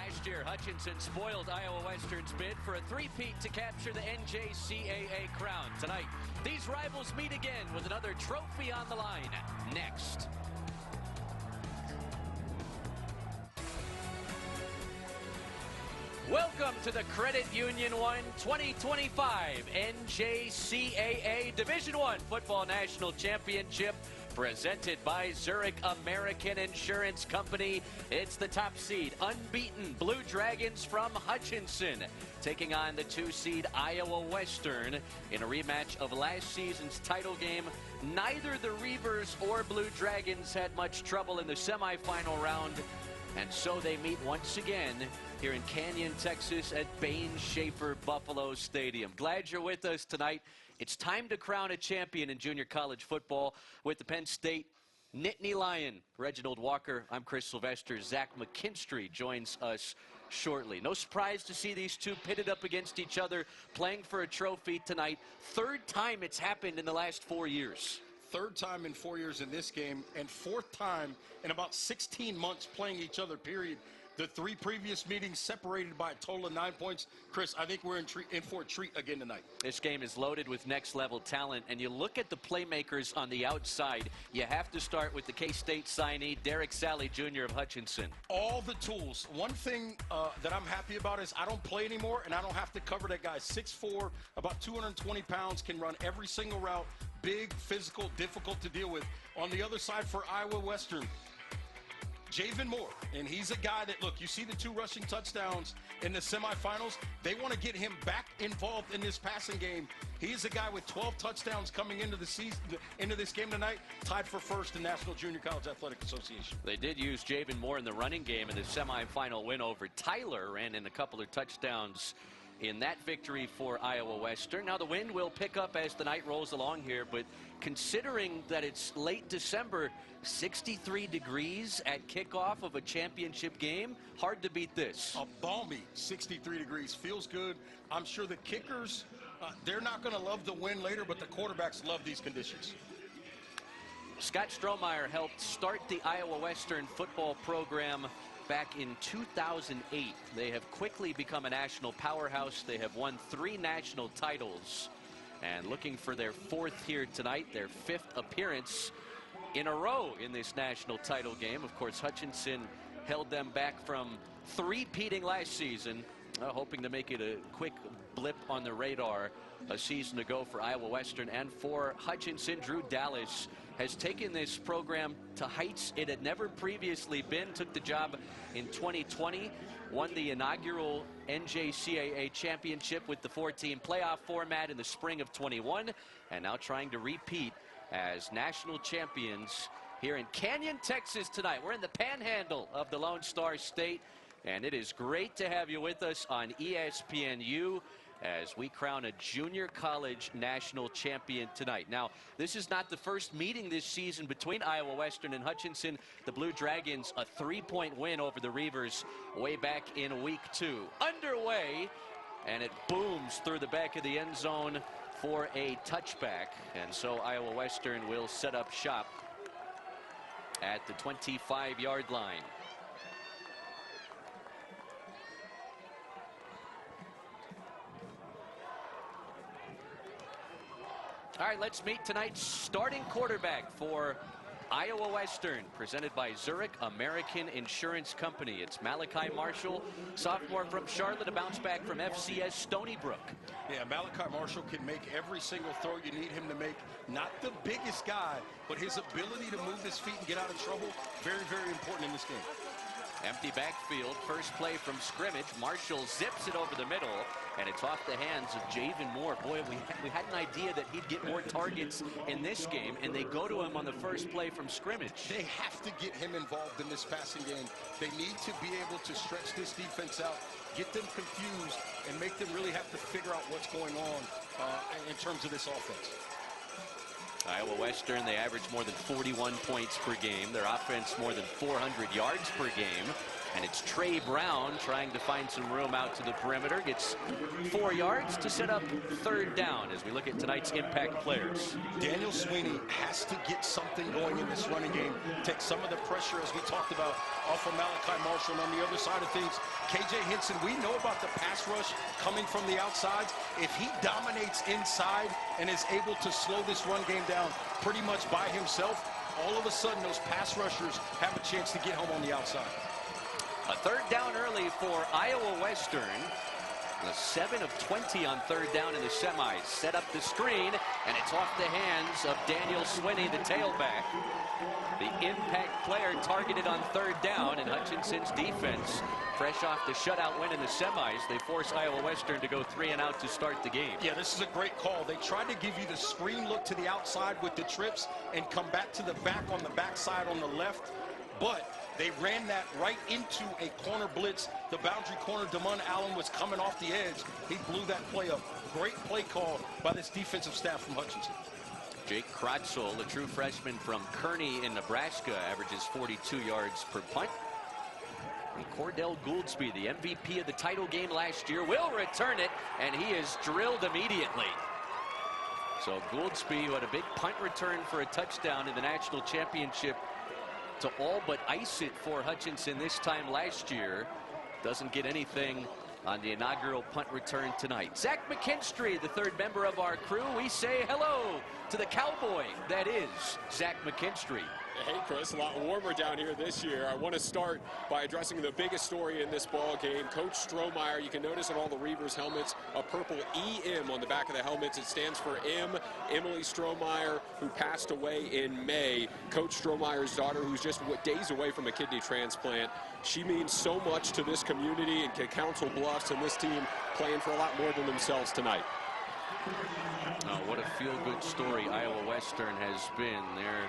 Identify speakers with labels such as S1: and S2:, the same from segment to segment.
S1: Last year, Hutchinson spoiled Iowa Western's bid for a three-peat to capture the NJCAA crown. Tonight, these rivals meet again with another trophy on the line. Next. Welcome to the Credit Union 1 2025 NJCAA Division I Football National Championship, presented by Zurich American Insurance Company. It's the top seed, unbeaten Blue Dragons from Hutchinson, taking on the 2-seed Iowa Western in a rematch of last season's title game. Neither the Reavers or Blue Dragons had much trouble in the semifinal round, and so they meet once again here in Canyon, Texas at Bain-Schaeffer Buffalo Stadium. Glad you're with us tonight. It's time to crown a champion in junior college football with the Penn State Nittany Lion. Reginald Walker, I'm Chris Sylvester. Zach McKinstry joins us shortly. No surprise to see these two pitted up against each other, playing for a trophy tonight. Third time it's happened in the last 4 years.
S2: Third time in 4 years in this game, and fourth time in about 16 months playing each other, period. The three previous meetings separated by a total of 9 points. Chris, I think we're in for a treat again tonight.
S1: This game is loaded with next-level talent, and you look at the playmakers on the outside, you have to start with the K-State signee, Derek Sally Jr. of Hutchinson.
S2: All the tools. One thing that I'm happy about is I don't play anymore, and I don't have to cover that guy. 6'4", about 220 pounds, can run every single route. Big, physical, difficult to deal with. On the other side for Iowa Western, Javen Moore, and he's a guy that, look, you see the 2 rushing touchdowns in the semifinals. They want to get him back involved in this passing game. He's a guy with 12 touchdowns coming into the season, into this game tonight, tied for first in National Junior College Athletic Association.
S1: They did use Javen Moore in the running game in the semifinal win over Tyler, ran in a couple of touchdowns in that victory for Iowa Western. Now the wind will pick up as the night rolls along here, but considering that it's late December, 63 degrees at kickoff of a championship game, hard to beat this.
S2: A balmy 63 degrees, feels good. I'm sure the kickers, they're not going to love the wind later, but the quarterbacks love these conditions.
S1: Scott Strohmeyer helped start the Iowa Western football program back in 2008. They have quickly become a national powerhouse. They have won 3 national titles, and looking for their 4th here tonight, their 5th appearance in a row in this national title game. Of course, Hutchinson held them back from 3-peating last season, hoping to make it a quick blip on the radar a season ago for Iowa Western. And for Hutchinson, Drew Dallas has taken this program to heights it had never previously been. Took the job in 2020, won the inaugural NJCAA championship with the 4-team playoff format in the spring of 21, and now trying to repeat as national champions here in Canyon, Texas tonight. We're in the panhandle of the Lone Star State, and it is great to have you with us on ESPNU as we crown a junior college national champion tonight. Now, this is not the first meeting this season between Iowa Western and Hutchinson. The Blue Dragons, a 3-point win over the Reavers way back in week 2. Underway, and it booms through the back of the end zone for a touchback. And so Iowa Western will set up shop at the 25-yard line. All right, let's meet tonight's starting quarterback for Iowa Western, presented by Zurich American Insurance Company. It's Malachi Marshall, sophomore from Charlotte, a bounce back from FCS Stony Brook.
S2: Yeah, Malachi Marshall can make every single throw you need him to make. Not the biggest guy, but his ability to move his feet and get out of trouble, very, very important in this game.
S1: Empty backfield, first play from scrimmage. Marshall zips it over the middle, and it's off the hands of Javen Moore. Boy, we had an idea that he'd get more targets in this game, and they go to him on the first play from scrimmage.
S2: They have to get him involved in this passing game. They need to be able to stretch this defense out, get them confused, and make them really have to figure out what's going on in terms of this offense.
S1: Iowa Western, they average more than 41 points per game. Their offense more than 400 yards per game. And it's Trey Brown trying to find some room out to the perimeter. Gets 4 yards to set up 3rd down as we look at tonight's impact players.
S2: Daniel Sweeney has to get something going in this running game. Take some of the pressure, as we talked about, off of Malachi Marshall. And on the other side of things, KJ Henson, we know about the pass rush coming from the outsides. If he dominates inside and is able to slow this run game down pretty much by himself, all of a sudden those pass rushers have a chance to get home on the outside.
S1: A 3rd down early for Iowa Western. The 7 of 20 on 3rd down in the semis. Set up the screen, and it's off the hands of Daniel Swinney, the tailback. The impact player targeted on 3rd down, and Hutchinson's defense, fresh off the shutout win in the semis, they force Iowa Western to go 3 and out to start the game.
S2: Yeah, this is a great call. They tried to give you the screen look to the outside with the trips and come back to the back on the backside on the left, but they ran that right into a corner blitz. The boundary corner, Damon Allen, was coming off the edge. He blew that play up. Great play call by this defensive staff from Hutchinson.
S1: Jake Krotzel, a true freshman from Kearney in Nebraska, averages 42 yards per punt. And Cordell Gouldsby, the MVP of the title game last year, will return it, and he is drilled immediately. So Gouldsby, who had a big punt return for a touchdown in the national championship, to all but ice it for Hutchinson this time last year, doesn't get anything on the inaugural punt return tonight. Zach McKinstry, the 3rd member of our crew. We say hello to the Cowboy that is Zach McKinstry.
S3: Hey, Chris, a lot warmer down here this year. I want to start by addressing the biggest story in this ball game. Coach Strohmeyer, you can notice on all the Reavers helmets, a purple EM on the back of the helmets. It stands for Emily Strohmeyer, who passed away in May. Coach Strohmeyer's daughter, who's just days away from a kidney transplant. She means so much to this community and to Council Bluffs and this team, playing for a lot more than themselves tonight.
S1: Oh, what a feel-good story Iowa Western has been. Their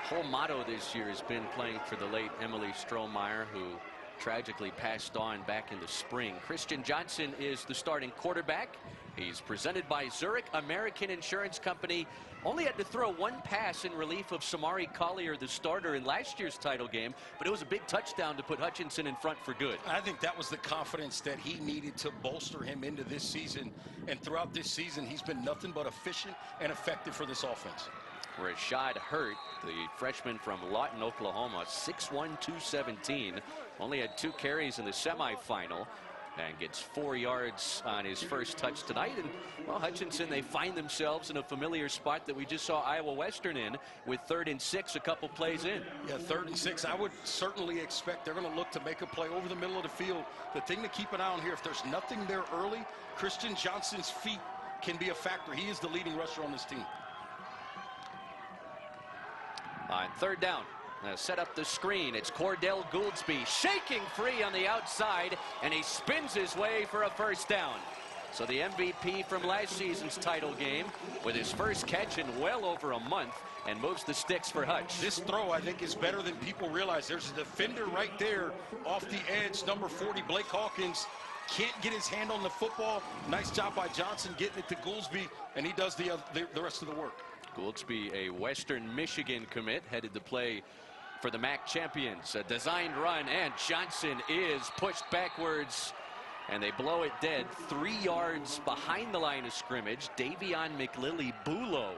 S1: whole motto this year has been playing for the late Emily Strohmeyer, who tragically passed on back in the spring. Christian Johnson is the starting quarterback. He's presented by Zurich American Insurance Company. Only had to throw 1 pass in relief of Samari Collier, the starter in last year's title game, but it was a big touchdown to put Hutchinson in front for good.
S2: I think that was the confidence that he needed to bolster him into this season. And throughout this season, he's been nothing but efficient and effective for this offense.
S1: Rashad Hurt, the freshman from Lawton, Oklahoma, 6'1", 217, only had 2 carries in the semifinal and gets 4 yards on his first touch tonight. And, well, Hutchinson, they find themselves in a familiar spot that we just saw Iowa Western in with 3rd and 6 a couple plays in.
S2: Yeah, 3rd and 6. I would certainly expect they're going to look to make a play over the middle of the field. The thing to keep an eye on here, if there's nothing there early, Christian Johnson's feet can be a factor. He is the leading rusher on this team.
S1: On 3rd down, set up the screen. It's Cordell Gouldsby shaking free on the outside, and he spins his way for a 1st down. So the MVP from last season's title game with his first catch in well over a month, and moves the sticks for Hutch.
S2: This throw, I think, is better than people realize. There's a defender right there off the edge, number 40, Blake Hawkins. Can't get his hand on the football. Nice job by Johnson getting it to Gouldsby, and he does the rest of the work.
S1: Gouldsby, a Western Michigan commit, headed to play for the MAC champions. A designed run, and Johnson is pushed backwards, and they blow it dead 3 yards behind the line of scrimmage. Davion McLilly-Bulow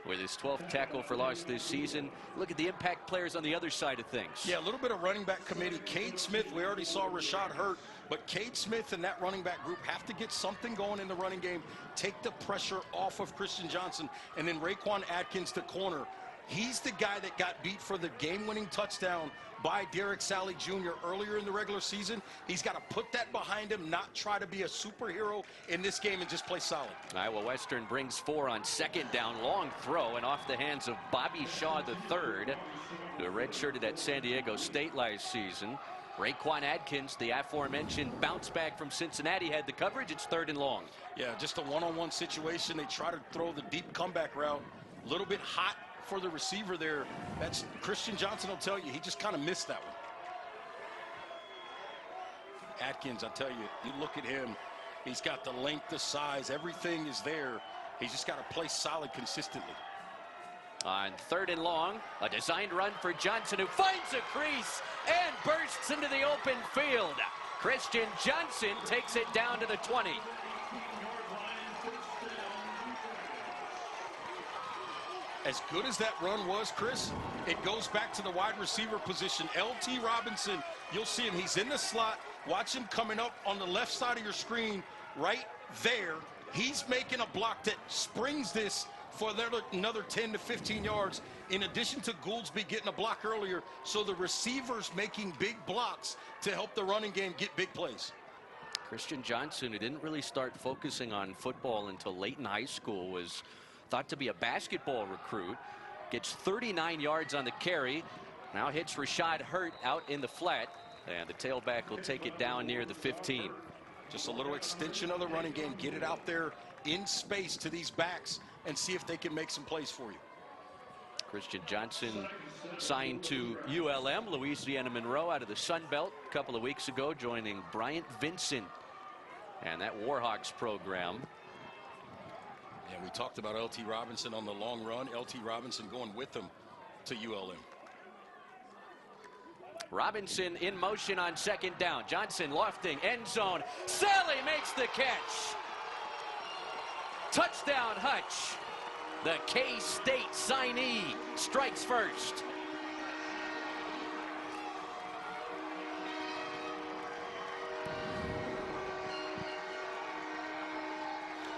S1: with his 12th tackle for loss this season. Look at the impact players on the other side of things.
S2: Yeah, a little bit of running back committee. Cade Smith, we already saw Rashad Hurt, but Cade Smith and that running back group have to get something going in the running game, take the pressure off of Christian Johnson, and then Raquan Atkins, the corner. He's the guy that got beat for the game-winning touchdown by Derek Salley Jr. earlier in the regular season. He's got to put that behind him, not try to be a superhero in this game, and just play solid.
S1: Iowa Western brings 4 on 2nd down. Long throw, and off the hands of Bobby Shaw III, who redshirted at San Diego State last season. Raquan Atkins, the aforementioned bounce back from Cincinnati, had the coverage. It's 3rd and long.
S2: Yeah, just a one-on-one situation. They try to throw the deep comeback route. A little bit hot for the receiver there. That's Christian Johnson will tell you, he just kind of missed that one. Atkins, I tell you, you look at him, he's got the length, the size, everything is there. He's just got to play solid consistently.
S1: On 3rd and long, a designed run for Johnson, who finds a crease and bursts into the open field. Christian Johnson takes it down to the 20.
S2: As good as that run was, Chris, it goes back to the wide receiver position. L.T. Robinson, you'll see him. He's in the slot. Watch him coming up on the left side of your screen right there. He's making a block that springs this for another 10 to 15 yards, in addition to Gouldsby getting a block earlier. So the receivers making big blocks to help the running game get big plays.
S1: Christian Johnson, who didn't really start focusing on football until late in high school, was thought to be a basketball recruit, gets 39 yards on the carry, now hits Rashad Hurt out in the flat, and the tailback will take it down near the 15.
S2: Just a little extension of the running game. Get it out there in space to these backs and see if they can make some plays for you.
S1: Christian Johnson signed to ULM, Louisiana Monroe, out of the Sun Belt a couple of weeks ago, joining Bryant Vincent and that Warhawks program.
S2: Yeah, we talked about L.T. Robinson on the long run. L.T. Robinson going with them to ULM.
S1: Robinson in motion on 2nd down. Johnson lofting, end zone. Sally makes the catch. Touchdown Hutch. The K-State signee strikes first.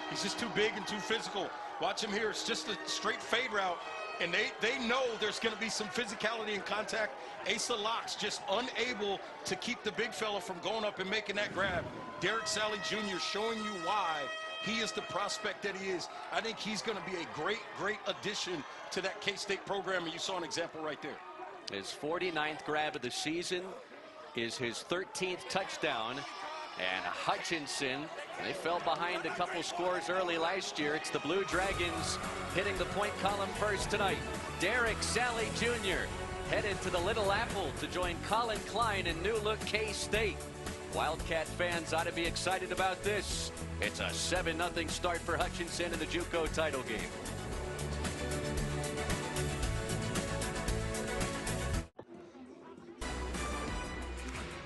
S2: He's just too big and too physical. Watch him here. It's just a straight fade route. And they know there's going to be some physicality and contact. Asa Locke's just unable to keep the big fella from going up and making that grab. Derek Sally Jr. showing you why he is the prospect that he is. I think he's going to be a great, great addition to that K-State program. And you saw an example right there.
S1: His 49th grab of the season is his 13th touchdown. And Hutchinson, they fell behind a couple scores early last year. It's the Blue Dragons hitting the point column first tonight. Derek Sally Jr. headed to the Little Apple to join Colin Klein in new-look K-State. Wildcat fans ought to be excited about this. It's a 7-0 start for Hutchinson in the JUCO title game.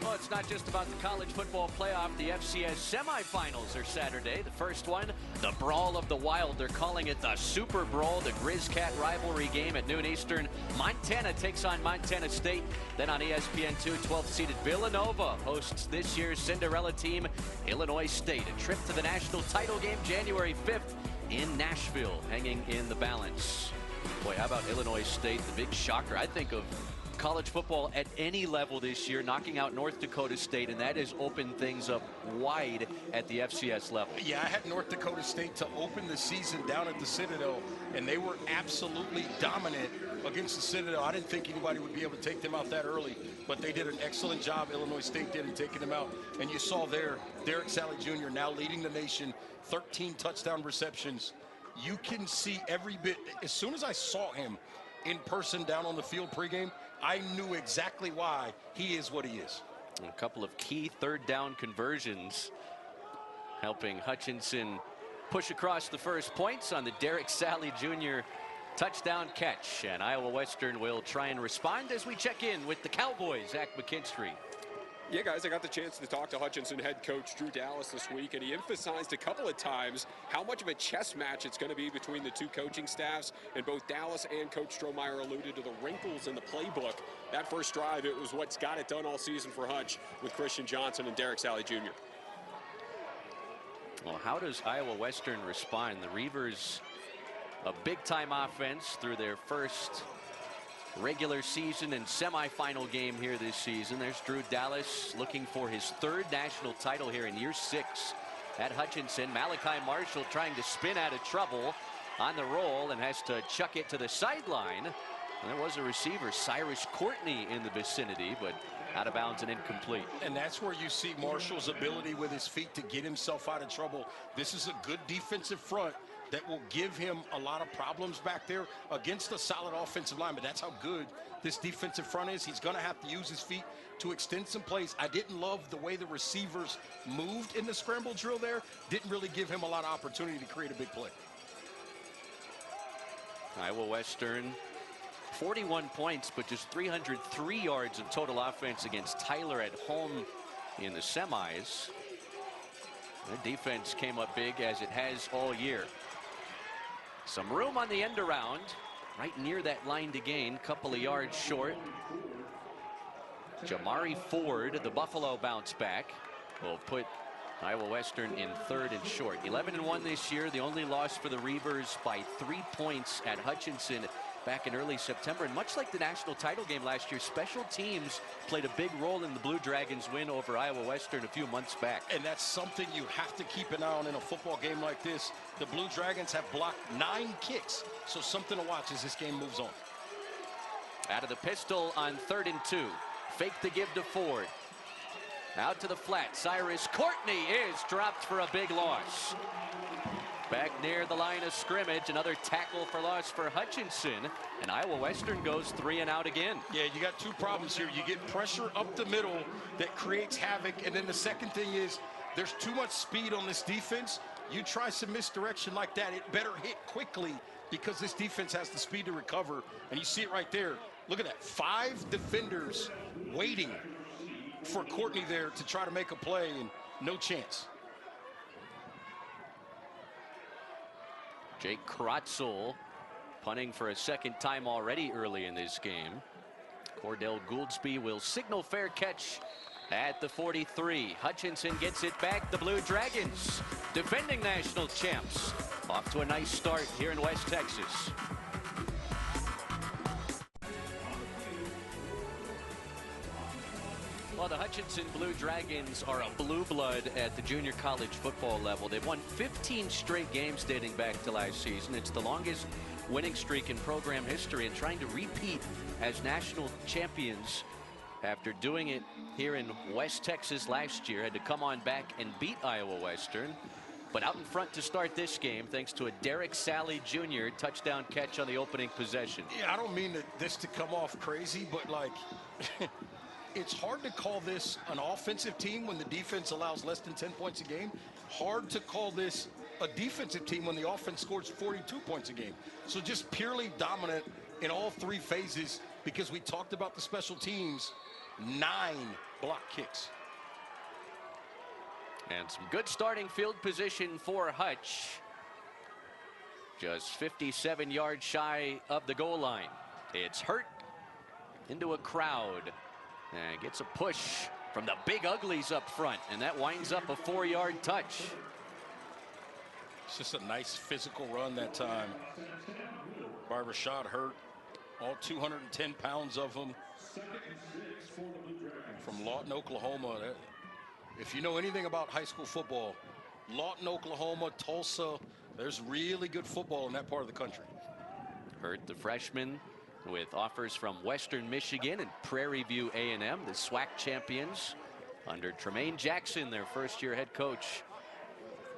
S1: Well, it's not just about the college football playoff. The FCS semifinals are Saturday. The first one, the Brawl of the Wild. They're calling it the Super Brawl, the Grizz-Cat rivalry game at noon Eastern. Montana takes on Montana State. Then on ESPN2, 12th-seeded Villanova hosts this year's Cinderella team, Illinois State. A trip to the national title game January 5th in Nashville, hanging in the balance. Boy, how about Illinois State, the big shocker, I think, of college football at any level this year, knocking out North Dakota State, and that has opened things up wide at the FCS level.
S2: Yeah, I had North Dakota State to open the season down at the Citadel, and they were absolutely dominant against the Citadel. I didn't think anybody would be able to take them out that early, but they did an excellent job, Illinois State did, in taking them out. And you saw there, Derek Sally Jr. now leading the nation, 13 touchdown receptions. You can see every bit. As soon as I saw him in person down on the field pregame, I knew exactly why he is what he is.
S1: A couple of key 3rd down conversions helping Hutchinson push across the first points on the Derek Sally Jr. touchdown catch. And Iowa Western will try and respond as we check in with the Cowboys, Zach McKinstry.
S3: Yeah, guys, I got the chance to talk to Hutchinson head coach Drew Dallas this week, and he emphasized a couple of times how much of a chess match it's going to be between the two coaching staffs. And both Dallas and Coach Strohmeyer alluded to the wrinkles in the playbook. That first drive, it was what's got it done all season for Hutch with Christian Johnson and Derek Sally Jr.
S1: Well, how does Iowa Western respond? The Reavers, a big-time offense through their first regular season and semifinal game here this season. There's Drew Dallas looking for his 3rd national title here in year 6 at Hutchinson. Malachi Marshall trying to spin out of trouble on the roll and has to chuck it to the sideline. And there was a receiver, Cyrus Courtney, in the vicinity, but out of bounds and incomplete.
S2: And that's where you see Marshall's ability with his feet to get himself out of trouble. This is a good defensive front that will give him a lot of problems back there against a solid offensive line. But that's how good this defensive front is. He's going to have to use his feet to extend some plays. I didn't love the way the receivers moved in the scramble drill there. Didn't really give him a lot of opportunity to create a big play.
S1: Iowa Western, 41 points, but just 303 yards of total offense against Tyler at home in the semis. The defense came up big, as it has all year. Some room on the end around, right near that line to gain, couple of yards short. Jamari Ford, the Buffalo bounce back, will put Iowa Western in 3rd and short. 11-1 this year. The only loss for the Reavers by 3 points at Hutchinson back in early September. And much like the national title game last year, special teams played a big role in the Blue Dragons' win over Iowa Western a few months back.
S2: And that's something you have to keep an eye on in a football game like this. The Blue Dragons have blocked 9 kicks, so something to watch as this game moves on.
S1: Out of the pistol on 3rd and 2. Fake the give to Ford. Out to the flat. Cyrus Courtney is dropped for a big loss. Back near the line of scrimmage, another tackle for loss for Hutchinson, and Iowa Western goes 3 and out again.
S2: Yeah, you got 2 problems here. You get pressure up the middle that creates havoc, and then the second thing is there's too much speed on this defense. You try some misdirection like that, it better hit quickly because this defense has the speed to recover, and you see it right there. Look at that, 5 defenders waiting for Courtney there to try to make a play, and no chance.
S1: Jake Kratzel punting for a 2nd time already early in this game. Cordell Gouldsby will signal fair catch at the 43. Hutchinson gets it back. The Blue Dragons, defending national champs, off to a nice start here in West Texas. Well, the Hutchinson Blue Dragons are a blue blood at the junior college football level. They've won 15 straight games dating back to last season. It's the longest winning streak in program history, and trying to repeat as national champions after doing it here in West Texas last year. Had to come on back and beat Iowa Western. But out in front to start this game, thanks to a Derek Sally Jr. touchdown catch on the opening possession.
S2: Yeah, I don't mean this to come off crazy, but like it's hard to call this an offensive team when the defense allows less than 10 points a game. Hard to call this a defensive team when the offense scores 42 points a game. So just purely dominant in all 3 phases, because we talked about the special teams. 9 block kicks.
S1: And some good starting field position for Hutch. Just 57 yards shy of the goal line. It's Hurt into a crowd. And gets a push from the big uglies up front, and that winds up a 4-yard touch.
S2: It's just a nice physical run that time by Rashad Hurt. All 210 pounds of him from Lawton, Oklahoma. If you know anything about high school football, Lawton, Oklahoma, Tulsa, there's really good football in that part of the country.
S1: Hurt, the freshman, with offers from Western Michigan and Prairie View A&M, the SWAC champions, under Tremaine Jackson, their first-year head coach,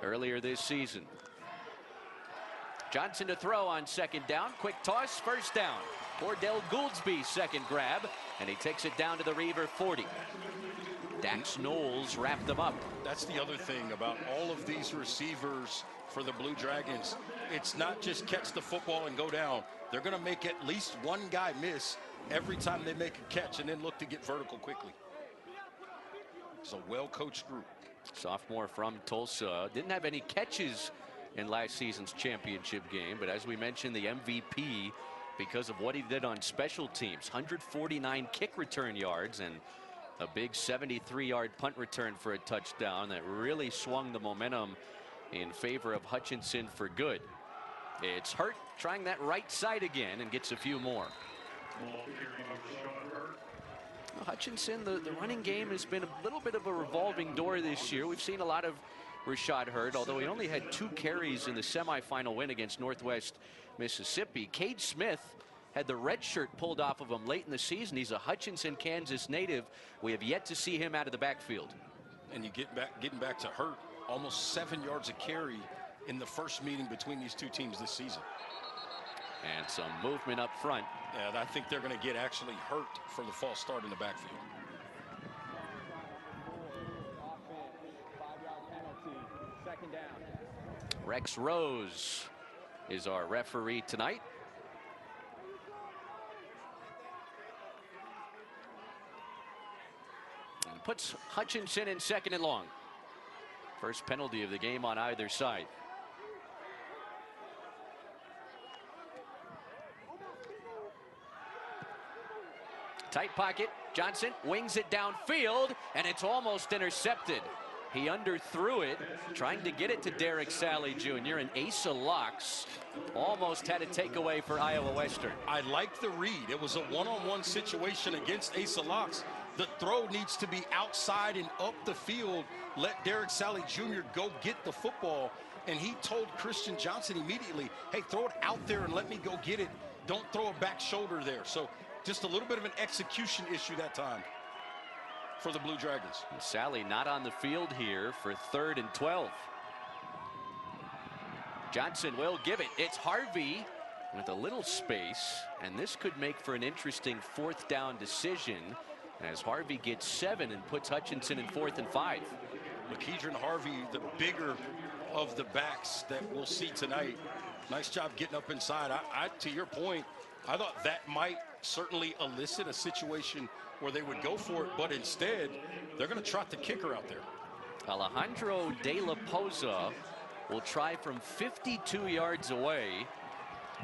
S1: earlier this season. Johnson to throw on 2nd down. Quick toss, 1st down. Cordell Gouldsby, 2nd grab, and he takes it down to the Reaver 40. Dax Knowles wrapped them up.
S2: That's the other thing about all of these receivers for the Blue Dragons. It's not just catch the football and go down. They're going to make at least one guy miss every time they make a catch, and then look to get vertical quickly. It's a well-coached group.
S1: Sophomore from Tulsa. Didn't have any catches in last season's championship game, but as we mentioned, the MVP because of what he did on special teams. 149 kick return yards and a big 73-yard punt return for a touchdown that really swung the momentum in favor of Hutchinson for good. It's Hurt trying that right side again and gets a few more. Hutchinson, the running game has been a little bit of a revolving door this year. We've seen a lot of Rashad Hurt, although he only had 2 carries in the semifinal win against Northwest Mississippi. Cade Smith had the red shirt pulled off of him late in the season. He's a Hutchinson, Kansas native. We have yet to see him out of the backfield.
S2: And you getting back to Hurt, almost 7 yards a carry in the first meeting between these 2 teams this season.
S1: And some movement up front.
S2: And I think they're going to get actually Hurt for the false start in the backfield.
S1: Rex Rose is our referee tonight. puts Hutchinson in 2nd and long. First penalty of the game on either side. Tight pocket. Johnson wings it downfield, and it's almost intercepted. He underthrew it, trying to get it to Derek Sally Jr. And Asa Locks almost had a takeaway for Iowa Western.
S2: I like the read. It was a one-on-one situation against Asa Locks. The throw needs to be outside and up the field. Let Derek Sally Jr. go get the football. And he told Christian Johnson immediately, hey, throw it out there and let me go get it. Don't throw a back shoulder there. So just a little bit of an execution issue that time for the Blue Dragons.
S1: Sally not on the field here for 3rd and 12. Johnson will give it. It's Harvey with a little space, and this could make for an interesting 4th down decision as Harvey gets 7 and puts Hutchinson in 4th and 5.
S2: McKeedron Harvey, the bigger of the backs that we'll see tonight. Nice job getting up inside. To your point, I thought that might certainly elicit a situation where they would go for it, but instead they're going to trot the kicker out there.
S1: Alejandro De La Poza will try from 52 yards away.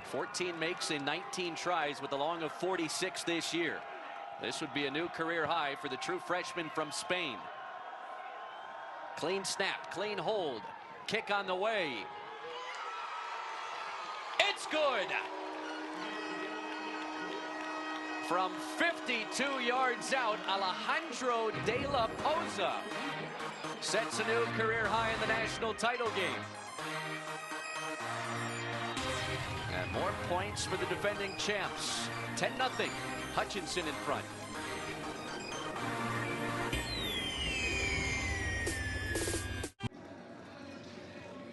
S1: 14 makes in 19 tries with a long of 46 this year. This would be a new career high for the true freshman from Spain. Clean snap, clean hold, kick on the way. It's good. From 52 yards out, Alejandro De La Poza sets a new career high in the national title game. And more points for the defending champs. 10-0. Hutchinson in front.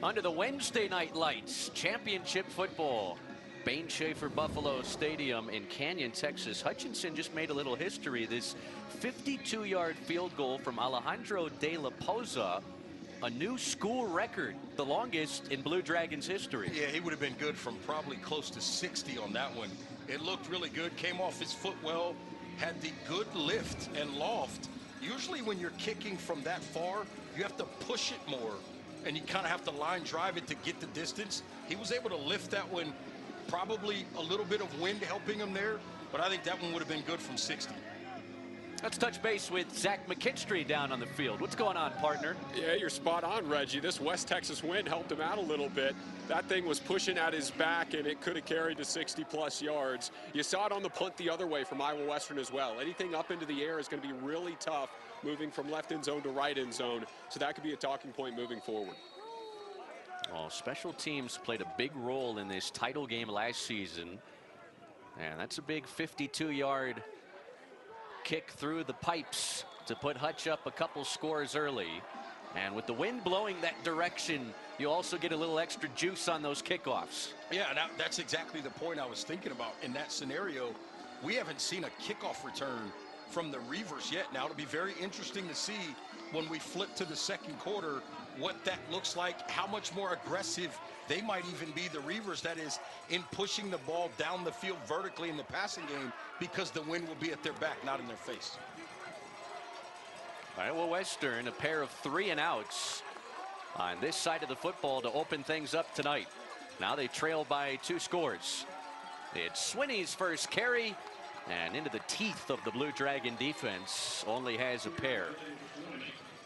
S1: Under the Wednesday night lights, championship football. Bain-Schaeffer Buffalo Stadium in Canyon, Texas. Hutchinson just made a little history. This 52-yard field goal from Alejandro De La Poza, a new school record, the longest in Blue Dragons history.
S2: Yeah, he would have been good from probably close to 60 on that one. It looked really good, came off his foot well, had the good lift and loft. Usually when you're kicking from that far, you have to push it more, and you kind of have to line drive it to get the distance. He was able to lift that one. Probably a little bit of wind helping him there, but I think that one would have been good from 60.
S1: Let's touch base with Zach McKinstry down on the field. What's going on, partner?
S3: Yeah, you're spot on, Reggie. This West Texas wind helped him out a little bit. That thing was pushing at his back, and it could have carried to 60-plus yards. You saw it on the punt the other way from Iowa Western as well. Anything up into the air is going to be really tough moving from left end zone to right end zone, so that could be a talking point moving forward.
S1: Well, special teams played a big role in this title game last season. And that's a big 52-yard kick through the pipes to put Hutch up a couple scores early. And with the wind blowing that direction, you also get a little extra juice on those kickoffs.
S2: Yeah, that's exactly the point I was thinking about. In that scenario, we haven't seen a kickoff return from the Reavers yet. Now, it'll be very interesting to see when we flip to the second quarter what that looks like, how much more aggressive they might even be, the Reavers, that is, in pushing the ball down the field vertically in the passing game, because the wind will be at their back, not in their face.
S1: Iowa Western, a pair of 3-and-outs on this side of the football to open things up tonight. Now they trail by 2 scores. It's Swinney's first carry, and into the teeth of the Blue Dragon defense, only has a pair.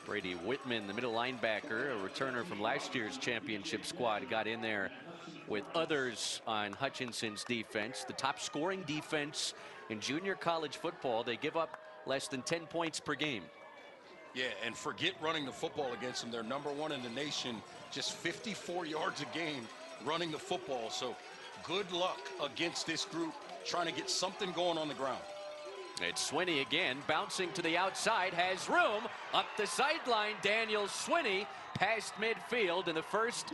S1: Brady Whitman, the middle linebacker, a returner from last year's championship squad, got in there with others on Hutchinson's defense. The top scoring defense in junior college football. They give up less than 10 points per game.
S2: Yeah, and forget running the football against them. They're #1 in the nation, just 54 yards a game running the football. So good luck against this group trying to get something going on the ground.
S1: It's Swinney again, bouncing to the outside, has room up the sideline. Daniel Swinney past midfield, and the first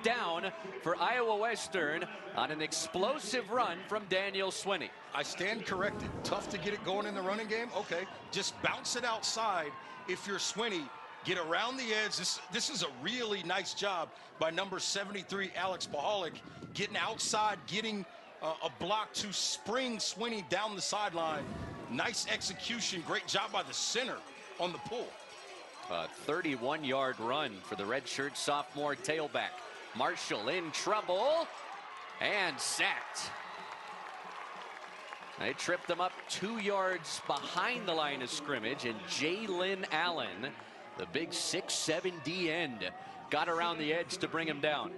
S1: down for Iowa Western on an explosive run from Daniel Swinney.
S2: I stand corrected. Tough to get it going in the running game. Okay, just bounce it outside. If you're Swinney, get around the edge. This is a really nice job by number 73, Alex Pahalik, getting outside, getting a block to spring Swinney down the sideline. Nice execution. Great job by the center on the pull.
S1: A 31-yard run for the redshirt sophomore tailback. Marshall in trouble and sacked. They tripped him up 2 yards behind the line of scrimmage, and Jalen Allen, the big 6'7" D end, got around the edge to bring him down.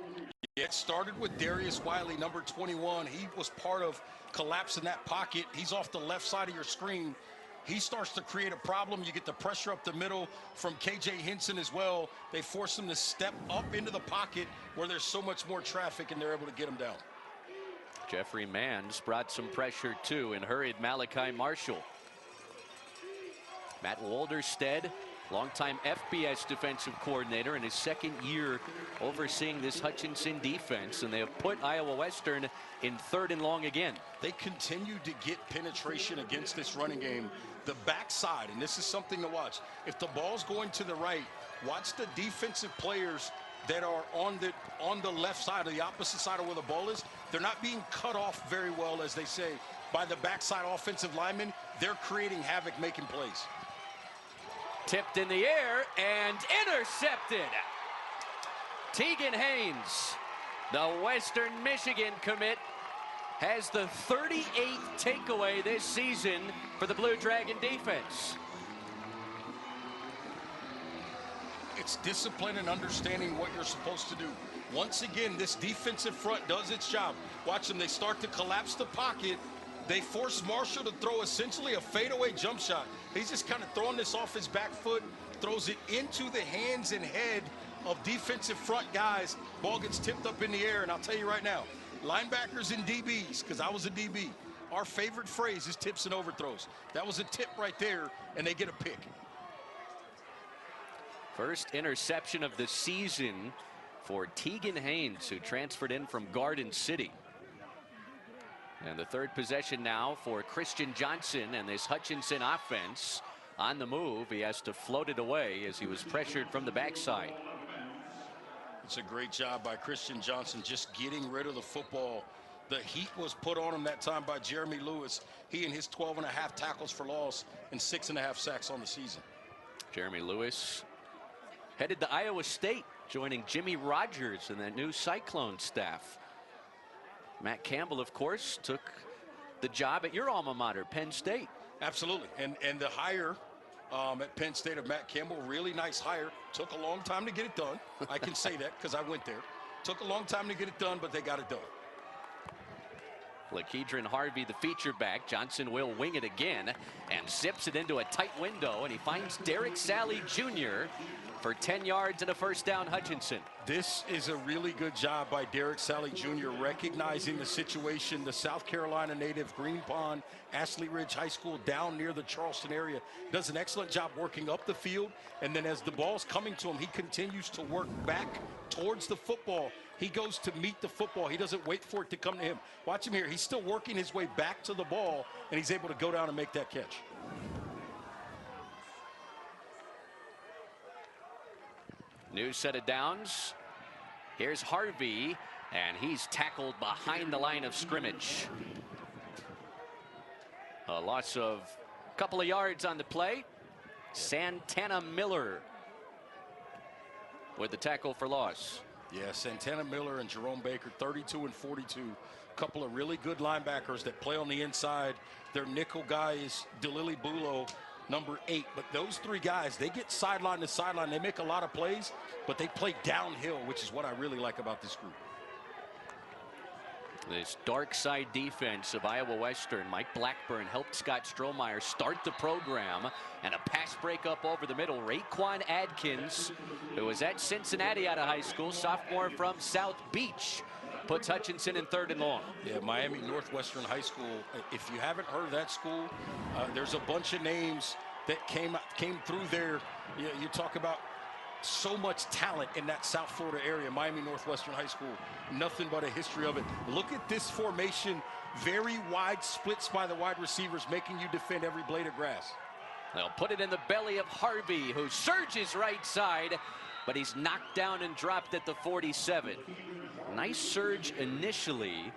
S2: It started with Darius Wiley, number 21. He was part of collapsing that pocket. He's off the left side of your screen. He starts to create a problem. You get the pressure up the middle from KJ Hinson as well. They force him to step up into the pocket where there's so much more traffic, and they're able to get him down.
S1: Jeffrey Manns brought some pressure too and hurried Malachi Marshall. Matt Walderstead, longtime FBS defensive coordinator, in his second year overseeing this Hutchinson defense, and they have put Iowa Western in 3rd and long again.
S2: They continue to get penetration against this running game. The backside, and this is something to watch. If the ball's going to the right, watch the defensive players that are on the left side, or the opposite side of where the ball is. They're not being cut off very well, as they say, by the backside offensive linemen. They're creating havoc, making plays.
S1: Tipped in the air and intercepted. Tegan Haynes, the Western Michigan commit, has the 38th takeaway this season for the Blue Dragon defense.
S2: It's discipline and understanding what you're supposed to do. Once again, this defensive front does its job. Watch them. They start to collapse the pocket. They force Marshall to throw essentially a fadeaway jump shot. He's just kind of throwing this off his back foot, throws it into the hands and head of defensive front guys. Ball gets tipped up in the air, and I'll tell you right now, linebackers and DBs, because I was a DB, our favorite phrase is tips and overthrows. That was a tip right there, and they get a pick.
S1: First interception of the season for Tegan Haynes, who transferred in from Garden City. And the 3rd possession now for Christian Johnson and this Hutchinson offense. On the move, he has to float it away as he was pressured from the backside.
S2: It's a great job by Christian Johnson just getting rid of the football. The heat was put on him that time by Jeremy Lewis. He and his 12.5 tackles for loss and 6.5 sacks on the season.
S1: Jeremy Lewis headed to Iowa State, joining Jimmy Rogers and that new Cyclone staff. Matt Campbell, of course, took the job at your alma mater, Penn State.
S2: Absolutely. And the hire at Penn State of Matt Campbell, really nice hire. Took a long time to get it done. I can say that because I went there. Took a long time to get it done, but they got it done.
S1: Lakedron Harvey, the feature back. Johnson will wing it again and zips it into a tight window, and he finds Derek Sally Jr. for 10 yards and a first down. Hutchinson.
S2: This is a really good job by Derek Sally Jr. recognizing the situation. The South Carolina native, Green Pond, Ashley Ridge High School down near the Charleston area, does an excellent job working up the field. And then as the ball's coming to him, he continues to work back towards the football. He goes to meet the football. He doesn't wait for it to come to him. Watch him here. He's still working his way back to the ball, and he's able to go down and make that catch.
S1: New set of downs. Here's Harvey, and he's tackled behind the line of scrimmage. A loss of a couple of yards on the play. Santana Miller with the tackle for loss.
S2: Yeah, Santana Miller and Jerome Baker, 32 and 42. A couple of really good linebackers that play on the inside. Their nickel guy is Delili Bulo, number 8. But those 3 guys, they get sideline to sideline. They make a lot of plays, but they play downhill, which is what I really like about this group.
S1: This dark side defense of Iowa Western. Mike Blackburn helped Scott Strohmeyer start the program, and a pass breakup over the middle. Raekwon Adkins, who was at Cincinnati out of high school, sophomore from South Beach, puts Hutchinson in 3rd and long.
S2: Yeah, Miami Northwestern High School. If you haven't heard of that school, there's a bunch of names that came through there. You talk about so much talent in that South Florida area. Miami Northwestern High School, nothing but a history of it. Look at this formation, very wide splits by the wide receivers, making you defend every blade of grass.
S1: They'll put it in the belly of Harvey, who surges right side, but he's knocked down and dropped at the 47. Nice surge initially,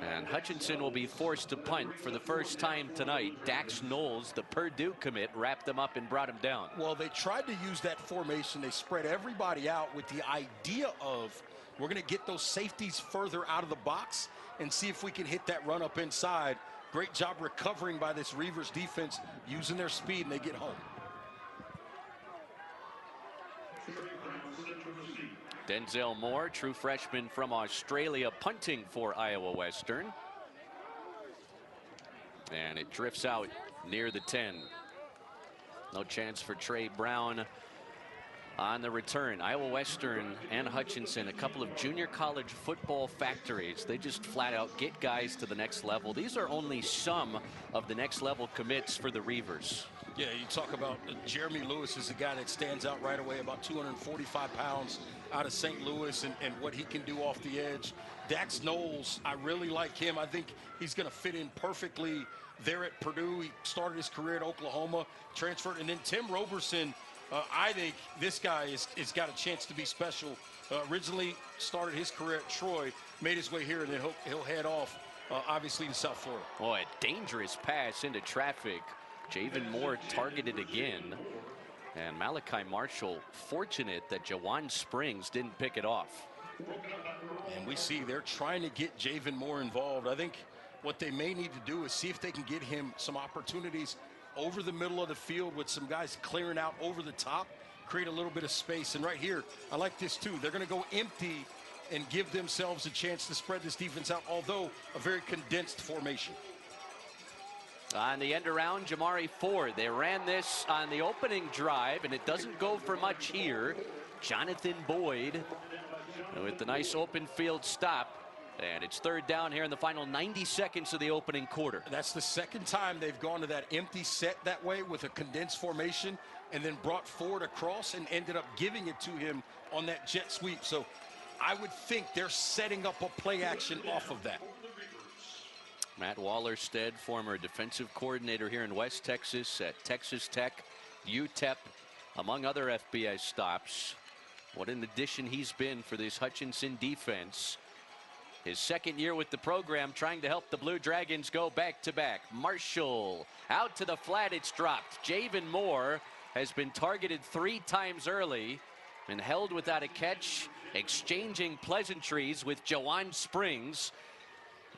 S1: And Hutchinson will be forced to punt for the first time tonight. Dax Knowles, the Purdue commit, wrapped them up and brought him down.
S2: Well, they tried to use that formation. They spread everybody out with the idea of we're going to get those safeties further out of the box and see if we can hit that run up inside. Great job recovering by this Reavers defense, using their speed, and they get home.
S1: Denzel Moore, true freshman from Australia, punting for Iowa Western. And it drifts out near the 10. No chance for Trey Brown on the return. Iowa Western and Hutchinson, a couple of junior college football factories. They just flat out get guys to the next level. These are only some of the next level commits for the Reavers.
S2: Yeah, you talk about Jeremy Lewis is the guy that stands out right away, about 245 pounds out of St. Louis, and what he can do off the edge. Dax Knowles, I really like him. I think he's going to fit in perfectly there at Purdue. He started his career at Oklahoma, transferred, and then Tim Roberson. I think this guy is got a chance to be special. Originally started his career at Troy, made his way here, and then he'll head off, obviously, to South Florida.
S1: Boy, a dangerous pass into traffic. Javen Moore targeted again. And Malachi Marshall fortunate that Jawan Springs didn't pick it off.
S2: And we see they're trying to get Javen Moore involved. I think what they may need to do is see if they can get him some opportunities over the middle of the field with some guys clearing out over the top, create a little bit of space. And right here, I like this too. They're going to go empty and give themselves a chance to spread this defense out, although a very condensed formation.
S1: On the end around, Jamari Ford. They ran this on the opening drive, and it doesn't go for much here. Jonathan Boyd with the nice open field stop. And it's third down here in the final 90 seconds of the opening quarter.
S2: That's the second time they've gone to that empty set that way with a condensed formation and then brought Ford across and ended up giving it to him on that jet sweep. So I would think they're setting up a play action off of that.
S1: Matt Wallerstedt, former defensive coordinator here in West Texas at Texas Tech, UTEP, among other FBS stops. What an addition he's been for this Hutchinson defense. His second year with the program, trying to help the Blue Dragons go back-to-back. Marshall out to the flat, it's dropped. Javen Moore has been targeted 3 times early and held without a catch, exchanging pleasantries with Jawan Springs.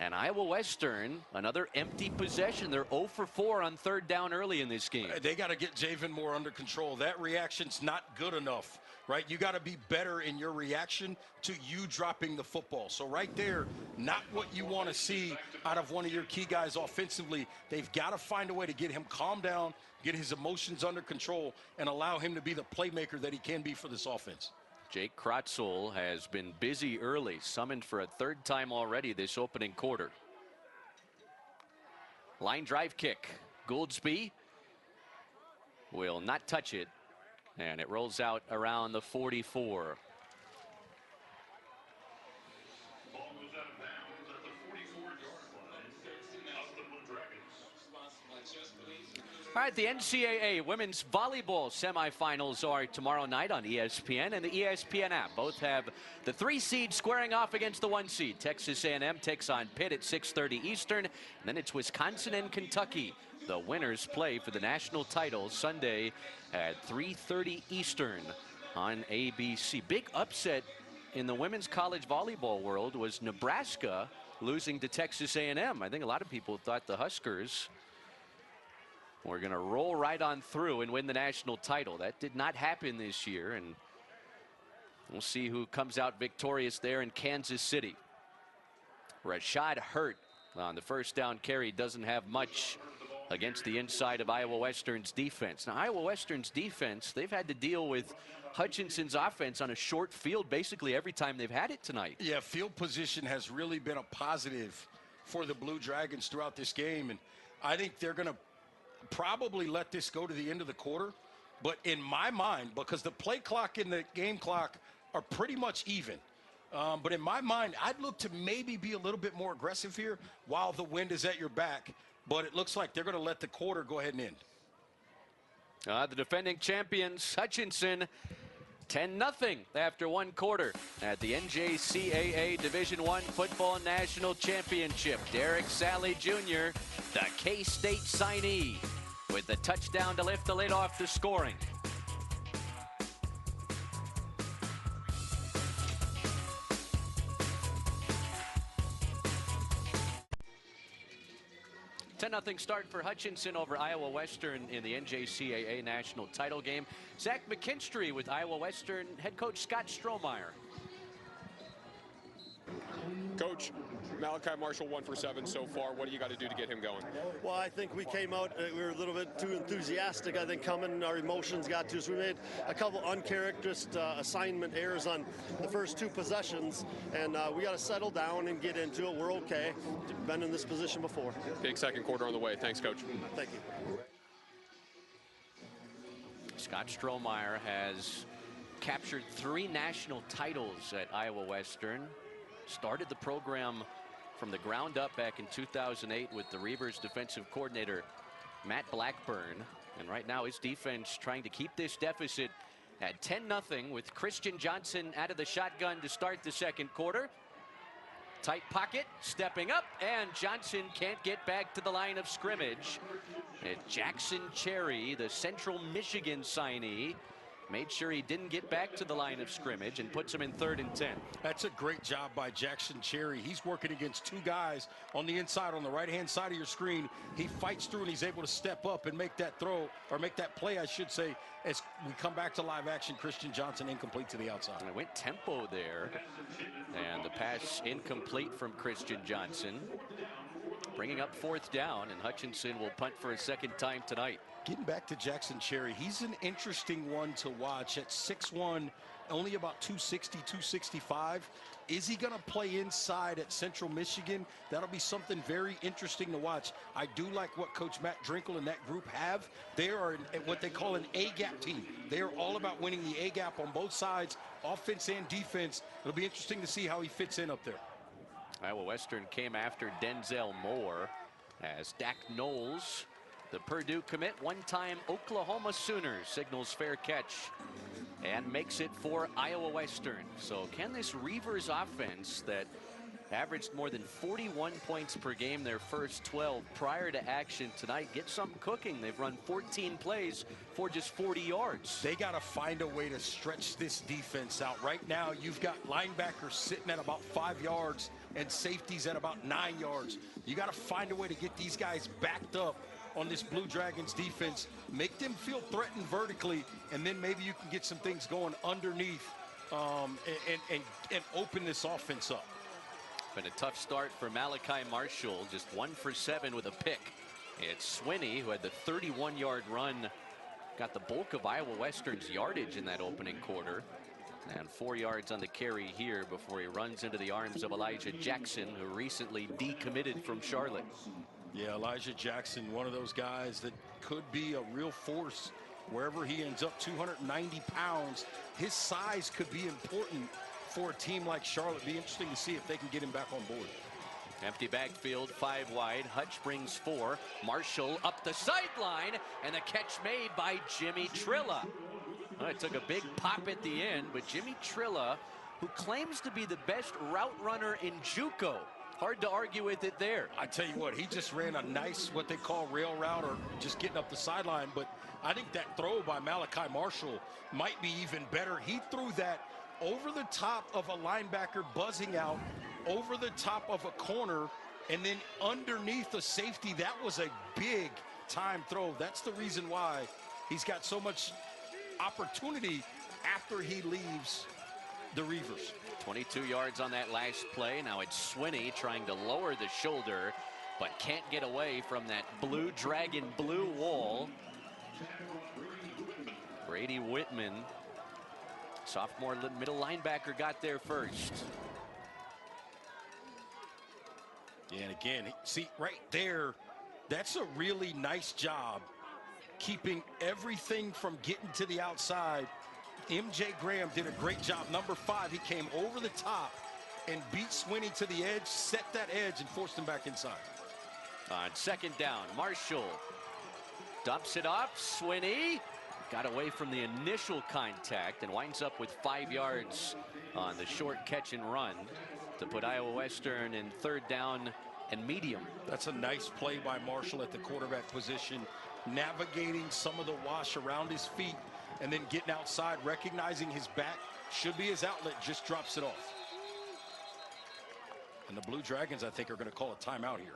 S1: And Iowa Western, another empty possession. They're 0 for 4 on third down early in this game.
S2: They got to get Javen Moore under control. That reaction's not good enough, right? You got to be better in your reaction to you dropping the football. So right there, not what you want to see out of one of your key guys offensively. They've got to find a way to get him calmed down, get his emotions under control, and allow him to be the playmaker that he can be for this offense.
S1: Jake Krotzel has been busy early, summoned for a third time already this opening quarter. Line drive kick. Gouldsby will not touch it, and it rolls out around the 44. All right, the NCAA women's volleyball semifinals are tomorrow night on ESPN and the ESPN app. Both have the 3 seed squaring off against the 1 seed. Texas A&M takes on Pitt at 6:30 Eastern. And then it's Wisconsin and Kentucky. The winners play for the national title Sunday at 3:30 Eastern on ABC. Big upset in the women's college volleyball world was Nebraska losing to Texas A&M. I think a lot of people thought the Huskers we're going to roll right on through and win the national title. That did not happen this year, and we'll see who comes out victorious there in Kansas City. Rashad Hurt on the first down carry doesn't have much against the inside of Iowa Western's defense. Now, Iowa Western's defense, they've had to deal with Hutchinson's offense on a short field basically every time they've had it tonight.
S2: Yeah, field position has really been a positive for the Blue Dragons throughout this game, and I think they're going to probably let this go to the end of the quarter. But in my mind, because the play clock and the game clock are pretty much even, but in my mind, I'd look to maybe be a little bit more aggressive here while the wind is at your back. But it looks like they're going to let the quarter go ahead and end.
S1: The defending champions, Hutchinson, 10-0 after one quarter at the NJCAA Division I Football National Championship. Derek Sally Jr., the K-State signee, with the touchdown to lift the lid off the scoring. Nothing start for Hutchinson over Iowa Western in the NJCAA National Title game. Zach McKinstry with Iowa Western head coach Scott Strohmeyer.
S3: Coach, Malachi Marshall 1 for 7 so far. What do you got to do to get him going?
S4: Well, I think we came out, we were a little bit too enthusiastic, I think, coming. Our emotions got to us. We made a couple uncharacteristic assignment errors on the first two possessions, and we got to settle down and get into it. We're okay. Been in this position before.
S3: Big second quarter on the way. Thanks, Coach.
S4: Thank you.
S1: Scott Strohmeyer has captured 3 national titles at Iowa Western. Started the program from the ground up back in 2008 with the Reavers defensive coordinator Matt Blackburn, and right now his defense trying to keep this deficit at 10-0 with Christian Johnson out of the shotgun to start the second quarter. Tight pocket, stepping up, and Johnson can't get back to the line of scrimmage. And Jackson Cherry, the Central Michigan signee, made sure he didn't get back to the line of scrimmage and puts him in 3rd and 10.
S2: That's a great job by Jackson Cherry. He's working against 2 guys on the inside, on the right-hand side of your screen. He fights through and he's able to step up and make that throw, or make that play, I should say, as we come back to live action. Christian Johnson incomplete to the outside.
S1: And it went tempo there, and the pass incomplete from Christian Johnson, bringing up 4th down, and Hutchinson will punt for a second time tonight.
S2: Getting back to Jackson Cherry, he's an interesting one to watch. At 6'1", only about 260, 265. Is he going to play inside at Central Michigan? That'll be something very interesting to watch. I do like what Coach Matt Drinkle and that group have. They are what they call an A-gap team. They are all about winning the A-gap on both sides, offense and defense. It'll be interesting to see how he fits in up there.
S1: Iowa Western came after Denzel Moore as Dak Knowles, the Purdue commit, one-time Oklahoma Sooners, signals fair catch and makes it for Iowa Western. So can this Reavers offense that averaged more than 41 points per game their first 12 prior to action tonight get something cooking? They've run 14 plays for just 40 yards.
S2: They got to find a way to stretch this defense out. Right now, you've got linebackers sitting at about 5 yards and safeties at about 9 yards. You got to find a way to get these guys backed up on this Blue Dragons defense, make them feel threatened vertically, and then maybe you can get some things going underneath and open this offense up.
S1: Been a tough start for Malachi Marshall, just 1 for 7 with a pick. It's Swinney, who had the 31-yard run, got the bulk of Iowa Western's yardage in that opening quarter, and 4 yards on the carry here before he runs into the arms of Elijah Jackson, who recently decommitted from Charlotte.
S2: Yeah, Elijah Jackson, one of those guys that could be a real force wherever he ends up. 290 pounds. His size could be important for a team like Charlotte. Be interesting to see if they can get him back on board.
S1: Empty backfield, 5 wide. Hutch brings 4. Marshall up the sideline, and the catch made by Jimmy Trilla. Well, it took a big pop at the end, but Jimmy Trilla, who claims to be the best route runner in JUCO, hard to argue with it there.
S2: I tell you what, he just ran a nice, what they call rail route, or just getting up the sideline. But I think that throw by Malachi Marshall might be even better. He threw that over the top of a linebacker buzzing out, over the top of a corner, and then underneath a safety. That was a big time throw. That's the reason why he's got so much opportunity after he leaves the Reavers.
S1: 22 yards on that last play. Now it's Swinney trying to lower the shoulder, but can't get away from that Blue Dragon blue wall. Brady Whitman, sophomore middle linebacker, got there first.
S2: Yeah, and again, see right there, that's a really nice job keeping everything from getting to the outside. MJ Graham did a great job. Number 5, he came over the top and beat Swinney to the edge, set that edge, and forced him back inside.
S1: On second down, Marshall dumps it off. Swinney got away from the initial contact and winds up with 5 yards on the short catch and run to put Iowa Western in 3rd down and medium.
S2: That's a nice play by Marshall at the quarterback position, navigating some of the wash around his feet and then getting outside, recognizing his back should be his outlet, just drops it off. And the Blue Dragons, I think, are going to call a timeout here.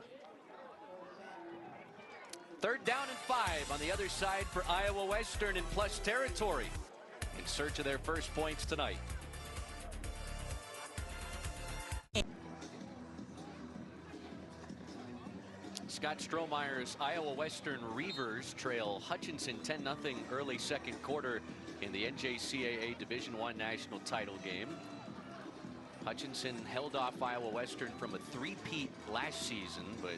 S1: 3rd down and 5 on the other side for Iowa Western in plus territory in search of their first points tonight. Scott Strohmeyer's Iowa Western Reavers trail Hutchinson 10-0 early 2nd quarter in the NJCAA Division I national title game. Hutchinson held off Iowa Western from a three-peat last season, but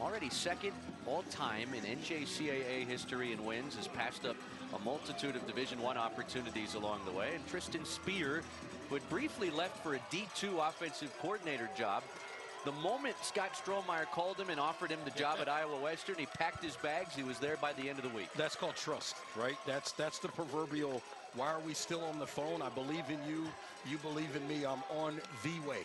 S1: already 2nd all-time in NJCAA history in wins, has passed up a multitude of Division I opportunities along the way. And Tristan Spear, who had briefly left for a D2 offensive coordinator job, the moment Scott Strohmeyer called him and offered him the job at Iowa Western, he packed his bags. He was there by the end of the week.
S2: That's called trust, right? That's the proverbial, why are we still on the phone? I believe in you. You believe in me. I'm on the way.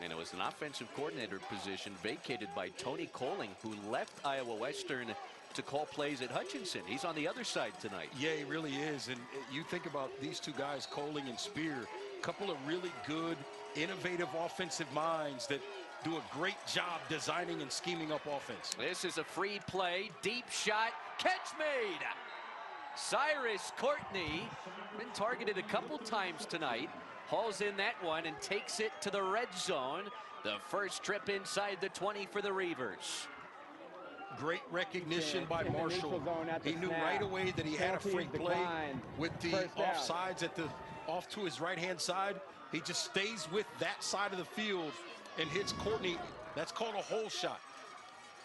S1: And it was an offensive coordinator position vacated by Tony Coling, who left Iowa Western to call plays at Hutchinson. He's on the other side tonight.
S2: Yeah, he really is. And you think about these two guys, Coling and Spear, a couple of really good, innovative offensive minds that do a great job designing and scheming up offense.
S1: This is a free play, deep shot, catch made. Cyrus Courtney, been targeted a couple times tonight, hauls in that one and takes it to the red zone. The first trip inside the 20 for the Reavers.
S2: Great recognition by Marshall. He knew right away that he had a free play with the offsides off to his right-hand side. He just stays with that side of the field and hits Courtney. That's called a hole shot.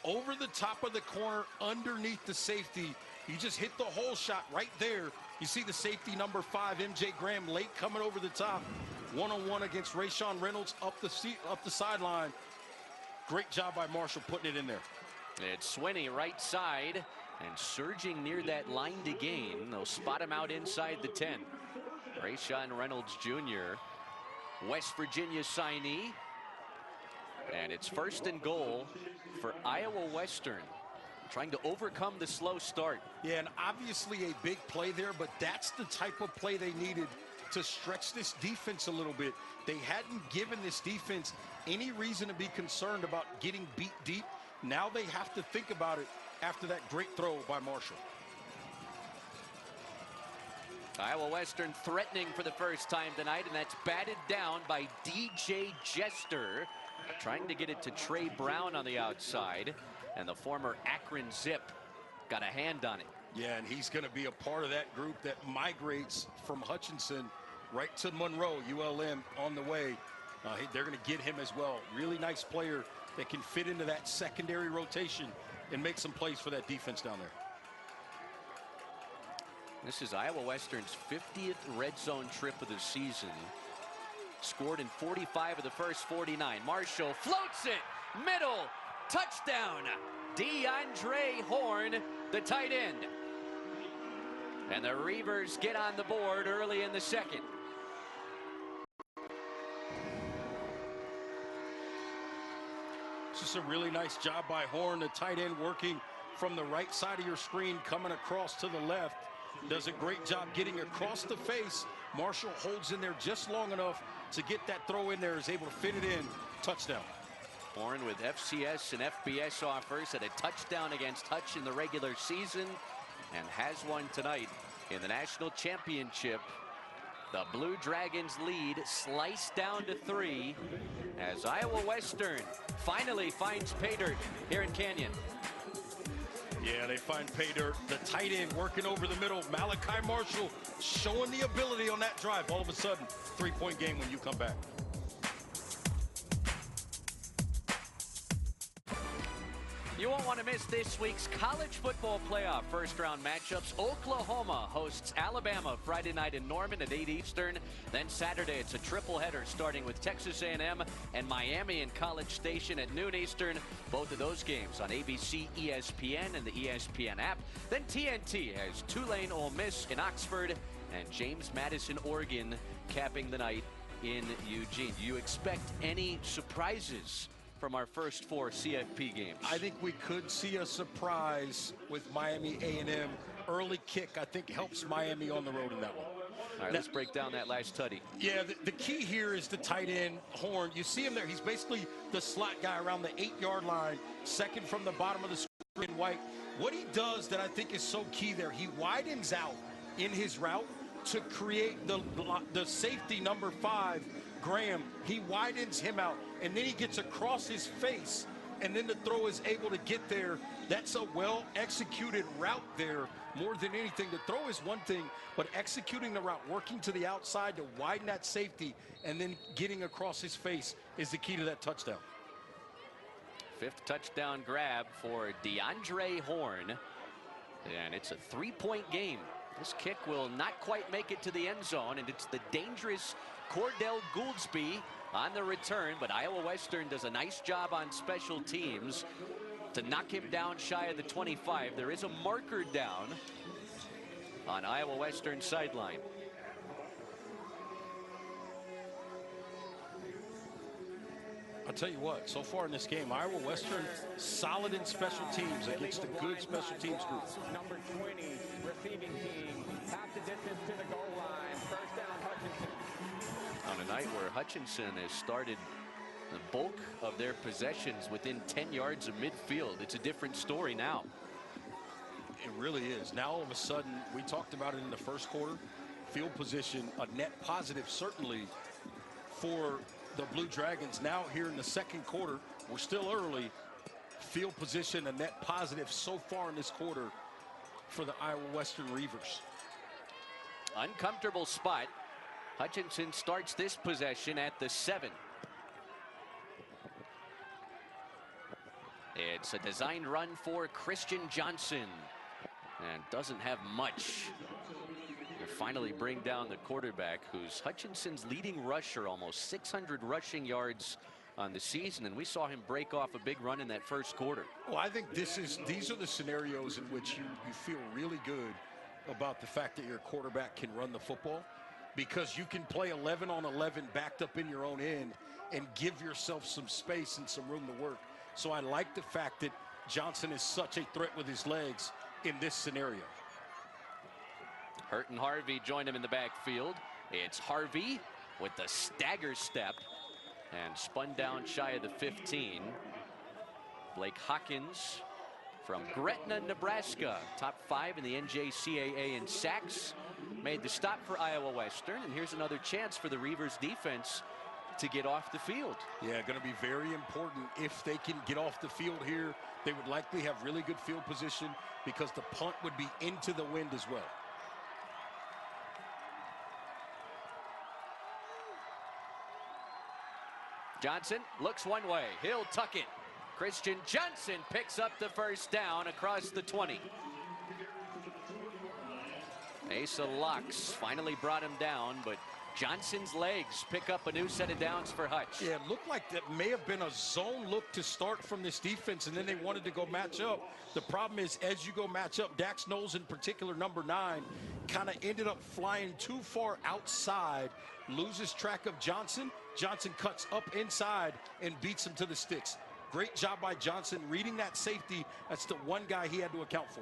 S2: Over the top of the corner, underneath the safety. You just hit the hole shot right there. You see the safety number 5, MJ Graham, late coming over the top. One-on-one against Rayshawn Reynolds up the sideline. Great job by Marshall putting it in there.
S1: It's Swinney right side and surging near that line to gain. They'll spot him out inside the 10. Rayshawn Reynolds Jr., West Virginia signee. And it's 1st and goal for Iowa Western, trying to overcome the slow start.
S2: Yeah, and obviously a big play there, but that's the type of play they needed to stretch this defense a little bit. They hadn't given this defense any reason to be concerned about getting beat deep. Now they have to think about it after that great throw by Marshall.
S1: Iowa Western threatening for the first time tonight, and that's batted down by DJ Jester, trying to get it to Trey Brown on the outside, and the former Akron Zip got a hand on it.
S2: Yeah, and he's going to be a part of that group that migrates from Hutchinson right to Monroe, ULM on the way. They're going to get him as well. Really nice player that can fit into that secondary rotation and make some plays for that defense down there.
S1: This is Iowa Western's 50th red zone trip of the season. Scored in 45 of the first 49. Marshall floats it, middle, touchdown. DeAndre Horn, the tight end. And the Reavers get on the board early in the 2nd.
S2: Just a really nice job by Horn, the tight end, working from the right side of your screen, coming across to the left. Does a great job getting across the face. Marshall holds in there just long enough to get that throw in there, is able to fit it in. Touchdown.
S1: Horn with FCS and FBS offers, had a touchdown against Hutch in the regular season and has one tonight in the national championship. The Blue Dragons lead sliced down to 3 as Iowa Western finally finds pay dirt here in Canyon.
S2: Yeah, they find pay dirt. The tight end working over the middle. Malachi Marshall showing the ability on that drive. All of a sudden, 3-point game when you come back.
S1: You won't want to miss this week's college football playoff first-round matchups. Oklahoma hosts Alabama Friday night in Norman at 8 Eastern. Then Saturday, it's a triple header starting with Texas A&M and Miami in College Station at noon Eastern. Both of those games on ABC, ESPN, and the ESPN app. Then TNT has Tulane Ole Miss in Oxford and James Madison, Oregon, capping the night in Eugene. Do you expect any surprises from our first 4 CFP games?
S2: I think we could see a surprise with Miami A&M. Early kick, I think, helps Miami on the road in that one.
S1: All right, let's break down that last tutty.
S2: Yeah, the key here is the tight end, Horn. You see him there. He's basically the slot guy around the 8-yard line, second from the bottom of the screen, White. What he does that I think is so key there, he widens out in his route to create the safety number 5, Graham. He widens him out, and then he gets across his face, and then the throw is able to get there. That's a well-executed route there. More than anything, the throw is one thing, but executing the route, working to the outside to widen that safety, and then getting across his face is the key to that touchdown.
S1: 5th touchdown grab for DeAndre Horn, and it's a 3-point game. This kick will not quite make it to the end zone, and it's the dangerous Cordell Gouldsby on the return, but Iowa Western does a nice job on special teams to knock him down shy of the 25. There is a marker down on Iowa Western sideline.
S2: I'll tell you what, so far in this game, Iowa Western solid in special teams against a good special teams group.
S5: Number 20, receiving team, half the distance to the goal line. First down, Hutchinson.
S1: On a night where Hutchinson has started the bulk of their possessions within 10 yards of midfield, it's a different story now.
S2: It really is. Now all of a sudden, we talked about it in the first quarter, field position, a net positive certainly for the Blue Dragons. Now here in the second quarter, we're still early, field position, a net positive so far in this quarter for the Iowa Western Reavers.
S1: Uncomfortable spot. Hutchinson starts this possession at the 7. It's a designed run for Christian Johnson, and doesn't have much. They finally bring down the quarterback, who's Hutchinson's leading rusher, almost 600 rushing yards on the season, and we saw him break off a big run in that first quarter.
S2: Well, I think these are the scenarios in which you feel really good about the fact that your quarterback can run the football, because you can play 11 on 11 backed up in your own end and give yourself some space and some room to work. So I like the fact that Johnson is such a threat with his legs in this scenario.
S1: Hurt and Harvey joined him in the backfield. It's Harvey with the stagger step and spun down shy of the 15. Blake Hawkins from Gretna, Nebraska, top 5 in the NJCAA in sacks, made the stop for Iowa Western, and here's another chance for the Reavers defense to get off the field.
S2: Yeah, going to be very important if they can get off the field here. They would likely have really good field position because the punt would be into the wind as well.
S1: Johnson looks one way. He'll tuck it. Christian Johnson picks up the first down across the 20. Asa Locks finally brought him down, but Johnson's legs pick up a new set of downs for Hutch.
S2: Yeah, it looked like that may have been a zone look to start from this defense, and then they wanted to go match up. The problem is, as you go match up, Dax Knowles in particular, number 9, kind of ended up flying too far outside, loses track of Johnson. Johnson cuts up inside and beats him to the sticks. Great job by Johnson reading that safety. That's the one guy he had to account for.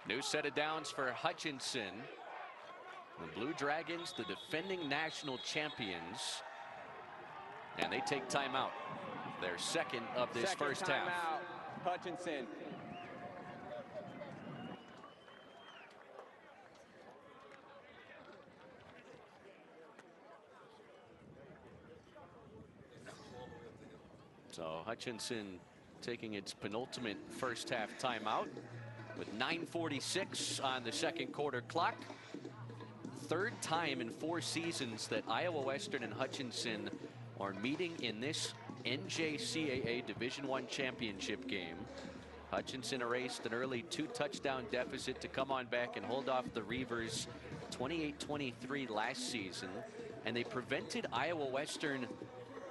S1: New set of downs for Hutchinson. The Blue Dragons, the defending national champions, and they take timeout. Their second of this first half.
S5: Timeout, Hutchinson.
S1: So Hutchinson taking its penultimate first half timeout with 9:46 on the second quarter clock. third time in 4 seasons that Iowa Western and Hutchinson are meeting in this NJCAA Division I championship game. Hutchinson erased an early 2-touchdown deficit to come on back and hold off the Reavers 28-23 last season, and they prevented Iowa Western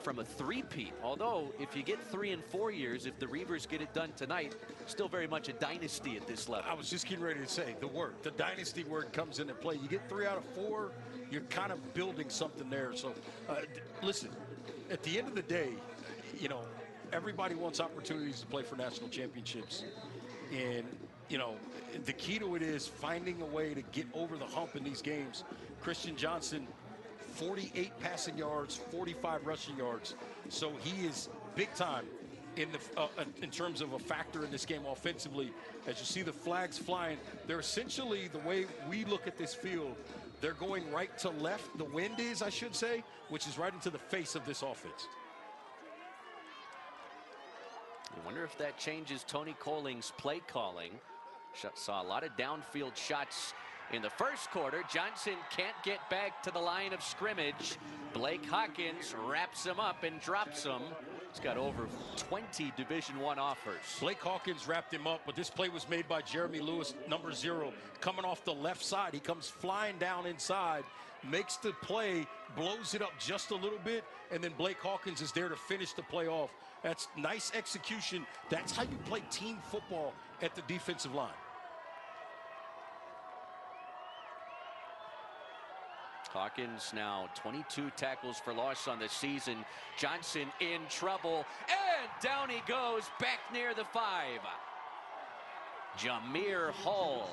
S1: from a three-peat. Although if you get 3 and 4 years, if the Reavers get it done tonight, still very much a dynasty at this level.
S2: I was just getting ready to say the dynasty word comes into play. You get 3 out of 4, you're kind of building something there. So listen, at the end of the day, you know, everybody wants opportunities to play for national championships, and you know, the key to it is finding a way to get over the hump in these games. Christian Johnson, 48 passing yards, 45 rushing yards. So he is big time in terms of a factor in this game offensively. As you see the flags flying, they're essentially, the way we look at this field, they're going right to left. The wind is, I should say, which is right into the face of this offense.
S1: I wonder if that changes Tony Colling's play calling. Saw a lot of downfield shots in the first quarter. Johnson can't get back to the line of scrimmage. Blake Hawkins wraps him up and drops him. He's got over 20 Division I offers.
S2: Blake Hawkins wrapped him up, but this play was made by Jeremy Lewis, number 0, coming off the left side. He comes flying down inside, makes the play, blows it up just a little bit, and then Blake Hawkins is there to finish the play off. That's nice execution. That's how you play team football at the defensive line.
S1: Hawkins now 22 tackles for loss on the season. Johnson in trouble, and down he goes back near the 5. Jameer Hall.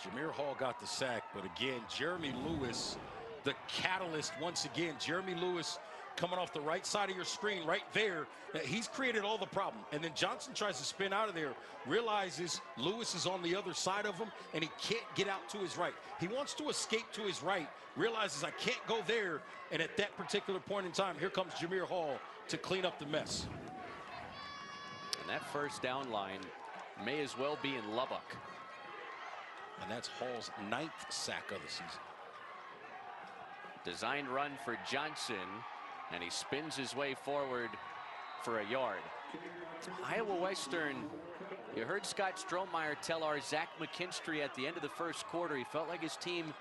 S2: Jameer Hall got the sack, but again, Jeremy Lewis, the catalyst once again. Jeremy Lewis coming off the right side of your screen right there. He's created all the problem. And then Johnson tries to spin out of there, realizes Lewis is on the other side of him, and he can't get out to his right. He wants to escape to his right, realizes I can't go there, and at that particular point in time, here comes Jameer Hall to clean up the mess.
S1: And that first down line may as well be in Lubbock.
S2: And that's Hall's 9th sack of the season.
S1: Designed run for Johnson, and he spins his way forward for a yard. Iowa Western, you heard Scott Strohmeyer tell our Zach McKinstry at the end of the first quarter he felt like his team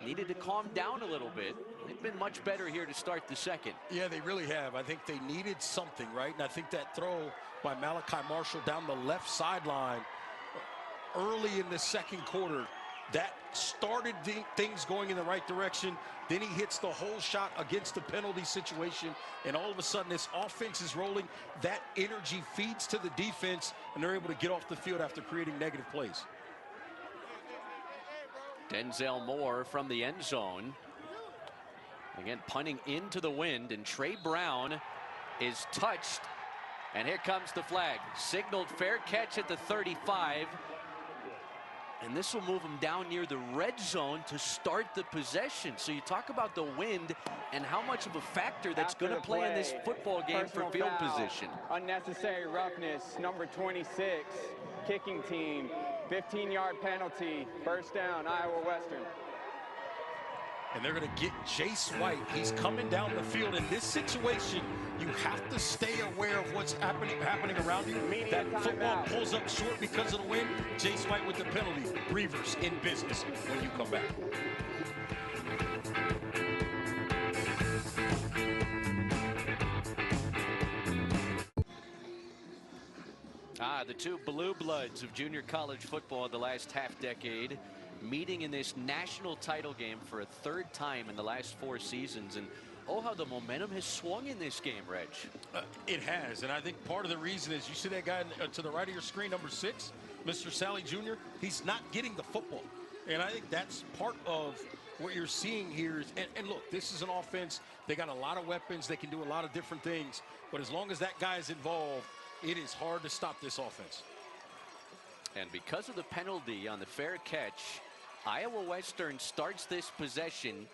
S1: needed to calm down a little bit. They've been much better here to start the second.
S2: Yeah, they really have. I think they needed something, right? And I think that throw by Malachi Marshall down the left sideline early in the second quarter, that started things going in the right direction. Then he hits the whole shot against the penalty situation, and all of a sudden this offense is rolling. That energy feeds to the defense, and they're able to get off the field after creating negative plays.
S1: Denzel Moore from the end zone. Again, punting into the wind, and Trey Brown is touched. And here comes the flag. Signaled fair catch at the 35. And this will move him down near the red zone to start the possession. So you talk about the wind and how much of a factor that's going to play in this football game for field position.
S5: Unnecessary roughness, number 26, kicking team, 15-yard penalty, first down, Iowa Western.
S2: And they're going to get Jace White. He's coming down the field. In this situation, you have to stay aware of what's happening around you. That football pulls up short because of the wind. Jace White with the penalty. Reavers in business when you come back.
S1: The two blue bloods of junior college football the last half-decade meeting in this national title game for a 3rd time in the last 4 seasons. And oh, how the momentum has swung in this game, Reg.
S2: It has, and I think part of the reason is you see that guy to the right of your screen, number 6, Mr. Sally Jr., he's not getting the football. And I think that's part of what you're seeing here. And look, this is an offense. They got a lot of weapons. They can do a lot of different things. But as long as that guy is involved, it is hard to stop this offense.
S1: And because of the penalty on the fair catch, Iowa Western starts this possession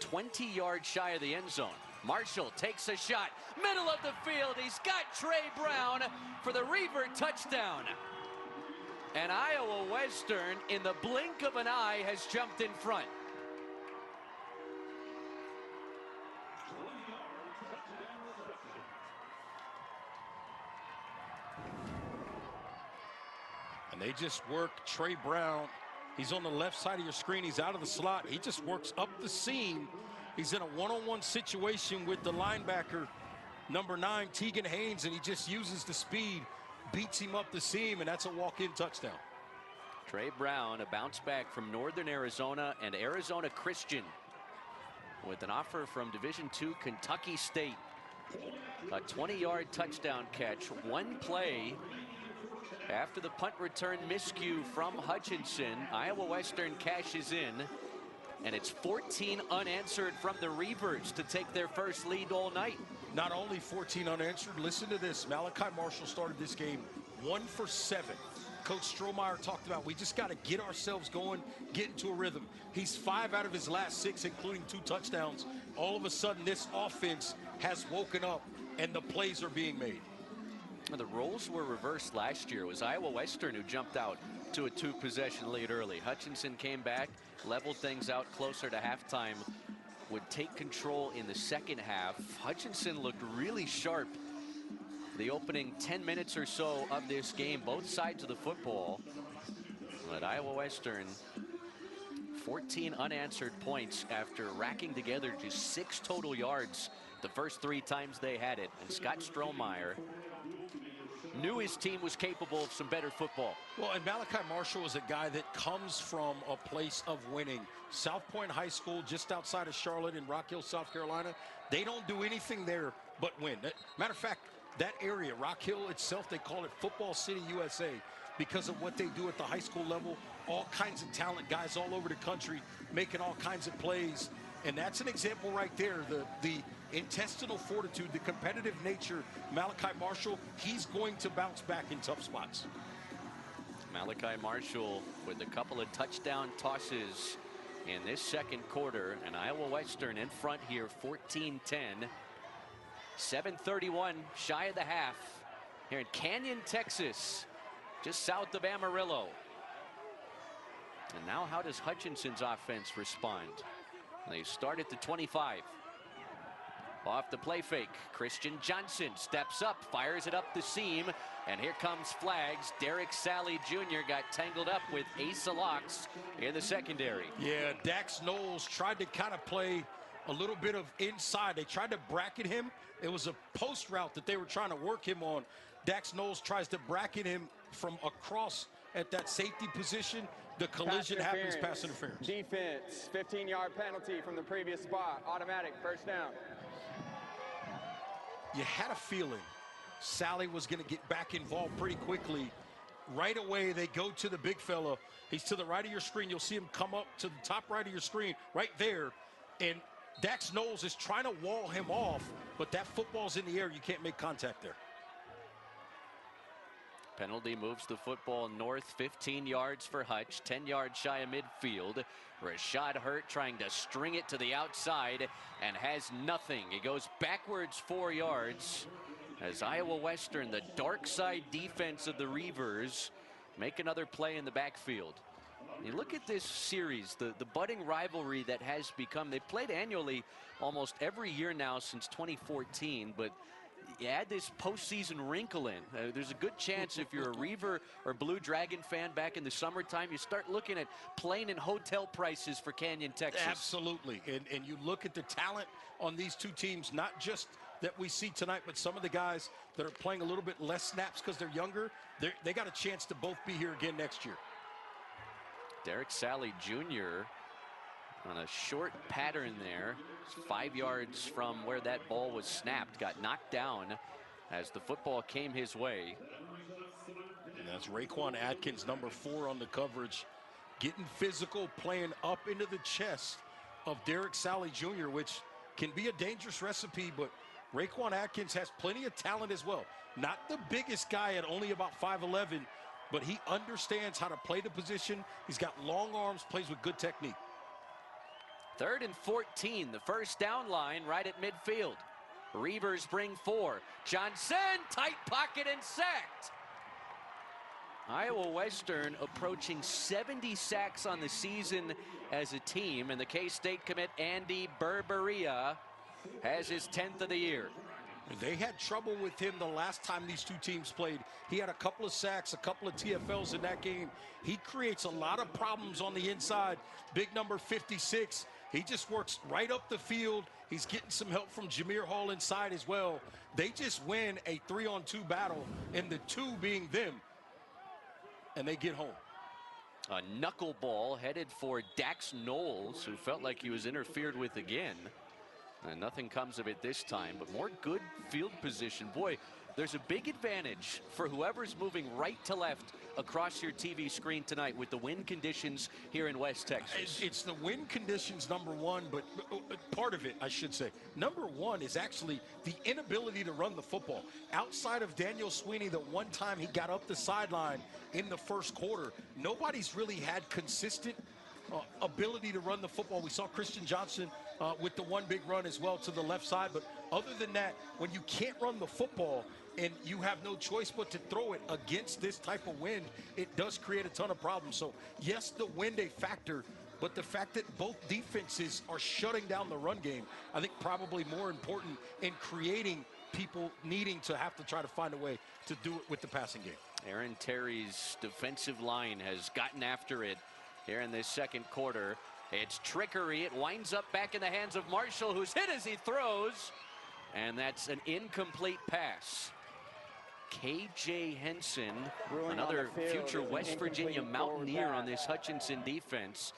S1: 20 yards shy of the end zone. Marshall takes a shot, middle of the field. He's got Trey Brown for the Reaver touchdown. And Iowa Western, in the blink of an eye, has jumped in front.
S2: And they just work Trey Brown. He's on the left side of your screen. He's out of the slot. He just works up the seam. He's in a one-on-one situation with the linebacker, number 9, Tegan Haynes, and he just uses the speed, beats him up the seam, and that's a walk-in touchdown.
S1: Trey Brown, a bounce back from Northern Arizona and Arizona Christian, with an offer from Division II Kentucky State. A 20-yard touchdown catch, one play after the punt return miscue from Hutchinson. Iowa Western cashes in, and it's 14 unanswered from the Reavers to take their first lead all night.
S2: Not only 14 unanswered, listen to this. Malachi Marshall started this game 1 for 7. Coach Strohmeyer talked about, we just got to get ourselves going, get into a rhythm. He's 5 out of his last 6, including 2 touchdowns. All of a sudden, this offense has woken up, and the plays are being made.
S1: The roles were reversed last year. It was Iowa Western who jumped out to a 2-possession lead early. Hutchinson came back, leveled things out closer to halftime, would take control in the second half. Hutchinson looked really sharp the opening 10 minutes or so of this game, both sides of the football. But Iowa Western, 14 unanswered points after racking together just 6 total yards the first 3 times they had it. And Scott Strohmeyer knew his team was capable of some better football.
S2: Well, and Malachi Marshall is a guy that comes from a place of winning. South Point High School, just outside of Charlotte in Rock Hill, South Carolina. They don't do anything there but win. Matter of fact, that area, Rock Hill itself, they call it Football City, USA, because of what they do at the high school level. All kinds of talent, guys all over the country making all kinds of plays. And that's an example right there, the intestinal fortitude, the competitive nature. Malachi Marshall, he's going to bounce back in tough spots.
S1: Malachi Marshall with a couple of touchdown tosses in this second quarter, and Iowa Western in front here, 14-10. 7:31 shy of the half here in Canyon, Texas, just south of Amarillo. And now how does Hutchinson's offense respond? They start at the 25. Off the play fake, Christian Johnson steps up, fires it up the seam, and here comes flags. Derek Sally Jr. got tangled up with Asa Locks in the secondary.
S2: Yeah, Dax Knowles tried to kind of play a little bit of inside. They tried to bracket him. It was a post route that they were trying to work him on. Dax Knowles tries to bracket him from across at that safety position. The collision happens, pass interference.
S5: Defense, 15-yard penalty from the previous spot. Automatic, first down.
S2: You had a feeling Sally was going to get back involved pretty quickly. Right away, they go to the big fella. He's to the right of your screen. You'll see him come up to the top right of your screen, right there. And Dax Knowles is trying to wall him off, but that football's in the air. You can't make contact there.
S1: Penalty moves the football north 15 yards for Hutch, 10 yards shy of midfield. Rashad Hurt trying to string it to the outside and has nothing. It goes backwards 4 yards as Iowa Western, the dark side defense of the Reavers, make another play in the backfield. You look at this series, the budding rivalry that has become. They played annually almost every year now since 2014, but you add this postseason wrinkle in. There's a good chance if you're a Reaver or Blue Dragon fan back in the summertime, you start looking at plane and hotel prices for Canyon, Texas.
S2: Absolutely. And you look at the talent on these two teams, not just that we see tonight, but some of the guys that are playing a little bit less snaps because they're younger, they got a chance to both be here again next year.
S1: Derek Sally Jr. on a short pattern there, 5 yards from where that ball was snapped, got knocked down as the football came his way.
S2: And that's Raekwon Atkins, number 4 on the coverage, getting physical, playing up into the chest of Derek Sally Jr., which can be a dangerous recipe, but Raekwon Atkins has plenty of talent as well. Not the biggest guy at only about 5'11", but he understands how to play the position. He's got long arms, plays with good technique.
S1: 3rd and 14, the first down line right at midfield. Reavers bring 4. Johnson, tight pocket and sacked. Iowa Western approaching 70 sacks on the season as a team, and the K-State commit Andy Berberia has his 10th of the year.
S2: They had trouble with him the last time these two teams played. He had a couple of sacks, a couple of TFLs in that game. He creates a lot of problems on the inside. Big number 56. He just works right up the field. He's getting some help from Jameer Hall inside as well. They just win a 3-on-2 battle, and the two being them, and they get home.
S1: A knuckleball headed for Dax Knowles, who felt like he was interfered with again. And nothing comes of it this time, but more good field position. Boy, there's a big advantage for whoever's moving right to left across your TV screen tonight with the wind conditions here in West Texas.
S2: It's the wind conditions, number one, but part of it, I should say. Number one is actually the inability to run the football. Outside of Daniel Sweeney, the one time he got up the sideline in the first quarter, nobody's really had consistent ability to run the football. We saw Christian Johnson with the one big run as well to the left side. But other than that, when you can't run the football and you have no choice but to throw it against this type of wind, it does create a ton of problems. So, yes, the wind a factor, but the fact that both defenses are shutting down the run game, I think probably more important in creating people needing to have to try to find a way to do it with the passing game.
S1: Aaron Terry's defensive line has gotten after it here in this second quarter. It's trickery. It winds up back in the hands of Marshall, who's hit as he throws. And that's an incomplete pass. KJ Henson, another future West Virginia Mountaineer on this Hutchinson defense,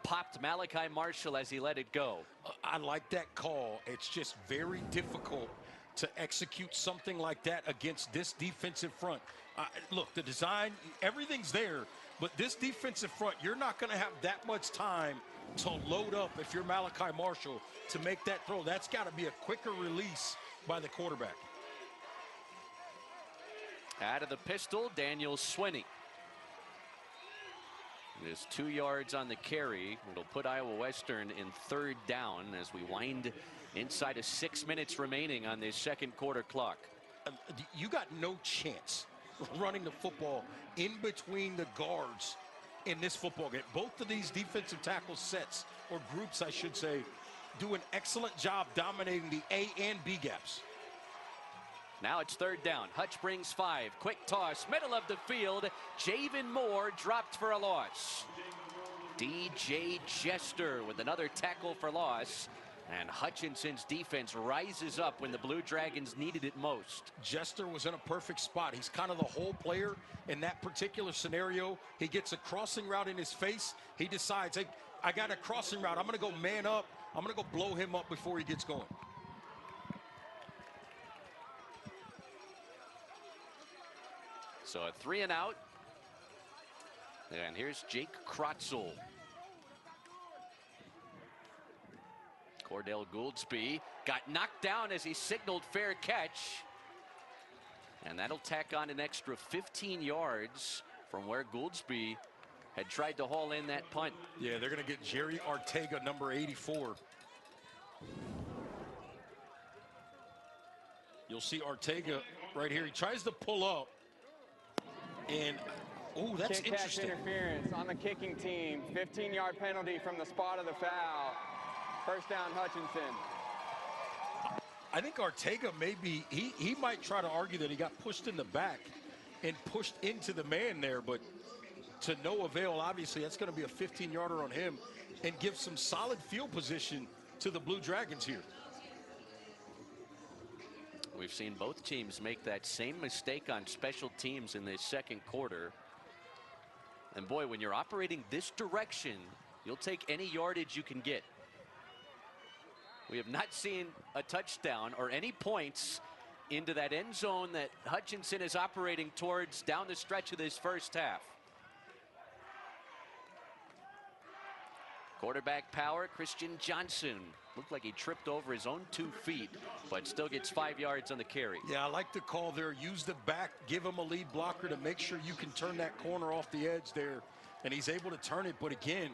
S1: popped Malachi Marshall as he let it go.
S2: I like that call. It's just very difficult to execute something like that against this defensive front. Look, the design, everything's there. But this defensive front, you're not going to have that much time to load up if you're Malachi Marshall to make that throw. That's got to be a quicker release by the quarterback.
S1: Out of the pistol, Daniel Swinney. There's 2 yards on the carry. It'll put Iowa Western in 3rd down as we wind inside of 6 minutes remaining on this second quarter clock.
S2: You got no chance running the football in between the guards in this football game. Both of these defensive tackle sets, or groups I should say, do an excellent job dominating the A and B gaps.
S1: Now it's 3rd down. Hutch brings 5. Quick toss, middle of the field. Javen Moore dropped for a loss. DJ Jester with another tackle for loss. And Hutchinson's defense rises up when the Blue Dragons needed it most.
S2: Jester was in a perfect spot. He's kind of the whole player in that particular scenario. He gets a crossing route in his face. He decides, hey, I got a crossing route. I'm going to go man up. I'm going to go blow him up before he gets going.
S1: So a 3 and out. And here's Jake Krotzel. Cordell Gouldsby got knocked down as he signaled fair catch. And that'll tack on an extra 15 yards from where Gouldsby had tried to haul in that punt.
S2: Yeah, they're going to get Jerry Arteaga, number 84. You'll see Arteaga right here. He tries to pull up. And, oh, that's interesting.
S5: Kick catch interference on the kicking team. 15-yard penalty from the spot of the foul. 1st down, Hutchinson.
S2: I think Arteaga maybe, he might try to argue that he got pushed in the back and pushed into the man there, but to no avail. Obviously, that's going to be a 15-yarder on him and give some solid field position to the Blue Dragons here.
S1: We've seen both teams make that same mistake on special teams in this second quarter. And boy, when you're operating this direction, you'll take any yardage you can get. We have not seen a touchdown or any points into that end zone that Hutchinson is operating towards down the stretch of this first half. Quarterback power, Christian Johnson. Looked like he tripped over his own 2 feet, but still gets 5 yards on the carry.
S2: Yeah, I like the call there. Use the back, give him a lead blocker to make sure you can turn that corner off the edge there. And he's able to turn it, but again,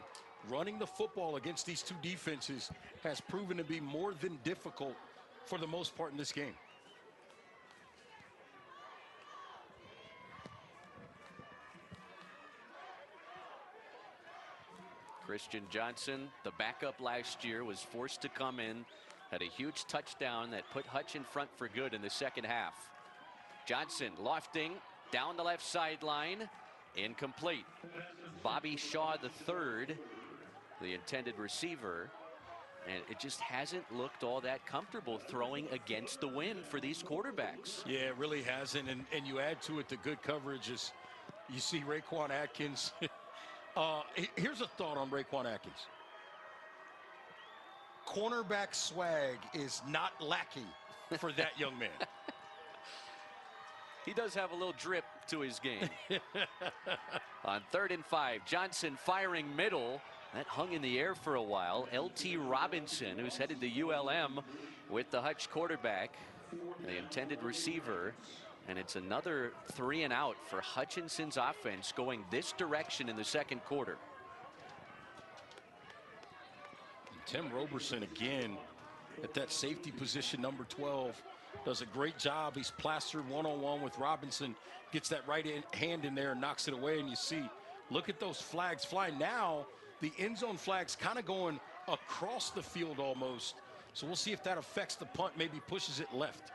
S2: running the football against these two defenses has proven to be more than difficult for the most part in this game.
S1: Christian Johnson, the backup last year, was forced to come in, had a huge touchdown that put Hutch in front for good in the second half. Johnson lofting down the left sideline, incomplete. Bobby Shaw III, the intended receiver, and it just hasn't looked all that comfortable throwing against the wind for these quarterbacks.
S2: Yeah, it really hasn't, and you add to it the good coverage is you see Raekwon Atkins. Here's a thought on Raekwon Atkins. Cornerback swag is not lacking for that young man.
S1: He does have a little drip to his game. On 3rd and 5, Johnson firing middle. That hung in the air for a while. L.T. Robinson, who's headed to ULM with the Hutch quarterback, the intended receiver. And it's another 3 and out for Hutchinson's offense going this direction in the second quarter.
S2: Tim Roberson again at that safety position, number 12, does a great job. He's plastered one-on-one with Robinson, gets that right hand in there and knocks it away. And you see, look at those flags flying. Now the end zone flags kind of going across the field almost. So we'll see if that affects the punt, maybe pushes it left.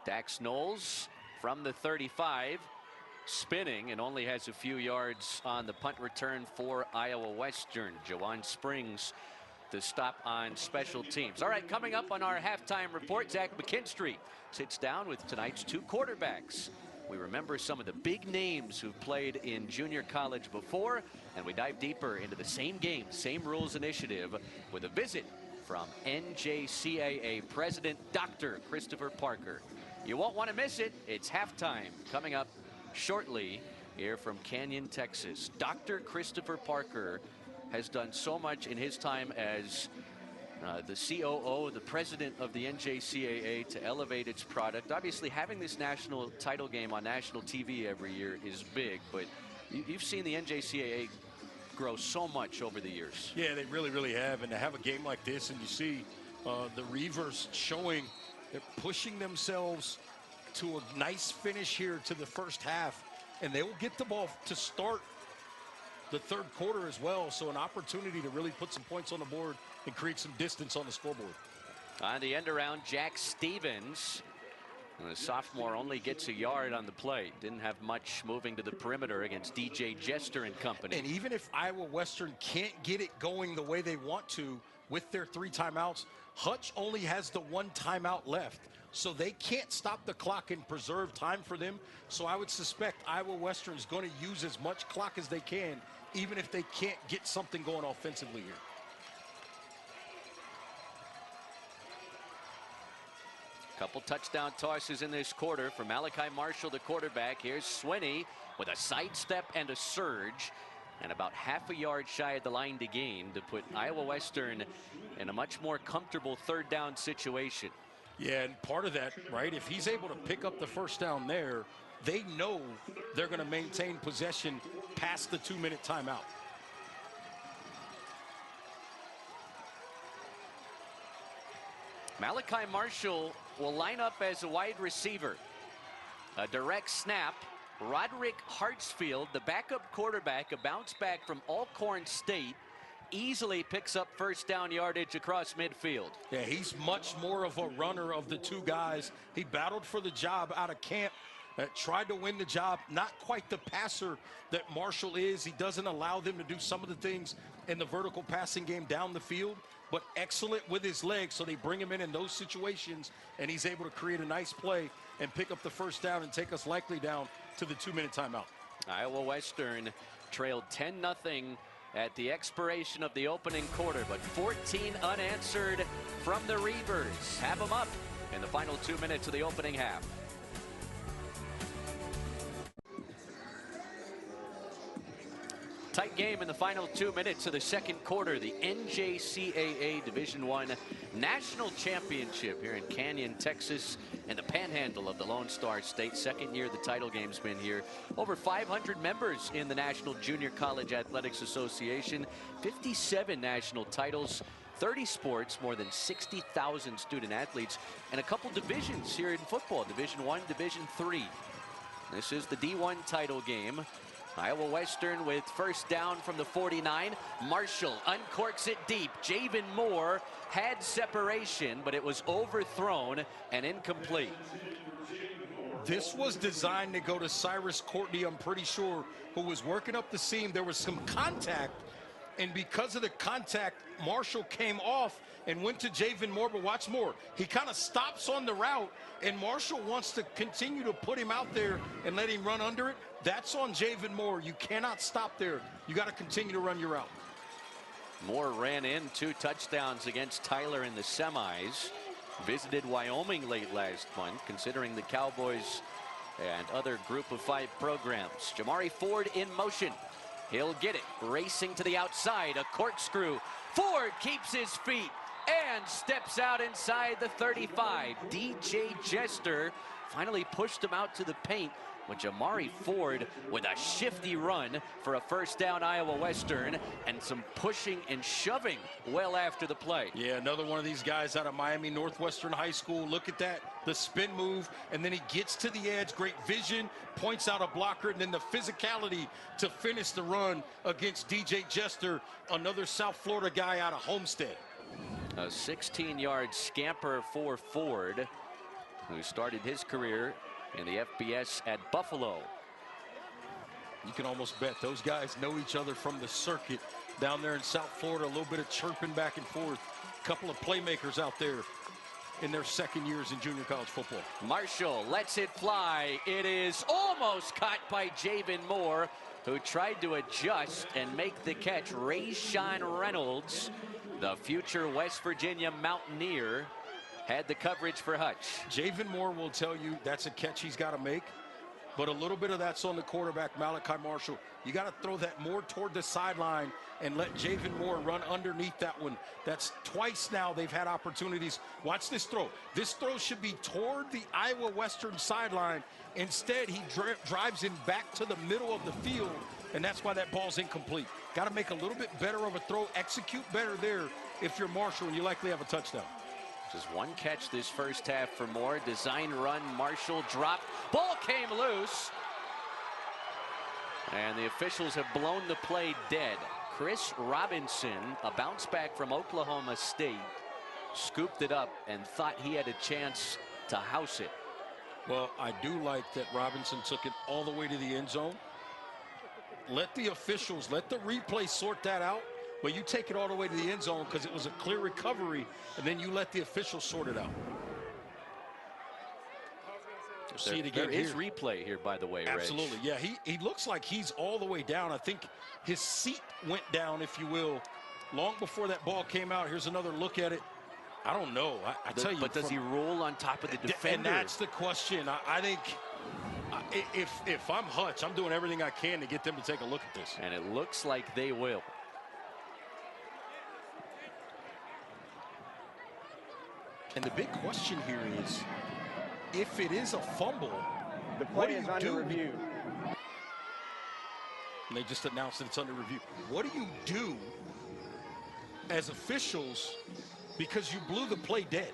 S1: Dax Knowles from the 35, spinning, and only has a few yards on the punt return for Iowa Western. Jawan Springs to stop on special teams. All right, coming up on our halftime report, Zach McKinstry sits down with tonight's 2 quarterbacks. We remember some of the big names who've played in junior college before, and we dive deeper into the same game, same rules initiative with a visit from NJCAA President Dr. Christopher Parker. You won't want to miss it. It's halftime coming up shortly here from Canyon, Texas. Dr. Christopher Parker has done so much in his time as the COO, the president of the NJCAA, to elevate its product. Obviously, having this national title game on national TV every year is big, but you've seen the NJCAA grow so much over the years.
S2: Yeah, they really, really have. And to have a game like this, and you see the Reavers showing they're pushing themselves to a nice finish here to the first half, and they will get the ball to start the third quarter as well. So an opportunity to really put some points on the board and create some distance on the scoreboard.
S1: On the end around, Jack Stevens, the sophomore, only gets a yard on the play. Didn't have much moving to the perimeter against DJ Jester and company.
S2: And even if Iowa Western can't get it going the way they want to with their 3 timeouts, Hutch only has the 1 timeout left. So they can't stop the clock and preserve time for them. So I would suspect Iowa Western is going to use as much clock as they can, even if they can't get something going offensively here.
S1: Couple touchdown tosses in this quarter for Malachi Marshall, the quarterback. Here's Swinney with a sidestep and a surge, and about half a yard shy of the line to gain to put Iowa Western in a much more comfortable 3rd down situation.
S2: Yeah, and part of that, right, if he's able to pick up the first down there, they know they're going to maintain possession past the 2-minute timeout.
S1: Malachi Marshall will line up as a wide receiver. A direct snap. Roderick Hartsfield, the backup quarterback, a bounce back from Alcorn State, easily picks up first down yardage across midfield.
S2: Yeah, he's much more of a runner of the 2 guys. He battled for the job out of camp, tried to win the job. Not quite the passer that Marshall is. He doesn't allow them to do some of the things in the vertical passing game down the field, but excellent with his legs. So they bring him in those situations, and he's able to create a nice play and pick up the first down and take us likely down to the 2-minute timeout.
S1: Iowa Western trailed 10-0 at the expiration of the opening quarter, but 14 unanswered from the Reavers. Have them up in the final 2 minutes of the opening half. Tight game in the final 2 minutes of the second quarter. The NJCAA Division I National Championship here in Canyon, Texas, and the panhandle of the Lone Star State. Second year the title game's been here. Over 500 members in the National Junior College Athletics Association. 57 national titles. 30 sports, more than 60,000 student athletes, and a couple divisions here in football. Division I, Division III. This is the D1 title game. Iowa Western with first down from the 49. Marshall uncorks it deep. Javen Moore had separation, but it was overthrown and incomplete.
S2: This was designed to go to Cyrus Courtney, I'm pretty sure, who was working up the seam. There was some contact, and because of the contact, Marshall came off and went to Javen Moore. But watch Moore. He kind of stops on the route, and Marshall wants to continue to put him out there and let him run under it. That's on Javen Moore. You cannot stop there. You got to continue to run your route.
S1: Moore ran in 2 touchdowns against Tyler in the semis. Visited Wyoming late last month, considering the Cowboys and other Group of 5 programs. Jamari Ford in motion. He'll get it. Racing to the outside. A corkscrew. Ford keeps his feet and steps out inside the 35. DJ Jester finally pushed him out to the paint. With Jamari Ford with a shifty run for a first down, Iowa Western, and some pushing and shoving well after the play.
S2: Yeah, another one of these guys out of Miami Northwestern High School. Look at that, the spin move, and then he gets to the edge. Great vision, points out a blocker, and then the physicality to finish the run against DJ Jester, another South Florida guy out of Homestead.
S1: A 16-yard scamper for Ford, who started his career in the FBS at Buffalo.
S2: You can almost bet those guys know each other from the circuit down there in South Florida. A little bit of chirping back and forth. A couple of playmakers out there in their second years in junior college football.
S1: Marshall lets it fly. It is almost caught by Javen Moore, who tried to adjust and make the catch. Rayshawn Reynolds, the future West Virginia Mountaineer, had the coverage for Hutch.
S2: Javen Moore will tell you that's a catch he's got to make, but a little bit of that's on the quarterback, Malachi Marshall. You got to throw that more toward the sideline and let Javen Moore run underneath that one. That's twice now they've had opportunities. Watch this throw. This throw should be toward the Iowa Western sideline. Instead, he drives him back to the middle of the field, and that's why that ball's incomplete. Got to make a little bit better of a throw, execute better there if you're Marshall, and you likely have a touchdown.
S1: Just one catch this first half for Moore. Design run, Marshall dropped. Ball came loose. And the officials have blown the play dead. Chris Robinson, a bounce back from Oklahoma State, scooped it up and thought he had a chance to house it.
S2: Well, I do like that Robinson took it all the way to the end zone. Let the officials, let the replay sort that out. But you take it all the way to the end zone because it was a clear recovery, and then you let the officials sort it out. You'll see it again.
S1: There is replay here, by the way,
S2: Absolutely,
S1: Reg.
S2: yeah. He looks like he's all the way down. I think his seat went down, if you will, long before that ball came out. Here's another look at it. I don't know. I tell you.
S1: But does he roll on top of the defender?
S2: And that's the question. I think if I'm Hutch, I'm doing everything I can to get them to take a look at this.
S1: And it looks like they will.
S2: And the big question here is, if it is a fumble,
S5: the play is under review.
S2: And they just announced that it's under review. What do you do as officials because you blew the play dead?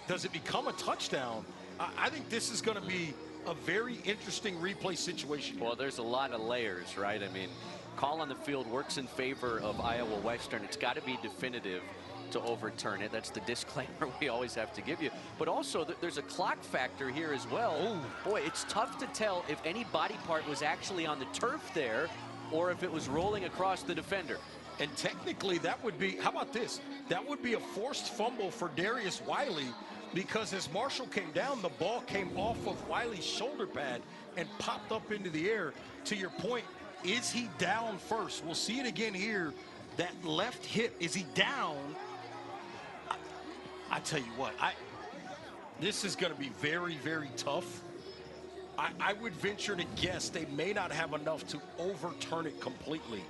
S2: Does it become a touchdown? I think this is going to be a very interesting replay situation.
S1: Well, there's a lot of layers, right? I mean, call on the field works in favor of Iowa Western. It's got to be definitive to overturn it. That's the disclaimer we always have to give you. But also, there's a clock factor here as well.
S2: Ooh.
S1: Boy, it's tough to tell if any body part was actually on the turf there or if it was rolling across the defender.
S2: And technically, that would be, how about this? That would be a forced fumble for Darius Wiley, because as Marshall came down, the ball came off of Wiley's shoulder pad and popped up into the air. To your point, is he down first? We'll see it again here. That left hip, is he down? I tell you what, this is going to be very, very tough. I would venture to guess they may not have enough to overturn it completely.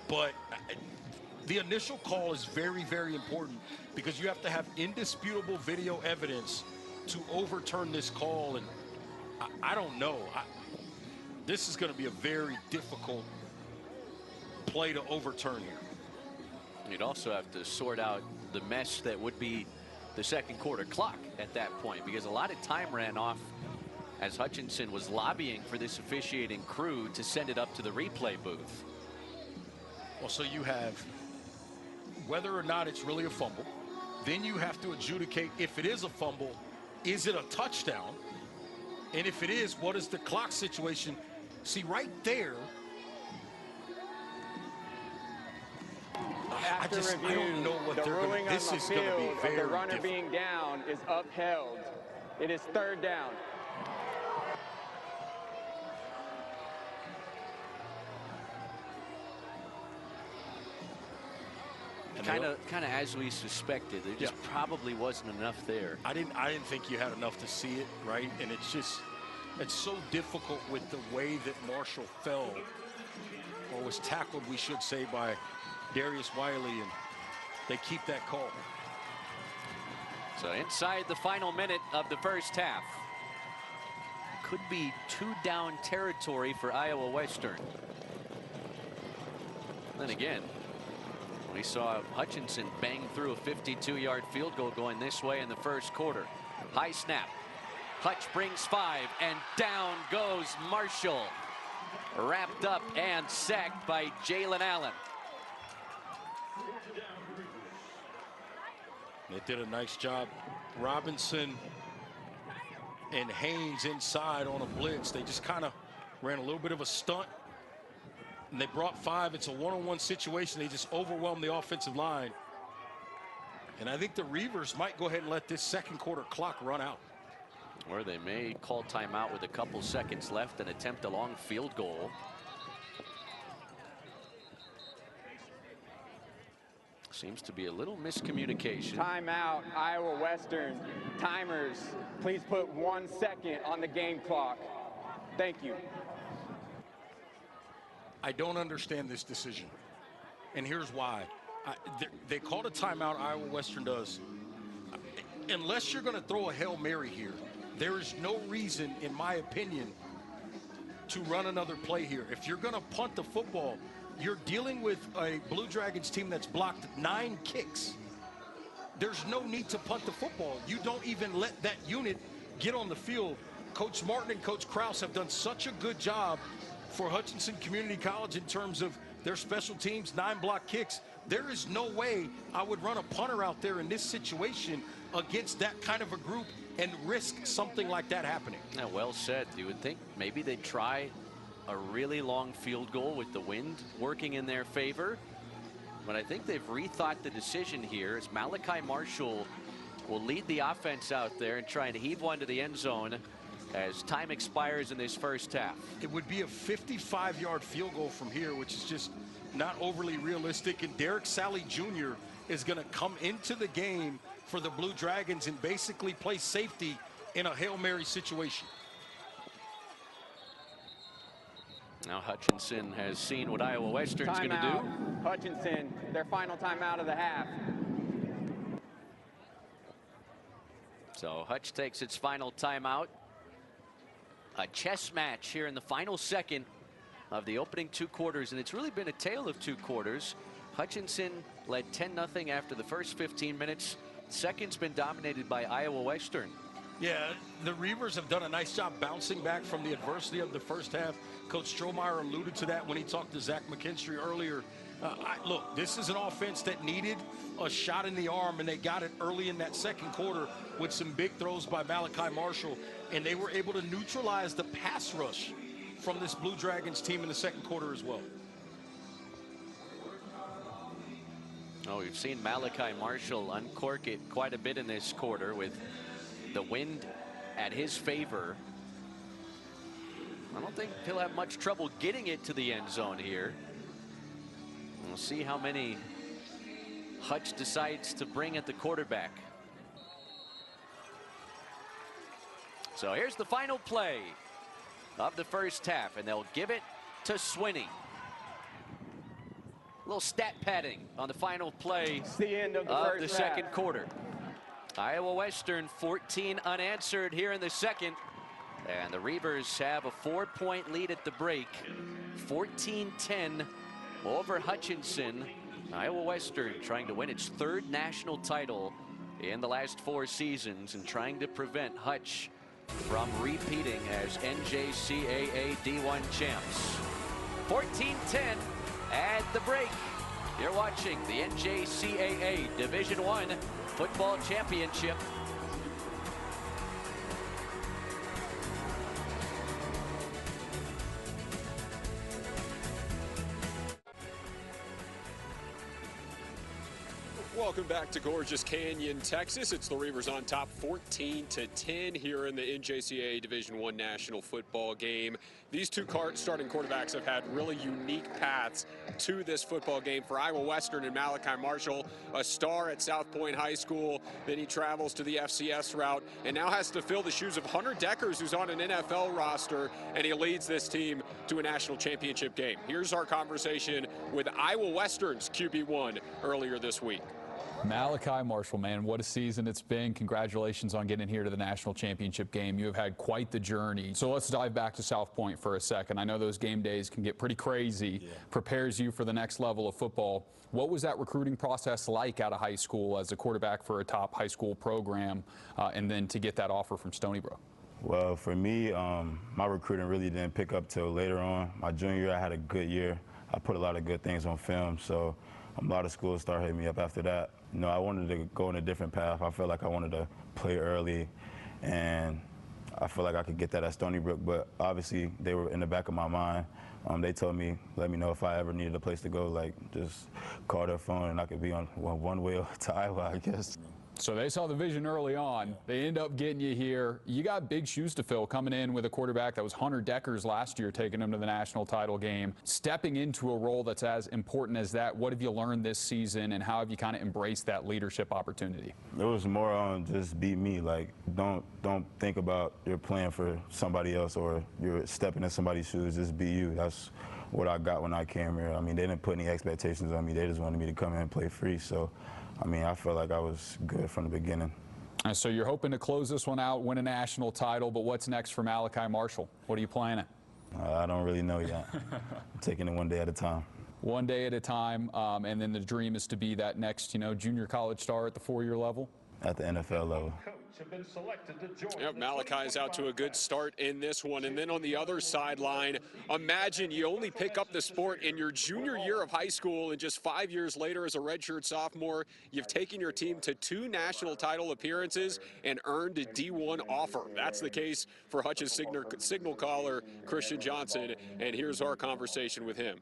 S2: But the initial call is very, very important because you have to have indisputable video evidence to overturn this call. And I don't know. This is going to be a very difficult play to overturn here.
S1: You'd also have to sort out the mess that would be the second quarter clock at that point, because a lot of time ran off as Hutchinson was lobbying for this officiating crew to send it up to the replay booth.
S2: Well, so you have whether or not it's really a fumble. Then you have to adjudicate if it is a fumble, is it a touchdown? And if it is, what is the clock situation? See, right there, I don't know what they're going to do. This is going to be very
S5: the runner
S2: difficult.
S5: being down is upheld. It is third down.
S1: Kind of as we suspected. There just probably wasn't enough there.
S2: I didn't think you had enough to see it, right? And it's so difficult with the way that Marshall fell, or was tackled, we should say, by Darius Wiley, and they keep that call.
S1: So inside the final minute of the first half. Could be 2-down territory for Iowa Western. Then again, we saw Hutchinson bang through a 52-yard field goal going this way in the first quarter. High snap. Hutch brings 5, and down goes Marshall. Wrapped up and sacked by Jalen Allen.
S2: They did a nice job. Robinson and Haynes inside on a blitz. They just kind of ran a little bit of a stunt. And they brought 5. It's a one-on-one situation. They just overwhelmed the offensive line. And I think the Reavers might go ahead and let this second quarter clock run out.
S1: Or they may call timeout with a couple seconds left and attempt a long field goal. Seems to be a little miscommunication.
S5: Timeout, Iowa Western. Timers, please put 1 second on the game clock. Thank you.
S2: I don't understand this decision, and here's why. They called a timeout, Iowa Western does. Unless you're going to throw a Hail Mary here, there is no reason, in my opinion, to run another play here. If you're going to punt the football, you're dealing with a Blue Dragons team that's blocked 9 kicks. There's no need to punt the football. You don't even let that unit get on the field. Coach Martin and Coach Krause have done such a good job for Hutchinson Community College in terms of their special teams, 9 block kicks. There is no way I would run a punter out there in this situation against that kind of a group and risk something like that happening.
S1: Yeah, well said. You would think maybe they'd try a really long field goal with the wind working in their favor. But I think they've rethought the decision here as Malachi Marshall will lead the offense out there and try and heave one to the end zone as time expires in this first half.
S2: It would be a 55-yard field goal from here, which is just not overly realistic. And Derek Sally Jr. is going to come into the game for the Blue Dragons and basically play safety in a Hail Mary situation.
S1: Now Hutchinson has seen what Iowa Western's going to do.
S5: Hutchinson, their final timeout of the half.
S1: So Hutch takes its final timeout. A chess match here in the final second of the opening 2 quarters, and it's really been a tale of 2 quarters. Hutchinson led 10-0 after the first 15 minutes. Second's been dominated by Iowa Western.
S2: Yeah, the Reavers have done a nice job bouncing back from the adversity of the first half. Coach Strohmeyer alluded to that when he talked to Zach McKinstry earlier. Look, this is an offense that needed a shot in the arm, and they got it early in that second quarter with some big throws by Malachi Marshall, and they were able to neutralize the pass rush from this Blue Dragons team in the second quarter as well.
S1: Oh, we've seen Malachi Marshall uncork it quite a bit in this quarter with the wind at his favor. I don't think he'll have much trouble getting it to the end zone here. We'll see how many Hutch decides to bring at the quarterback. So here's the final play of the first half, and they'll give it to Swinney. A little stat padding on the final play
S5: It's the end of the
S1: second quarter. Iowa Western 14 unanswered here in the second, and the Reavers have a 4-point lead at the break. 14-10 over Hutchinson. Iowa Western trying to win its 3rd national title in the last 4 seasons and trying to prevent Hutch from repeating as NJCAA D1 champs. 14-10 at the break. You're watching the NJCAA Division I Football Championship.
S3: Welcome back to gorgeous Canyon, Texas. It's the Reavers on top 14-10 here in the NJCAA Division I National Football game. These two starting quarterbacks have had really unique paths to this football game. For Iowa Western and Malachi Marshall, a star at South Point High School, then he travels to the FCS route and now has to fill the shoes of Hunter Deckers, who's on an NFL roster, and he leads this team to a national championship game. Here's our conversation with Iowa Western's QB1 earlier this week.
S6: Malachi Marshall, man, what a season it's been. Congratulations on getting here to the national championship game. You have had quite the journey. So let's dive back to South Point for a second. I know those game days can get pretty crazy. Yeah. Prepares you for the next level of football. What was that recruiting process like out of high school as a quarterback for a top high school program, and then to get that offer from Stony Brook?
S7: Well, for me, my recruiting really didn't pick up till later on. My junior year, I had a good year. I put a lot of good things on film, so a lot of schools started hitting me up after that. You know, I wanted to go in a different path. I felt like I wanted to play early, and I feel like I could get that at Stony Brook, but obviously they were in the back of my mind. They told me, let me know if I ever needed a place to go, like just call their phone and I could be on one way to Iowa, I guess.
S6: So they saw the vision early on. They end up getting you here. You got big shoes to fill coming in with a quarterback that was Hunter Deckers last year, taking him to the national title game. Stepping into a role that's as important as that, what have you learned this season, and how have you kind of embraced that leadership opportunity?
S7: It was more on just be me. Like, don't think about you're playing for somebody else or you're stepping in somebody's shoes. Just be you. That's what I got when I came here. I mean, they didn't put any expectations on me. They just wanted me to come in and play free. So, I mean, I felt like I was good from the beginning.
S6: And so you're hoping to close this one out, win a national title, but what's next for Malachi Marshall? What are you planning?
S7: I don't really know yet. I'm taking it one day at a time.
S6: One day at a time, and then the dream is to be that next, junior college star at the 4-year level?
S7: At the NFL level.
S3: Yep, Malachi's out to a good start in this one. And then on the other sideline, imagine you only pick up the sport in your junior year of high school, and just 5 years later as a redshirt sophomore, you've taken your team to 2 national title appearances and earned a D1 offer. That's the case for Hutch's signal caller, Christian Johnson, and here's our conversation with him.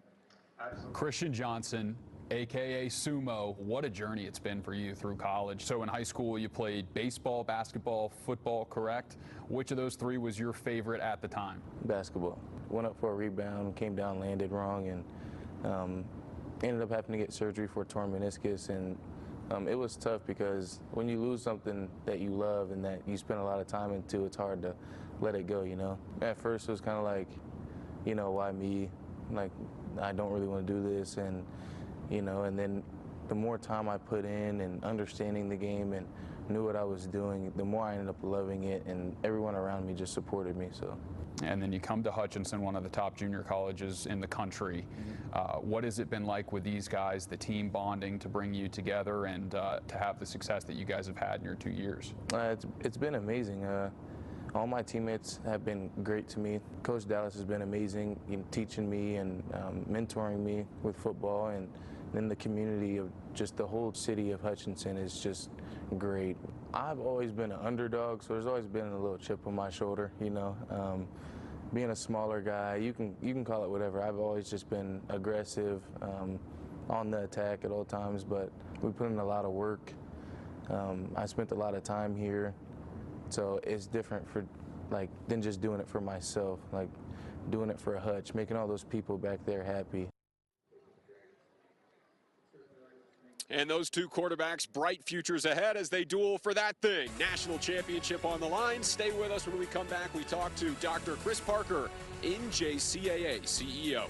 S6: Christian Johnson, a.k.a. Sumo, what a journey it's been for you through college. So in high school, you played baseball, basketball, football, correct? Which of those 3 was your favorite at the time?
S8: Basketball. Went up for a rebound, came down, landed wrong, and ended up having to get surgery for a torn meniscus. And it was tough because when you lose something that you love and that you spend a lot of time into, it's hard to let it go, At first, it was kind of like, why me? Like, I don't really want to do this. And then the more time I put in and understanding the game and knew what I was doing, the more I ended up loving it, and everyone around me just supported me. So.
S6: And then you come to Hutchinson, one of the top junior colleges in the country. What has it been like with these guys, the team bonding to bring you together and to have the success that you guys have had in your 2 years?
S8: It's been amazing. All my teammates have been great to me. Coach Dallas has been amazing in teaching me and mentoring me with football, and then the community of just the whole city of Hutchinson is just great. I've always been an underdog, so there's always been a little chip on my shoulder, Being a smaller guy, you can call it whatever. I've always just been aggressive, on the attack at all times, but we put in a lot of work. I spent a lot of time here. So it's different than just doing it for myself, like doing it for a Hutch, making all those people back there happy.
S3: And those 2 quarterbacks, bright futures ahead as they duel for that thing. National championship on the line. Stay with us when we come back. We talk to Dr. Chris Parker, NJCAA CEO.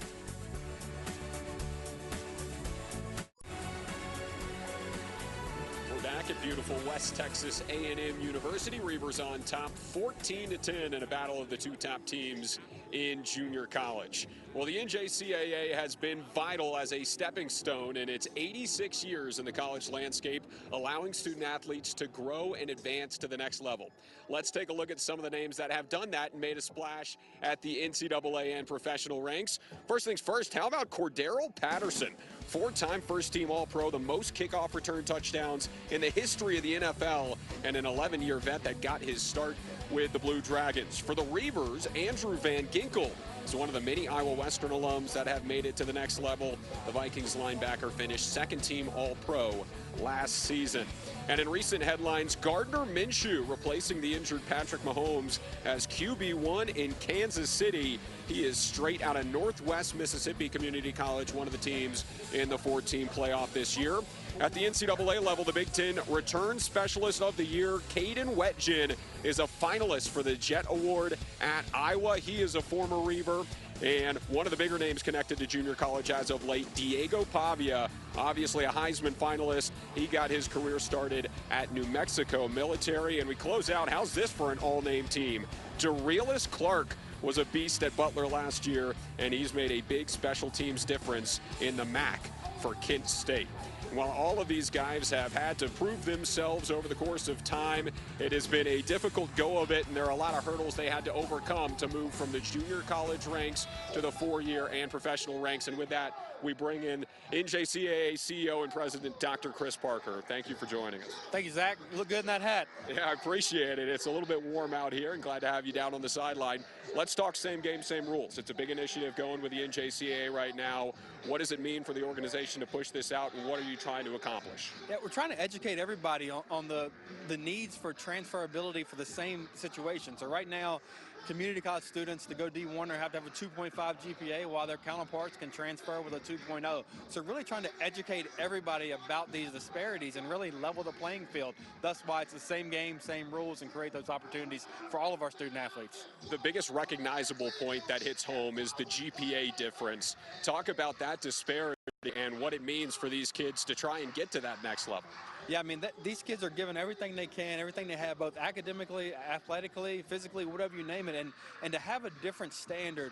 S3: We're back at beautiful West Texas A&M University. Reavers on top 14-10 in a battle of the two top teams in junior college. Well, the NJCAA has been vital as a stepping stone in its 86 years in the college landscape, allowing student athletes to grow and advance to the next level. Let's take a look at some of the names that have done that and made a splash at the NCAA and professional ranks. First things first, how about Cordero Patterson? Four-time first-team All-Pro, the most kickoff return touchdowns in the history of the NFL, and an 11-year vet that got his start with the Blue Dragons. For the Reavers, Andrew Van Ginkel is one of the many Iowa Western alums that have made it to the next level. The Vikings linebacker finished second-team All-Pro last season. And in recent headlines, Gardner Minshew replacing the injured Patrick Mahomes as QB1 in Kansas City. He is straight out of Northwest Mississippi Community College, one of the teams in the 4-team playoff this year. At the NCAA level, the Big Ten Return Specialist of the Year, Caden Wetjen, is a finalist for the Jet Award at Iowa. He is a former Reaver. And one of the bigger names connected to junior college as of late, Diego Pavia, obviously a Heisman finalist. He got his career started at New Mexico Military. And we close out, how's this for an all-name team? Darelis Clark was a beast at Butler last year, and he's made a big special teams difference in the MAC for Kent State. While all of these guys have had to prove themselves over the course of time, it has been a difficult go of it, and there are a lot of hurdles they had to overcome to move from the junior college ranks to the 4-year and professional ranks. And with that, we bring in NJCAA CEO and President Dr. Chris Parker. Thank you for joining us.
S9: Thank you, Zach. You look good in that hat.
S3: Yeah, I appreciate it. It's a little bit warm out here, and glad to have you down on the sideline. Let's talk same game, same rules. It's a big initiative going with the NJCAA right now. What does it mean for the organization to push this out, and what are you trying to accomplish?
S9: Yeah, we're trying to educate everybody on the needs for transferability for the same situation. So right now, community college students to go D1 have to have a 2.5 GPA, while their counterparts can transfer with a 2.0. So really trying to educate everybody about these disparities and really level the playing field. That's why it's the same game, same rules, and create those opportunities for all of our student athletes.
S3: The biggest recognizable point that hits home is the GPA difference. Talk about that disparity and what it means for these kids to try and get to that next level.
S9: Yeah, I mean, these kids are given everything they can, everything they have, both academically, athletically, physically, whatever you name it, and to have a different standard,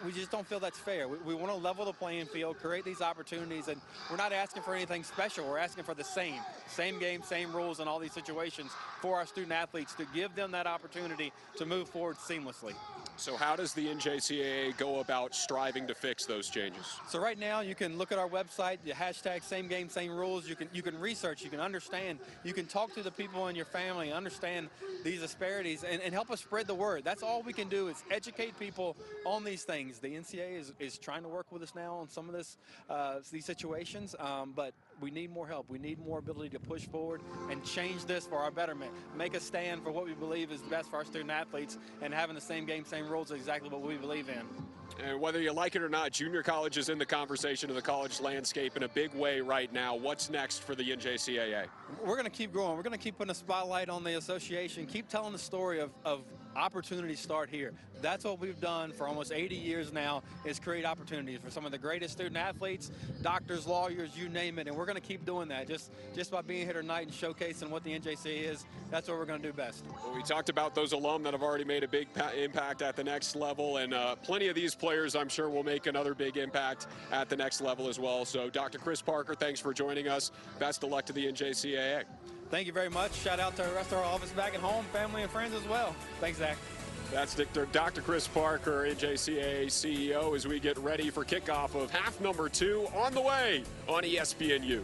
S9: we just don't feel that's fair. We want to level the playing field, create these opportunities, and we're not asking for anything special. We're asking for the same game, same rules in all these situations for our student athletes to give them that opportunity to move forward seamlessly.
S3: So how does the NJCAA go about striving to fix those changes?
S9: So right now you can look at our website, the hashtag same game, same rules. You can research, you can understand, you can talk to the people in your family, understand these disparities, and help us spread the word. That's all we can do is educate people on these things. The NCAA is trying to work with us now on some of these situations, but we need more help. We need more ability to push forward and change this for our betterment. Make a stand for what we believe is best for our student athletes, and having the same game, same rules is exactly what we believe in.
S3: And whether you like it or not, junior college is in the conversation of the college landscape in a big way right now. What's next for the NJCAA?
S9: We're going to keep growing. We're going to keep putting a spotlight on the association, keep telling the story of opportunities start here. That's what we've done for almost 80 years now, is create opportunities for some of the greatest student athletes, doctors, lawyers, you name it, and we're going to keep doing that. Just by being here tonight and showcasing what the NJCAA is, that's what we're going to do best.
S3: Well, we talked about those alum that have already made a big impact at the next level, and plenty of these players I'm sure will make another big impact at the next level as well. So Dr. Chris Parker, thanks for joining us. Best of luck to the NJCAA.
S9: Thank you very much. Shout out to the rest of our office back at home, family and friends as well. Thanks, Zach.
S3: That's Dr. Chris Parker, NJCAA CEO, as we get ready for kickoff of half number 2 on the way on ESPNU.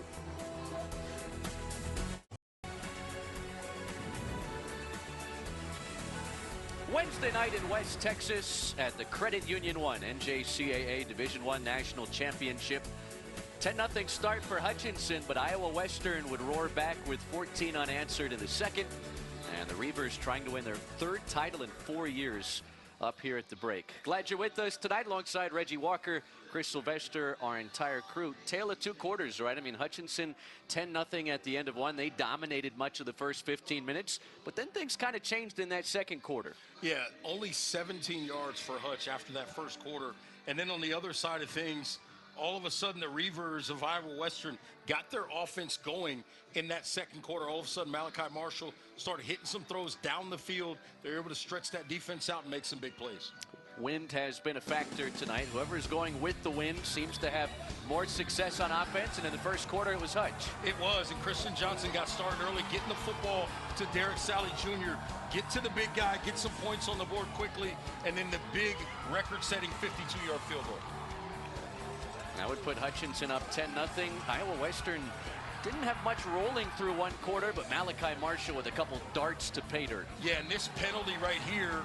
S1: Wednesday night in West Texas at the Credit Union 1 NJCAA Division I National Championship. 10-0 start for Hutchinson, but Iowa Western would roar back with 14 unanswered in the second. And the Reavers trying to win their 3rd title in 4 years up here at the break. Glad you're with us tonight alongside Reggie Walker, Chris Sylvester, our entire crew. Tale of 2 quarters, right? I mean, Hutchinson 10-0 at the end of one. They dominated much of the first 15 minutes, but then things kind of changed in that second quarter.
S2: Yeah, only 17 yards for Hutch after that first quarter. And then on the other side of things, all of a sudden the Reavers of Iowa Western got their offense going in that second quarter. All of a sudden Malachi Marshall started hitting some throws down the field. They were able to stretch that defense out and make some big plays.
S1: Wind has been a factor tonight. Whoever is going with the wind seems to have more success on offense, and in the first quarter it was Hutch.
S2: It was, and Christian Johnson got started early, getting the football to Derek Sally Jr., get to the big guy, get some points on the board quickly, and then the big record-setting 52-yard field goal.
S1: That would put Hutchinson up 10-0. Iowa Western didn't have much rolling through one quarter, but Malachi Marshall with a couple darts to pay dirt.
S2: Yeah, and this penalty right here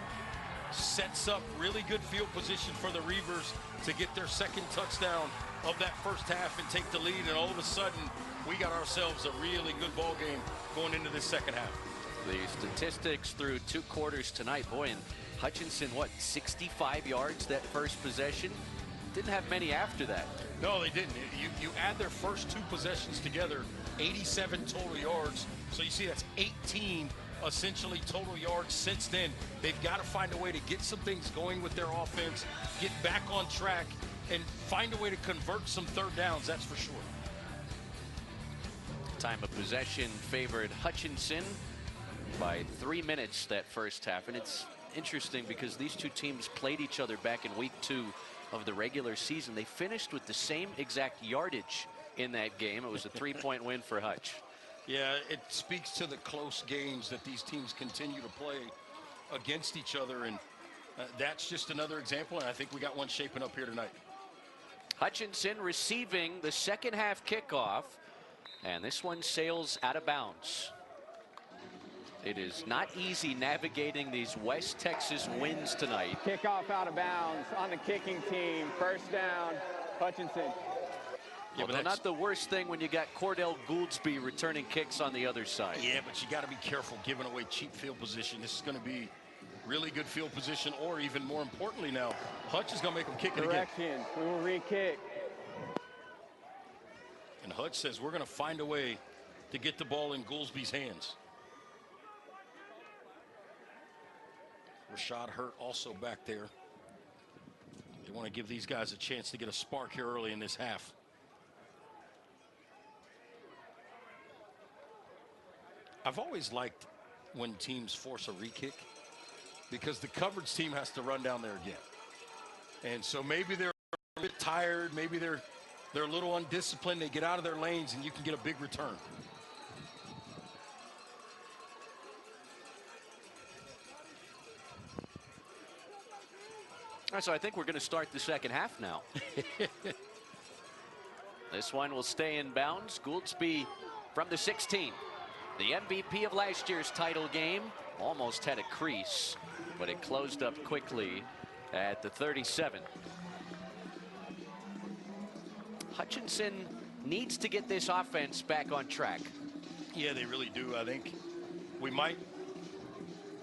S2: sets up really good field position for the Reavers to get their second touchdown of that first half and take the lead, and all of a sudden we got ourselves a really good ball game going into this second half.
S1: The statistics through 2 quarters tonight, boy, and Hutchinson, what, 65 yards that first possession? Didn't have many after that.
S2: No, they didn't. You add their first 2 possessions together, 87 total yards, so you see that's 18 essentially total yards since then. They've got to find a way to get some things going with their offense, get back on track, and find a way to convert some third downs, that's for sure.
S1: Time of possession favored Hutchinson by 3 minutes that first half. And it's interesting because these two teams played each other back in week 2 of the regular season. They finished with the same exact yardage in that game. It was a 3-point win for Hutch.
S2: Yeah, it speaks to the close games that these teams continue to play against each other, and that's just another example, and I think we got one shaping up here tonight.
S1: Hutchinson receiving the second half kickoff, and this one sails out of bounds. It is not easy navigating these West Texas winds tonight.
S5: Kickoff out of bounds on the kicking team. First down, Hutchinson.
S1: Yeah, but not the worst thing when you got Cordell Gouldsby returning kicks on the other side.
S2: Yeah, but you got to be careful giving away cheap field position. This is going to be really good field position, or even more importantly now, Hutch is going to make them kick it again.
S5: Direction, we will re-kick.
S2: And Hutch says we're going to find a way to get the ball in Gouldsby's hands. Rashad Hurt also back there. They want to give these guys a chance to get a spark here early in this half. I've always liked when teams force a re-kick because the coverage team has to run down there again. And so maybe they're a bit tired, maybe they're a little undisciplined, they get out of their lanes and you can get a big return.
S1: All right, so I think we're going to start the second half now. This one will stay in bounds. Gouldsby from the 16. The MVP of last year's title game almost had a crease, but it closed up quickly at the 37. Hutchinson needs to get this offense back on track.
S2: Yeah, they really do. I think we might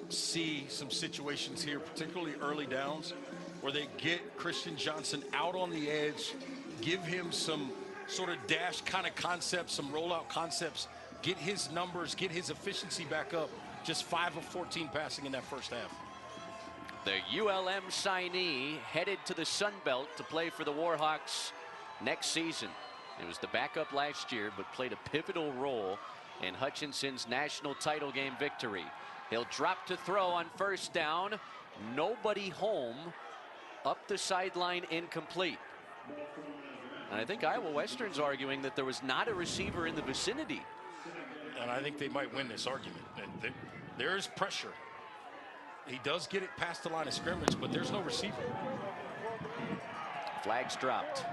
S2: see some situations here, particularly early downs, where they get Christian Johnson out on the edge, give him some sort of dash kind of concepts, some rollout concepts, get his numbers, get his efficiency back up. Just 5 of 14 passing in that first half.
S1: The ULM signee headed to the Sun Belt to play for the Warhawks next season. It was the backup last year, but played a pivotal role in Hutchinson's national title game victory. He'll drop to throw on first down. Nobody home. Up the sideline, incomplete. And I think Iowa Western's arguing that there was not a receiver in the vicinity.
S2: And I think they might win this argument. There is pressure. He does get it past the line of scrimmage, but there's no receiver.
S1: Flags dropped.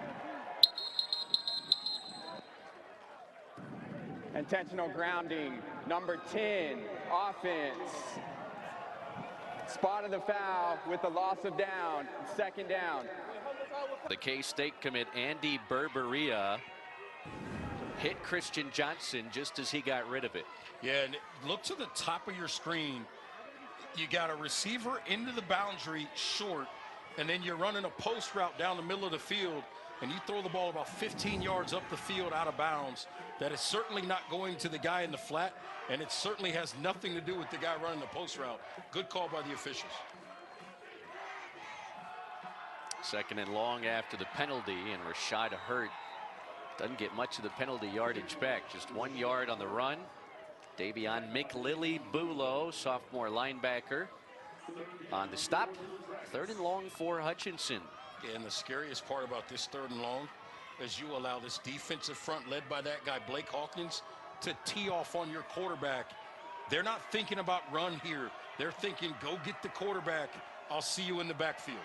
S5: Intentional grounding, number 10, offense. Spotted the foul with the loss of down, second down.
S1: The K-State commit Andy Berberia hit Christian Johnson just as he got rid of it.
S2: Yeah, and look to the top of your screen. You got a receiver into the boundary short, and then you're running a post route down the middle of the field, and you throw the ball about 15 yards up the field out of bounds. That is certainly not going to the guy in the flat, and it certainly has nothing to do with the guy running the post route. Good call by the officials.
S1: Second and long after the penalty, and Rashad Hurt doesn't get much of the penalty yardage back. Just 1 yard on the run. Davion McLilly-Bulow, sophomore linebacker, on the stop. Third and long for Hutchinson.
S2: Yeah, and the scariest part about this third and long is you allow this defensive front led by that guy Blake Hawkins to tee off on your quarterback. They're not thinking about run here. They're thinking, go get the quarterback. I'll see you in the backfield.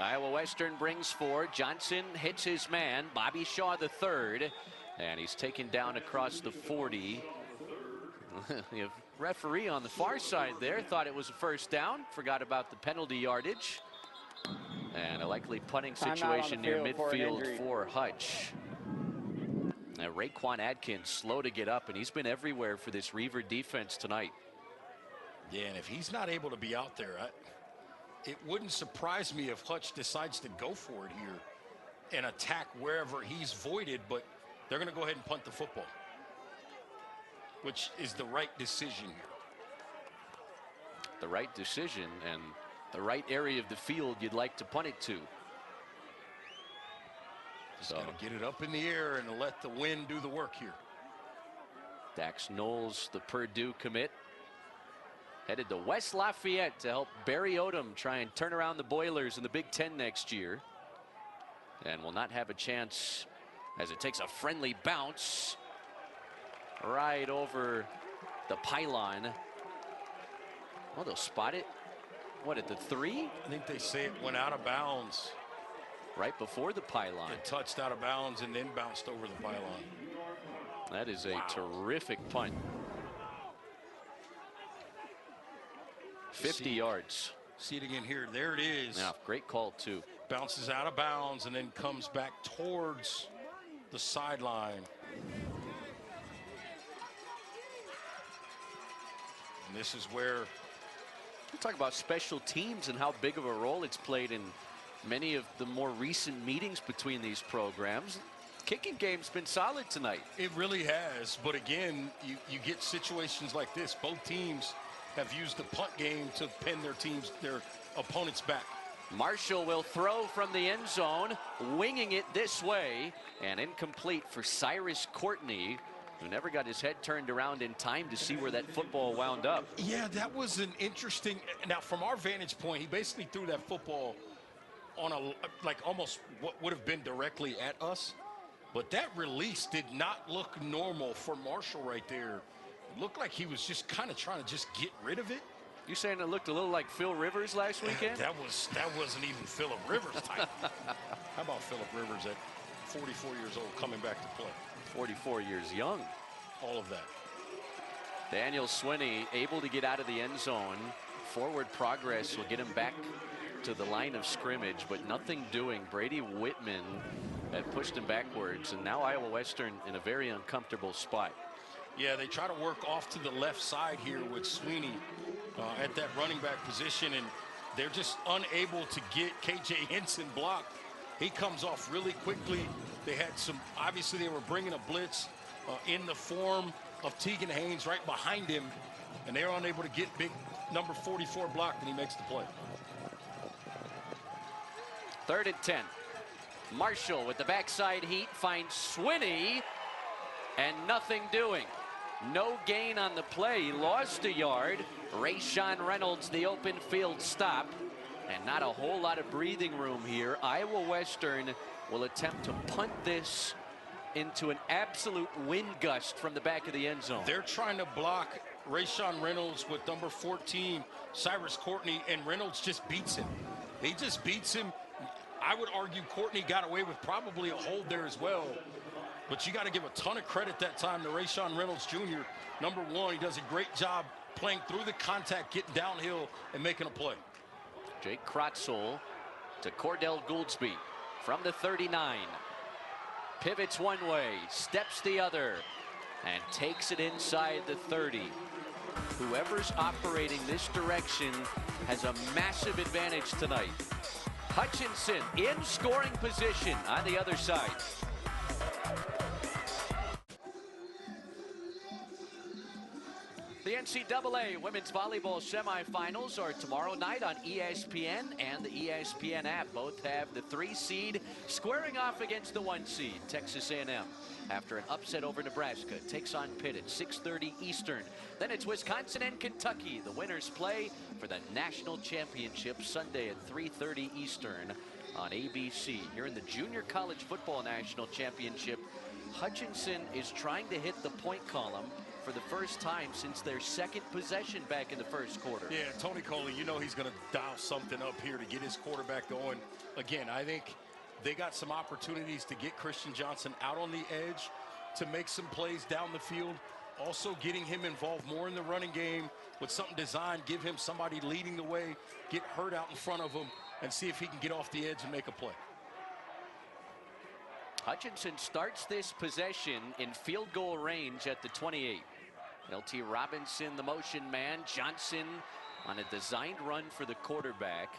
S1: Iowa Western brings 4. Johnson hits his man, Bobby Shaw the third, and he's taken down across the 40. The referee on the far side there thought it was a first down, forgot about the penalty yardage, and a likely punting situation near midfield for Hutch. Now Raekwon Adkins slow to get up, and he's been everywhere for this Reaver defense tonight.
S2: Yeah, and if he's not able to be out there, it wouldn't surprise me if Hutch decides to go for it here and attack wherever he's voided, but they're going to go ahead and punt the football, which is the right decision here.
S1: The right decision, and the right area of the field you'd like to punt it to.
S2: Just got to get it up in the air and let the wind do the work here.
S1: Dax Knowles, the Purdue commit, headed to West Lafayette to help Barry Odom try and turn around the Boilers in the Big Ten next year. And will not have a chance as it takes a friendly bounce right over the pylon. Well, they'll spot it. What, at the 3?
S2: I think they say it went out of bounds.
S1: Right before the pylon.
S2: It touched out of bounds and then bounced over the pylon.
S1: That is a terrific punt. 50 yards.
S2: See it again here. There it is.
S1: Yeah, great call, too.
S2: Bounces out of bounds and then comes back towards the sideline. And this is where
S1: we talk about special teams and how big of a role it's played in many of the more recent meetings between these programs. Kicking game's been solid tonight.
S2: It really has. But again, you get situations like this. Both teams have used the punt game to pin their opponents back.
S1: Marshall will throw from the end zone, winging it this way, and incomplete for Cyrus Courtney, who never got his head turned around in time to see where that football wound up.
S2: Yeah, that was an interesting. Now, from our vantage point, he basically threw that football on almost what would have been directly at us. But that release did not look normal for Marshall right there. It looked like he was just kind of trying to just get rid of it.
S1: You saying it looked a little like Phil Rivers last weekend?
S2: That wasn't even Phillip Rivers type. How about Phillip Rivers at 44 years old coming back to play?
S1: 44 years young.
S2: All of that.
S1: Daniel Swinney able to get out of the end zone. Forward progress will get him back to the line of scrimmage, but nothing doing. Brady Whitman had pushed him backwards, and now Iowa Western in a very uncomfortable spot.
S2: Yeah, they try to work off to the left side here with Swinney at that running back position, and they're just unable to get KJ Henson blocked. He comes off really quickly. They had obviously they were bringing a blitz in the form of Tegan Haynes right behind him, and they were unable to get big number 44 blocked, and he makes the play.
S1: 3rd and 10. Marshall with the backside heat finds Swinney, and nothing doing. No gain on the play. He lost a yard. Rayshawn Reynolds, the open field stop, and not a whole lot of breathing room here. Iowa Western will attempt to punt this into an absolute wind gust from the back of the end zone.
S2: They're trying to block Rayshawn Reynolds with number 14, Cyrus Courtney, and Reynolds just beats him. He just beats him. I would argue Courtney got away with probably a hold there as well. But you got to give a ton of credit that time to Rayshawn Reynolds Jr. Number 1, he does a great job playing through the contact, getting downhill, and making a play.
S1: Jake Krotzel to Cordell Gouldsby from the 39. Pivots one way, steps the other, and takes it inside the 30. Whoever's operating this direction has a massive advantage tonight. Hutchinson in scoring position on the other side. The NCAA women's volleyball semifinals are tomorrow night on ESPN and the ESPN app. Both have the 3 seed squaring off against the 1 seed, Texas A&M. After an upset over Nebraska, takes on Pitt at 6:30 Eastern. Then it's Wisconsin and Kentucky. The winners play for the national championship Sunday at 3:30 Eastern on ABC. Here in the Junior College Football National Championship, Hutchinson is trying to hit the point column for the first time since their second possession back in the first quarter.
S2: Yeah, Tony Coley, you know he's going to dial something up here to get his quarterback going. Again, I think they got some opportunities to get Christian Johnson out on the edge to make some plays down the field. Also getting him involved more in the running game with something designed, give him somebody leading the way, get Hurt out in front of him, and see if he can get off the edge and make a play.
S1: Hutchinson starts this possession in field goal range at the 28. LT Robinson, the motion man. Johnson on a designed run for the quarterback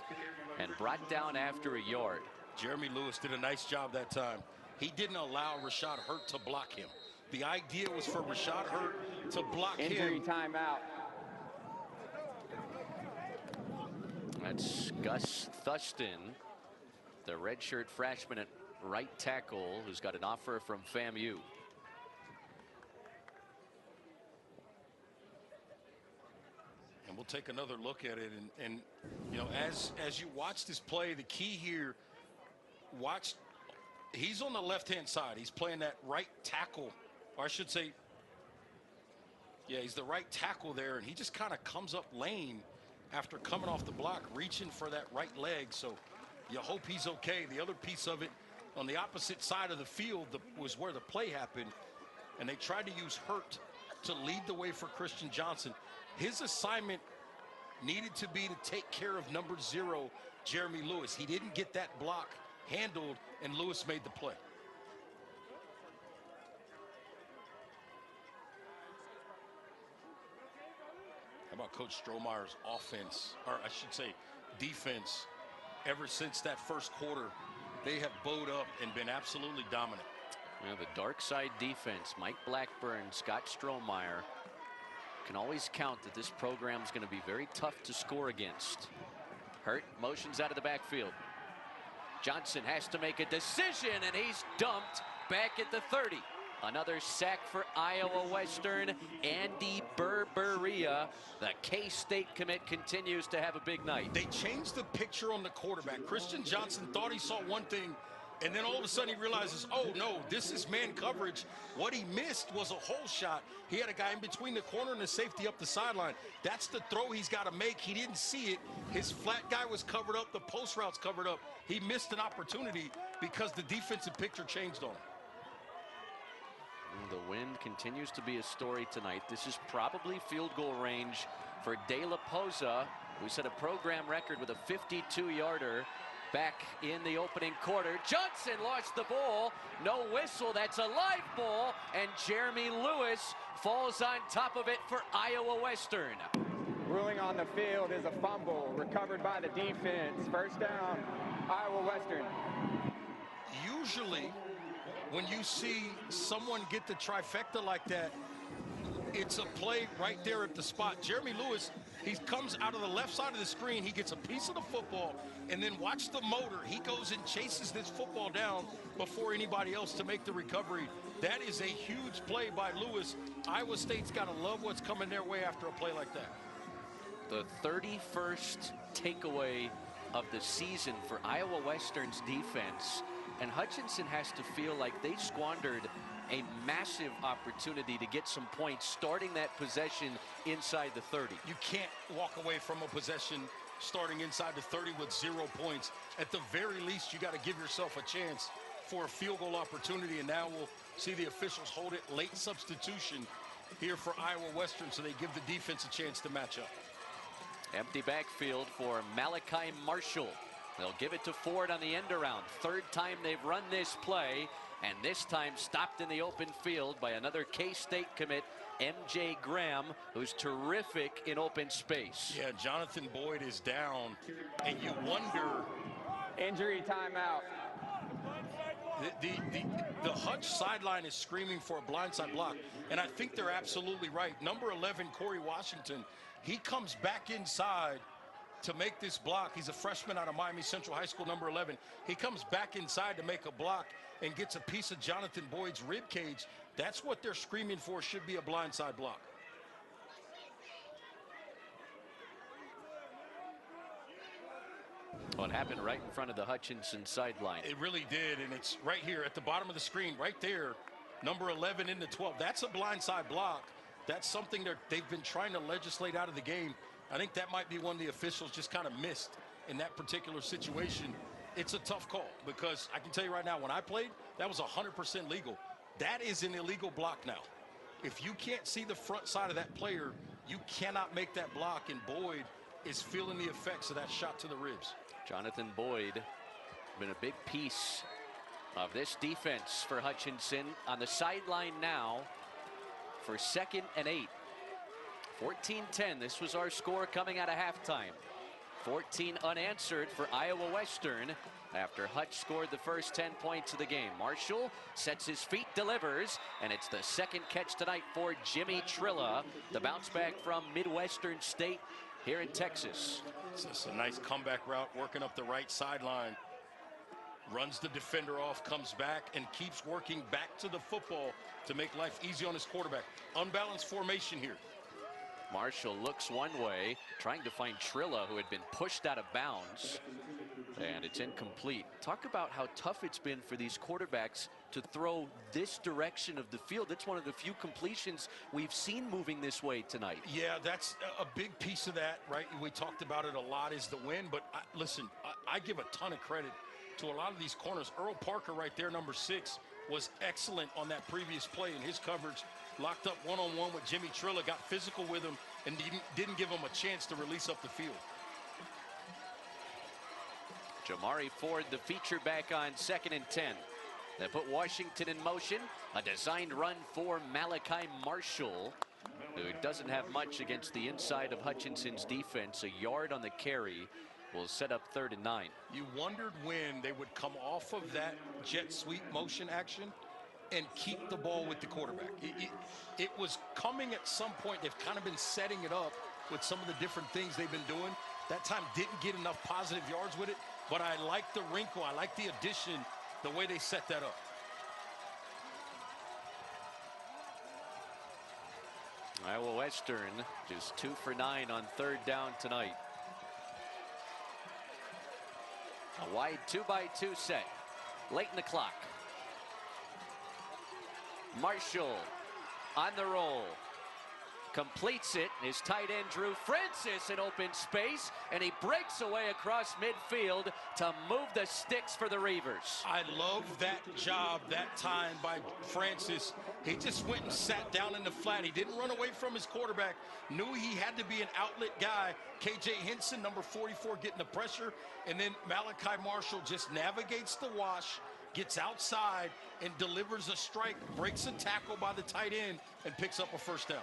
S1: and brought down after a yard.
S2: Jeremy Lewis did a nice job that time. He didn't allow Rashad Hurt to block him. The idea was for Rashad Hurt to block him.
S5: Injury timeout.
S1: That's Gus Thuston, the redshirt freshman at right tackle, who's got an offer from FAMU.
S2: And we'll take another look at it. And you know, as you watch this play, the key here, he's on the left-hand side. He's playing that right tackle, or I should say, yeah, he's the right tackle there, and he just kind of comes up lane after coming off the block, reaching for that right leg. So you hope he's okay. The other piece of it, on the opposite side of the field was where the play happened, and they tried to use Hurt to lead the way for Christian Johnson. His assignment needed to be to take care of number 0, Jeremy Lewis. He didn't get that block handled, and Lewis made the play. How about Coach Strohmeyer's offense, or I should say defense? Ever since that first quarter, they have bowed up and been absolutely dominant.
S1: Yeah, the dark side defense, Mike Blackburn, Scott Strohmeyer, can always count that this program is going to be very tough to score against. Hurt motions out of the backfield. Johnson has to make a decision, and he's dumped back at the 30. Another sack for Iowa Western. Andy Berberia, the K-State commit, continues to have a big night.
S2: They changed the picture on the quarterback. Christian Johnson thought he saw one thing, and then all of a sudden he realizes, oh no, this is man coverage. What he missed was a hole shot. He had a guy in between the corner and the safety up the sideline. That's the throw he's got to make. He didn't see it. His flat guy was covered up. The post route's covered up. He missed an opportunity because the defensive picture changed on him.
S1: The wind continues to be a story tonight. This is probably field goal range for De La Poza, who set a program record with a 52-yarder back in the opening quarter. Johnson lost the ball. No whistle. That's a live ball. And Jeremy Lewis falls on top of it for Iowa Western.
S5: Ruling on the field is a fumble recovered by the defense. First down, Iowa Western.
S2: Usually, when you see someone get the trifecta like that, it's a play right there at the spot. Jeremy Lewis, he comes out of the left side of the screen. He gets a piece of the football, and then watch the motor. He goes and chases this football down before anybody else to make the recovery. That is a huge play by Lewis. Iowa State's got to love what's coming their way after a play like that.
S1: The 31st takeaway of the season for Iowa Western's defense. And Hutchinson has to feel like they squandered a massive opportunity to get some points starting that possession inside the 30.
S2: You can't walk away from a possession starting inside the 30 with 0 points. At the very least, you got to give yourself a chance for a field goal opportunity, and now we'll see the officials hold it. Late substitution here for Iowa Western, so they give the defense a chance to match up.
S1: Empty backfield for Malachi Marshall. They'll give it to Ford on the end around. Third time they've run this play, and this time stopped in the open field by another K-State commit, MJ Graham, who's terrific in open space.
S2: Yeah, Jonathan Boyd is down, and you wonder.
S5: Injury timeout.
S2: The Hutch sideline is screaming for a blindside block, and I think they're absolutely right. Number 11, Corey Washington, he comes back inside to make this block. He's a freshman out of Miami Central High School, number 11. He comes back inside to make a block and gets a piece of Jonathan Boyd's rib cage. That's what they're screaming for, should be a blindside block.
S1: Well, it happened right in front of the Hutchinson sideline.
S2: It really did, and it's right here at the bottom of the screen, right there. Number 11 into 12. That's a blindside block. That's something that they've been trying to legislate out of the game. I think that might be one the officials just kind of missed in that particular situation. It's a tough call because I can tell you right now, when I played, that was 100% legal. That is an illegal block now. If you can't see the front side of that player, you cannot make that block, and Boyd is feeling the effects of that shot to the ribs.
S1: Jonathan Boyd been a big piece of this defense for Hutchinson on the sideline now for 2nd and 8. 14-10. This was our score coming out of halftime. 14 unanswered for Iowa Western after Hutch scored the first 10 points of the game. Marshall sets his feet, delivers, and it's the second catch tonight for Jimmy Trilla. The bounce back from Midwestern State here in Texas.
S2: It's a nice comeback route, working up the right sideline. Runs the defender off, comes back, and keeps working back to the football to make life easy on his quarterback. Unbalanced formation here.
S1: Marshall looks one way, trying to find Trilla, who had been pushed out of bounds, and it's incomplete. Talk about how tough it's been for these quarterbacks to throw this direction of the field. That's one of the few completions we've seen moving this way tonight.
S2: Yeah, that's a big piece of that, right? We talked about it a lot, is the win, but listen, I give a ton of credit to a lot of these corners. Earl Parker right there, number 6, was excellent on that previous play in his coverage. Locked up one-on-one with Jimmy Trilla, got physical with him, and didn't give him a chance to release up the field.
S1: Jamari Ford, the feature back on 2nd and 10. They put Washington in motion. A designed run for Malachi Marshall, who doesn't have much against the inside of Hutchinson's defense. A yard on the carry will set up 3rd and 9.
S2: You wondered when they would come off of that jet sweep motion action and keep the ball with the quarterback. It was coming at some point. They've kind of been setting it up with some of the different things they've been doing. That time didn't get enough positive yards with it, but I like the wrinkle. I like the addition, the way they set that up.
S1: Iowa Western just 2 for 9 on 3rd down tonight. A wide 2-by-2 set late in the clock. Marshall on the roll, completes it. His tight end Drew Francis in open space, and he breaks away across midfield to move the sticks for the Reavers.
S2: I love that job that time by Francis. He just went and sat down in the flat. He didn't run away from his quarterback. Knew he had to be an outlet guy. KJ Henson, number 44, getting the pressure, and then Malachi Marshall just navigates the wash, gets outside and delivers a strike, breaks a tackle by the tight end, and picks up a first down.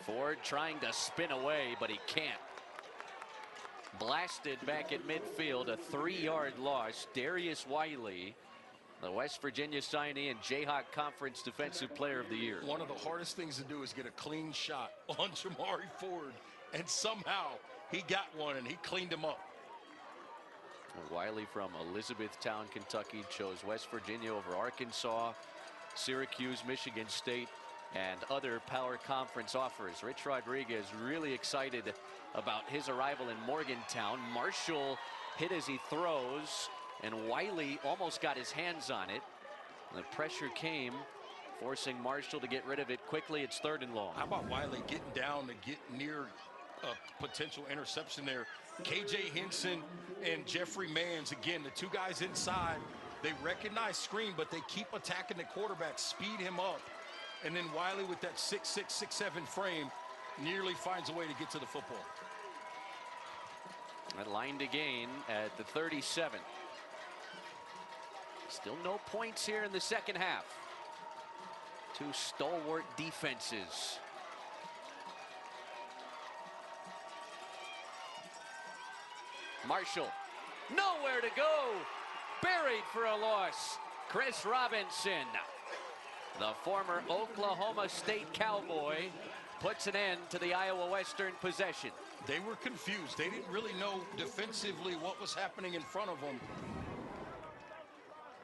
S1: Ford trying to spin away, but he can't. Blasted back at midfield, a 3-yard loss. Darius Wiley, the West Virginia signee and Jayhawk Conference Defensive Player of the Year.
S2: One of the hardest things to do is get a clean shot on Jamari Ford, and somehow he got one and he cleaned him up.
S1: Wiley from Elizabethtown, Kentucky, chose West Virginia over Arkansas, Syracuse, Michigan State, and other power conference offers. Rich Rodriguez really excited about his arrival in Morgantown. Marshall hit as he throws, and Wiley almost got his hands on it. The pressure came, forcing Marshall to get rid of it quickly. It's 3rd and long.
S2: How about Wiley getting down to get near a potential interception there? KJ Henson and Jeffrey Manns, again, the two guys inside, they recognize screen, but they keep attacking the quarterback, speed him up. And then Wiley with that 6'6", 6'7" frame nearly finds a way to get to the football.
S1: That line to gain at the 37. Still no points here in the second half. Two stalwart defenses. Marshall, nowhere to go. Buried for a loss. Chris Robinson, the former Oklahoma State Cowboy, puts an end to the Iowa Western possession.
S2: They were confused. They didn't really know defensively what was happening in front of them.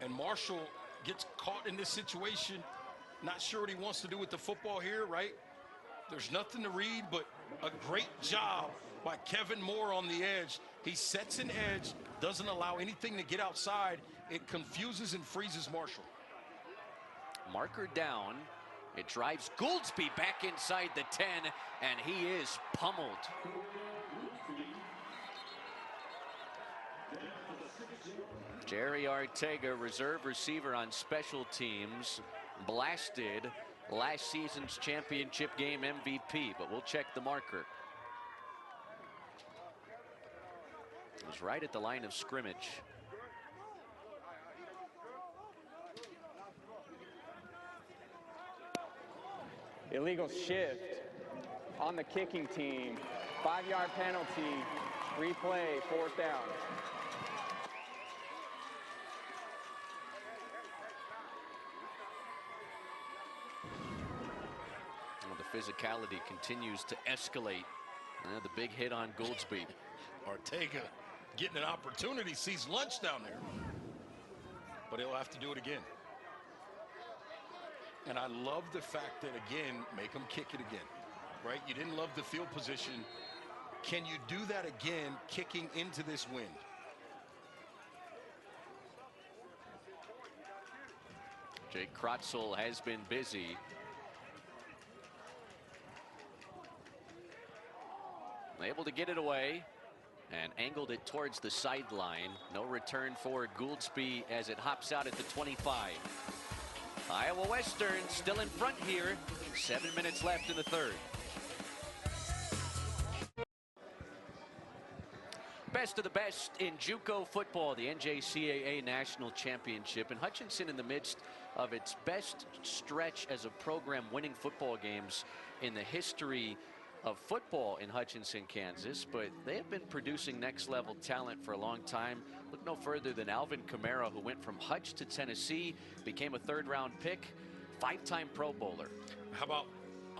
S2: And Marshall gets caught in this situation, not sure what he wants to do with the football here, right? There's nothing to read, but a great job by Kevin Moore on the edge. He sets an edge, doesn't allow anything to get outside. It confuses and freezes Marshall.
S1: Marker down. It drives Gouldsby back inside the 10, and he is pummeled. Jerry Arteaga, reserve receiver on special teams, blasted last season's championship game MVP, but we'll check the marker. It was right at the line of scrimmage.
S5: Illegal shift on the kicking team. 5-yard penalty. Replay, 4th down.
S1: Well, the physicality continues to escalate. The big hit on Gouldsby.
S2: Arteaga getting an opportunity, sees lunch down there. But he'll have to do it again. And I love the fact that, again, make them kick it again, right? You didn't love the field position. Can you do that again, kicking into this wind?
S1: Jake Krotzel has been busy. Able to get it away and angled it towards the sideline. No return for Gouldsby as it hops out at the 25. Iowa Western still in front here. 7 minutes left in the third. Best of the best in JUCO football, the NJCAA National Championship, and Hutchinson in the midst of its best stretch as a program, winning football games in the history of football in Hutchinson, Kansas, but they have been producing next level talent for a long time. Look no further than Alvin Kamara, who went from Hutch to Tennessee, became a 3rd-round pick, 5-time Pro Bowler.
S2: How about,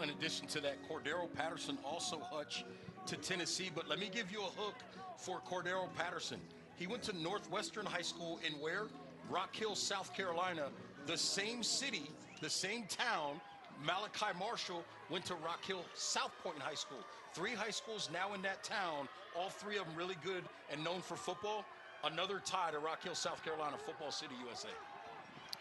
S2: in addition to that, Cordero Patterson, also Hutch to Tennessee, but let me give you a hook for Cordero Patterson. He went to Northwestern High School in where? Rock Hill, South Carolina, the same city, the same town. Malachi Marshall went to Rock Hill South Point High School. 3 high schools now in that town, all 3 of them really good and known for football. Another tie to Rock Hill, South Carolina, Football City, USA.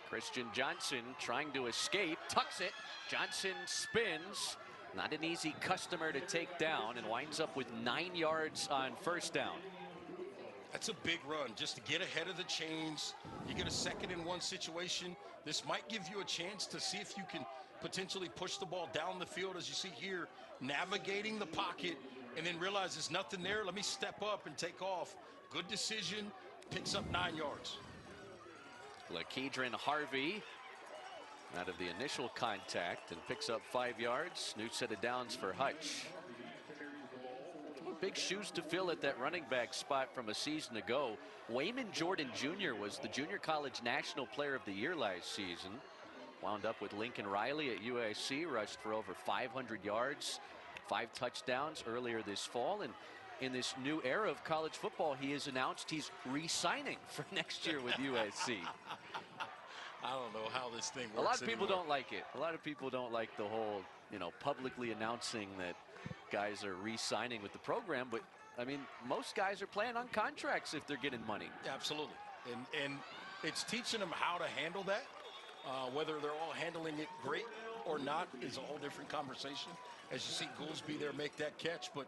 S1: Christian Johnson trying to escape, tucks it. Johnson spins. Not an easy customer to take down, and winds up with 9 yards on 1st down.
S2: That's a big run, just to get ahead of the chains. You get a 2nd and 1 situation. This might give you a chance to see if you can potentially push the ball down the field, as you see here, navigating the pocket, and then realize there's nothing there. Let me step up and take off. Good decision, picks up 9 yards.
S1: LaKeedron Harvey out of the initial contact and picks up 5 yards. New set of downs for Hutch. Big shoes to fill at that running back spot from a season ago. Wayman Jordan Jr. was the Junior College National Player of the Year last season. Wound up with Lincoln Riley at USC, rushed for over 500 yards, 5 touchdowns earlier this fall. And in this new era of college football, he has announced he's re-signing for next year with USC.
S2: I don't know how this thing works.
S1: A lot of people
S2: anymore.
S1: don't like it. A lot of people don't like the whole, publicly announcing that guys are re-signing with the program. But, I mean, most guys are playing on contracts if they're getting money.
S2: Absolutely. And it's teaching them how to handle that. Whether they're all handling it great or not is a whole different conversation. As you see Gouldsby there make that catch, but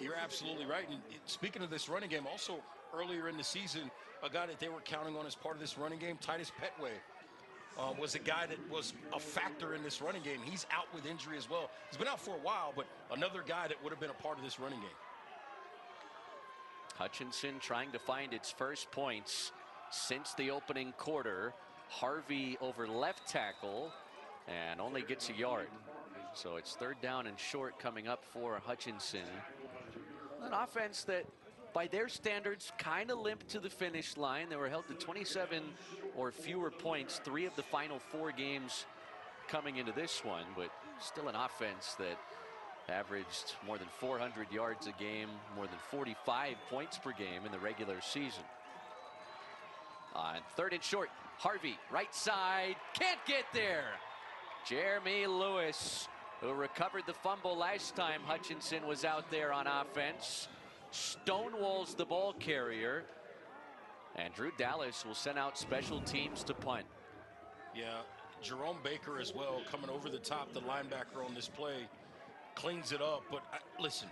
S2: you're absolutely right. And speaking of this running game, also earlier in the season, a guy that they were counting on as part of this running game, Titus Petway, was a guy that was a factor in this running game. He's out with injury as well. He's been out for a while, but another guy that would have been a part of this running game.
S1: Hutchinson trying to find its first points since the opening quarter. Harvey over left tackle and only gets a yard. So it's 3rd down and short coming up for Hutchinson. An offense that by their standards, kind of limped to the finish line. They were held to 27 or fewer points 3 of the final 4 games coming into this one, but still an offense that averaged more than 400 yards a game, more than 45 points per game in the regular season. On 3rd and short, Harvey, right side, can't get there. Jeremy Lewis, who recovered the fumble last time Hutchinson was out there on offense, stonewalls the ball carrier, and Drew Dallas will send out special teams to punt.
S2: Yeah, Jerome Baker as well, coming over the top, the linebacker on this play, cleans it up. But listen,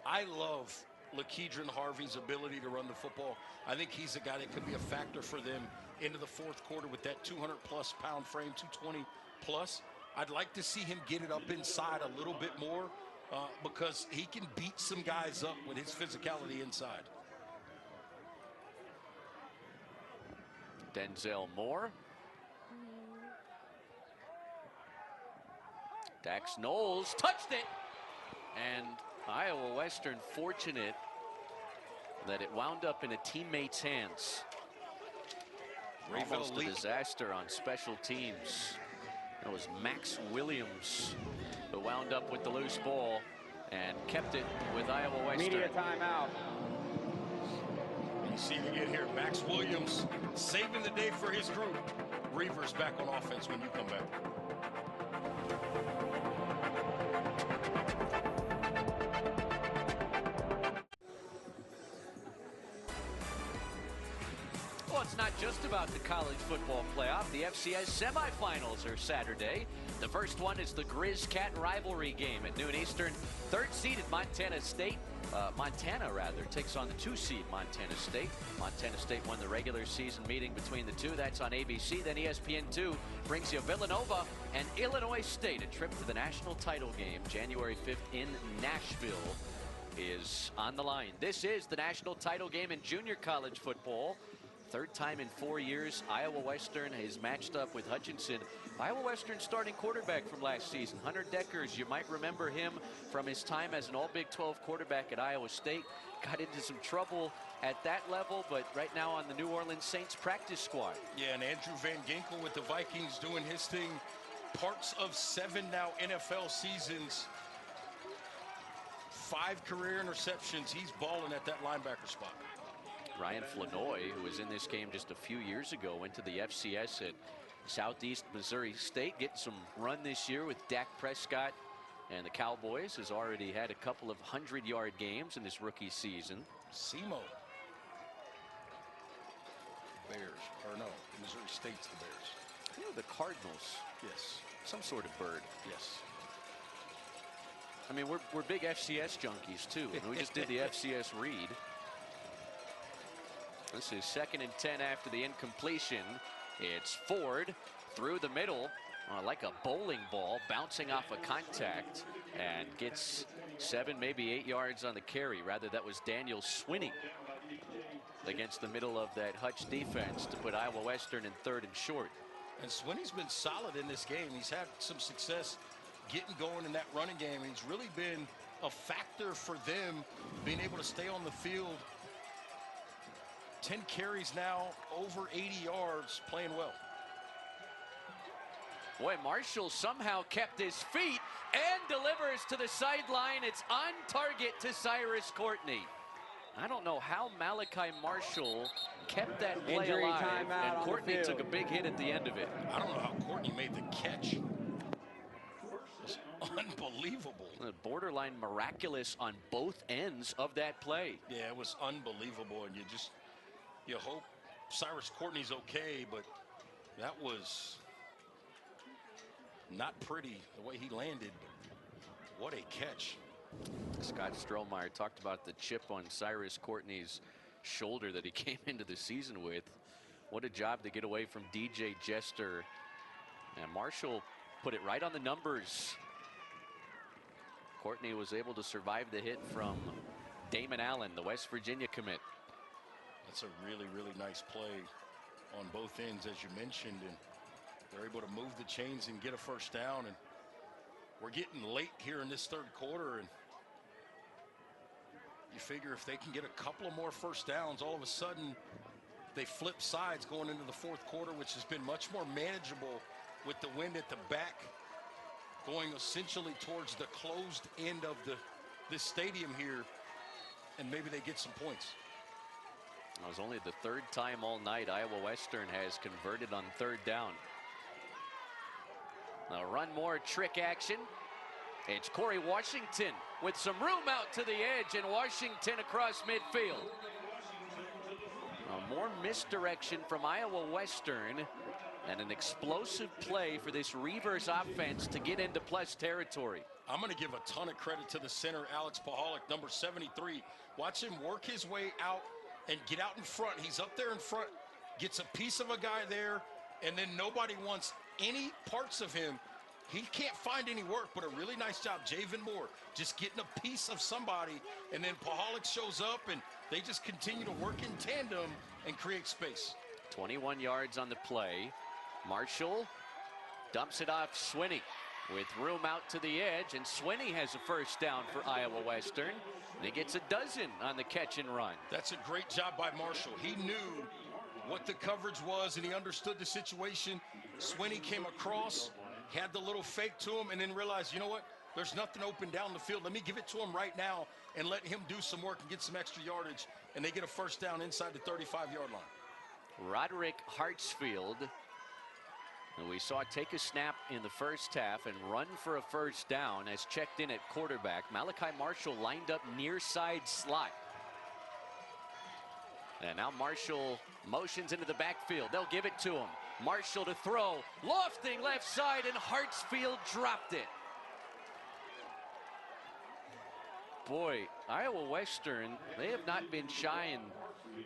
S2: I love LaKeedron Harvey's ability to run the football. I think he's a guy that could be a factor for them into the 4th quarter with that 200+ pound frame, 220+. I'd like to see him get it up inside a little bit more because he can beat some guys up with his physicality inside.
S1: Denzel Moore. Dax Knowles touched it. And Iowa Western fortunate that it wound up in a teammate's hands. Almost a disaster on special teams. It was Max Williams who wound up with the loose ball and kept it with Iowa Western.
S5: Media timeout.
S2: You see it again here, Max Williams saving the day for his group. Reavers back on offense when you come back.
S1: Well, it's not just about the college football playoff. The FCS semifinals are Saturday. The first one is the Grizz-Cat rivalry game at noon Eastern. 3rd seeded Montana State, takes on the 2-seed Montana State. Montana State won the regular season meeting between the two. That's on ABC. Then ESPN2 brings you Villanova and Illinois State. A trip to the national title game January 5th in Nashville is on the line. This is the national title game in junior college football. 3rd time in 4 years, Iowa Western is matched up with Hutchinson. Iowa Western starting quarterback from last season, Hunter Deckers. You might remember him from his time as an All-Big 12 quarterback at Iowa State. Got into some trouble at that level, but right now on the New Orleans Saints practice squad.
S2: Yeah, and Andrew Van Ginkel with the Vikings doing his thing. Parts of 7 now NFL seasons. 5 career interceptions. He's balling at that linebacker spot.
S1: Ryan Flanoy, who was in this game just a few years ago, went to the FCS at Southeast Missouri State, getting some run this year with Dak Prescott and the Cowboys. Has already had a couple of 100-yard games in this rookie season.
S2: SEMO. Bears, or no, Missouri State's the Bears.
S1: I think the Cardinals.
S2: Yes.
S1: Some sort of bird.
S2: Yes.
S1: I mean, we're big FCS junkies too. And we just did the FCS read. This is 2nd and 10 after the incompletion. It's Ford through the middle like a bowling ball, bouncing off a contact, and gets 7, maybe 8 yards on the carry. Rather, that was Daniel Swinney against the middle of that Hutch defense to put Iowa Western in 3rd and short.
S2: And Swinney's been solid in this game. He's had some success getting going in that running game. He's really been a factor for them being able to stay on the field. 10 carries now, over 80 yards, playing well.
S1: Boy, Marshall somehow kept his feet and delivers to the sideline. It's on target to Cyrus Courtney. I don't know how Malachi Marshall kept that play
S5: Injury
S1: alive,
S5: timeout
S1: and Courtney
S5: on the
S1: took a
S5: field.
S1: big hit at the end of it.
S2: I don't know how Courtney made the catch. It's unbelievable.
S1: Borderline miraculous on both ends of that play.
S2: Yeah, it was unbelievable, and you hope Cyrus Courtney's okay, but that was not pretty the way he landed. What a catch.
S1: Scott Strohmeyer talked about the chip on Cyrus Courtney's shoulder that he came into the season with. What a job to get away from DJ Jester. And Marshall put it right on the numbers. Courtney was able to survive the hit from Damon Allen, the West Virginia commit.
S2: That's a really, really nice play on both ends, as you mentioned, and they're able to move the chains and get a first down. And we're getting late here in this 3rd quarter, and You figure if they can get a couple of more first downs, all of a sudden they flip sides going into the fourth quarter, which has been much more manageable with the wind at the back, going essentially towards the closed end of this stadium here, and maybe they get some points.
S1: It was only the third time all night Iowa Western has converted on third down. Now run more trick action. It's Corey Washington with some room out to the edge, and Washington across midfield. More misdirection from Iowa Western, and an explosive play for this Reavers offense to get into plus territory.
S2: I'm going to give a ton of credit to the center, Alex Pahalik, number 73. Watch him work his way out and get out in front. He's up there in front, gets a piece of a guy there, and then nobody wants any parts of him. He can't find any work, but a really nice job. Javen Moore just getting a piece of somebody, and then Pahalik shows up, and they just continue to work in tandem and create space.
S1: 21 yards on the play. Marshall dumps it off Swinney with room out to the edge, and Swinney has a first down for Iowa Western. And he gets a dozen on the catch and run.
S2: That's a great job by Marshall. He knew what the coverage was, and he understood the situation. Swinney came across, had the little fake to him, and then realized, you know what? There's nothing open down the field. Let me give it to him right now and let him do some work and get some extra yardage. And they get a first down inside the 35-yard line.
S1: Roderick Hartsfield, who we saw take a snap in the first half and run for a first down, has checked in at quarterback. Malachi Marshall lined up near side slot. And now Marshall motions into the backfield. They'll give it to him. Marshall to throw, lofting left side, and Hartsfield dropped it. Boy, Iowa Western, they have not been shy in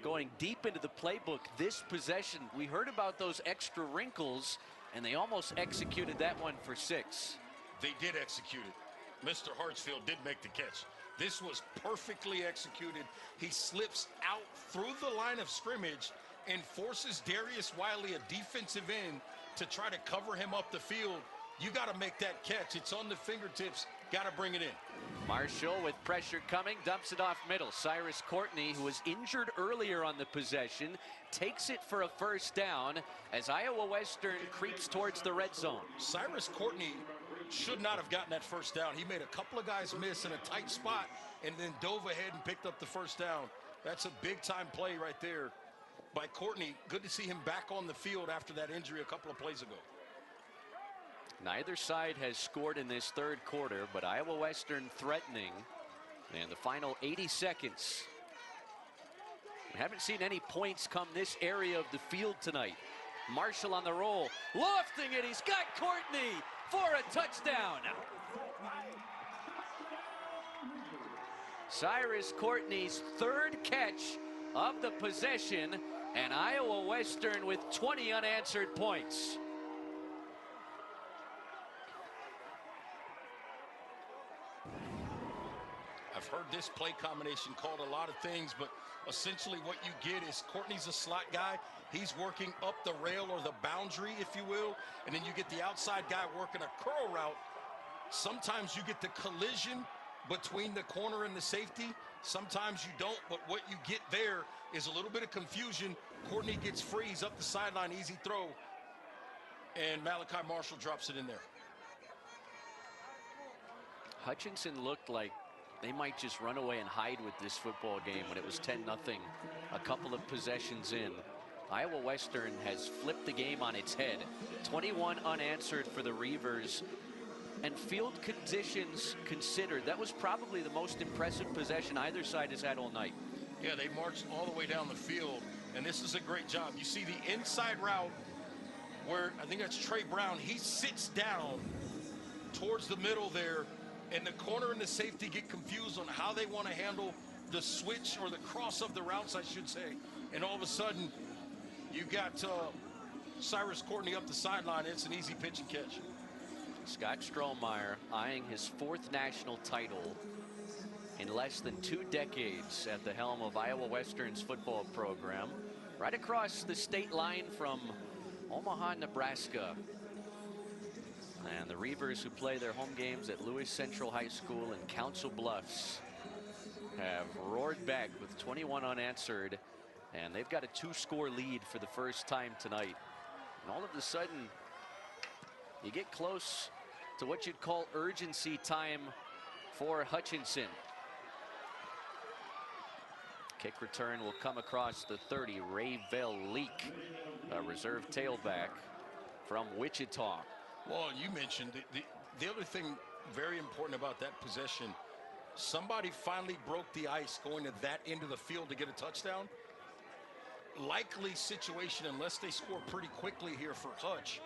S1: going deep into the playbook this possession. We heard about those extra wrinkles, and they almost executed that one for 6.
S2: They did execute it. Mr. Hartsfield did make the catch. This was perfectly executed. He slips out through the line of scrimmage and forces Darius Wiley, a defensive end, to try to cover him up the field. You got to make that catch. It's on the fingertips. Got to bring it in.
S1: Marshall with pressure coming, dumps it off middle. Cyrus Courtney, who was injured earlier on the possession, takes it for a first down as Iowa Western creeps towards the red zone.
S2: Cyrus Courtney should not have gotten that first down. He made a couple of guys miss in a tight spot and then dove ahead and picked up the first down. That's a big-time play right there by Courtney. Good to see him back on the field after that injury a couple of plays ago.
S1: Neither side has scored in this third quarter, but Iowa Western threatening. And the final 80 seconds. We haven't seen any points come this area of the field tonight. Marshall on the roll, lofting it. He's got Courtney for a touchdown. Cyrus Courtney's third catch of the possession, and Iowa Western with 20 unanswered points.
S2: I've heard this play combination called a lot of things, but essentially what you get is Courtney's a slot guy. He's working up the rail or the boundary, if you will, and then you get the outside guy working a curl route. Sometimes you get the collision between the corner and the safety. Sometimes you don't, but what you get there is a little bit of confusion. Courtney gets free. He's up the sideline, easy throw, and Malachi Marshall drops it in there.
S1: Hutchinson looked like they might just run away and hide with this football game when it was 10-0 a couple of possessions in. Iowa Western has flipped the game on its head. 21 unanswered for the Reavers. And field conditions considered, that was probably the most impressive possession either side has had all night.
S2: Yeah, they marched all the way down the field, and this is a great job. You see the inside route where I think that's Trey Brown. He sits down towards the middle there, and the corner and the safety get confused on how they want to handle the switch or the cross of the routes, I should say. And all of a sudden, you got Cyrus Courtney up the sideline. It's an easy pitch and catch.
S1: Scott Strohmeyer eyeing his 4th national title in less than 2 decades at the helm of Iowa Western's football program. Right across the state line from Omaha, Nebraska. And the Reavers, who play their home games at Lewis Central High School in Council Bluffs. have roared back with 21 unanswered, and they've got a 2-score lead for the first time tonight. And all of a sudden, you get close to what you'd call urgency time for Hutchinson. Kick return will come across the 30. Ray Leak, a reserve tailback from Wichita.
S2: Well, you mentioned the other thing very important about that possession. Somebody finally broke the ice going to that end of the field to get a touchdown. Likely situation, unless they score pretty quickly here for Hutch,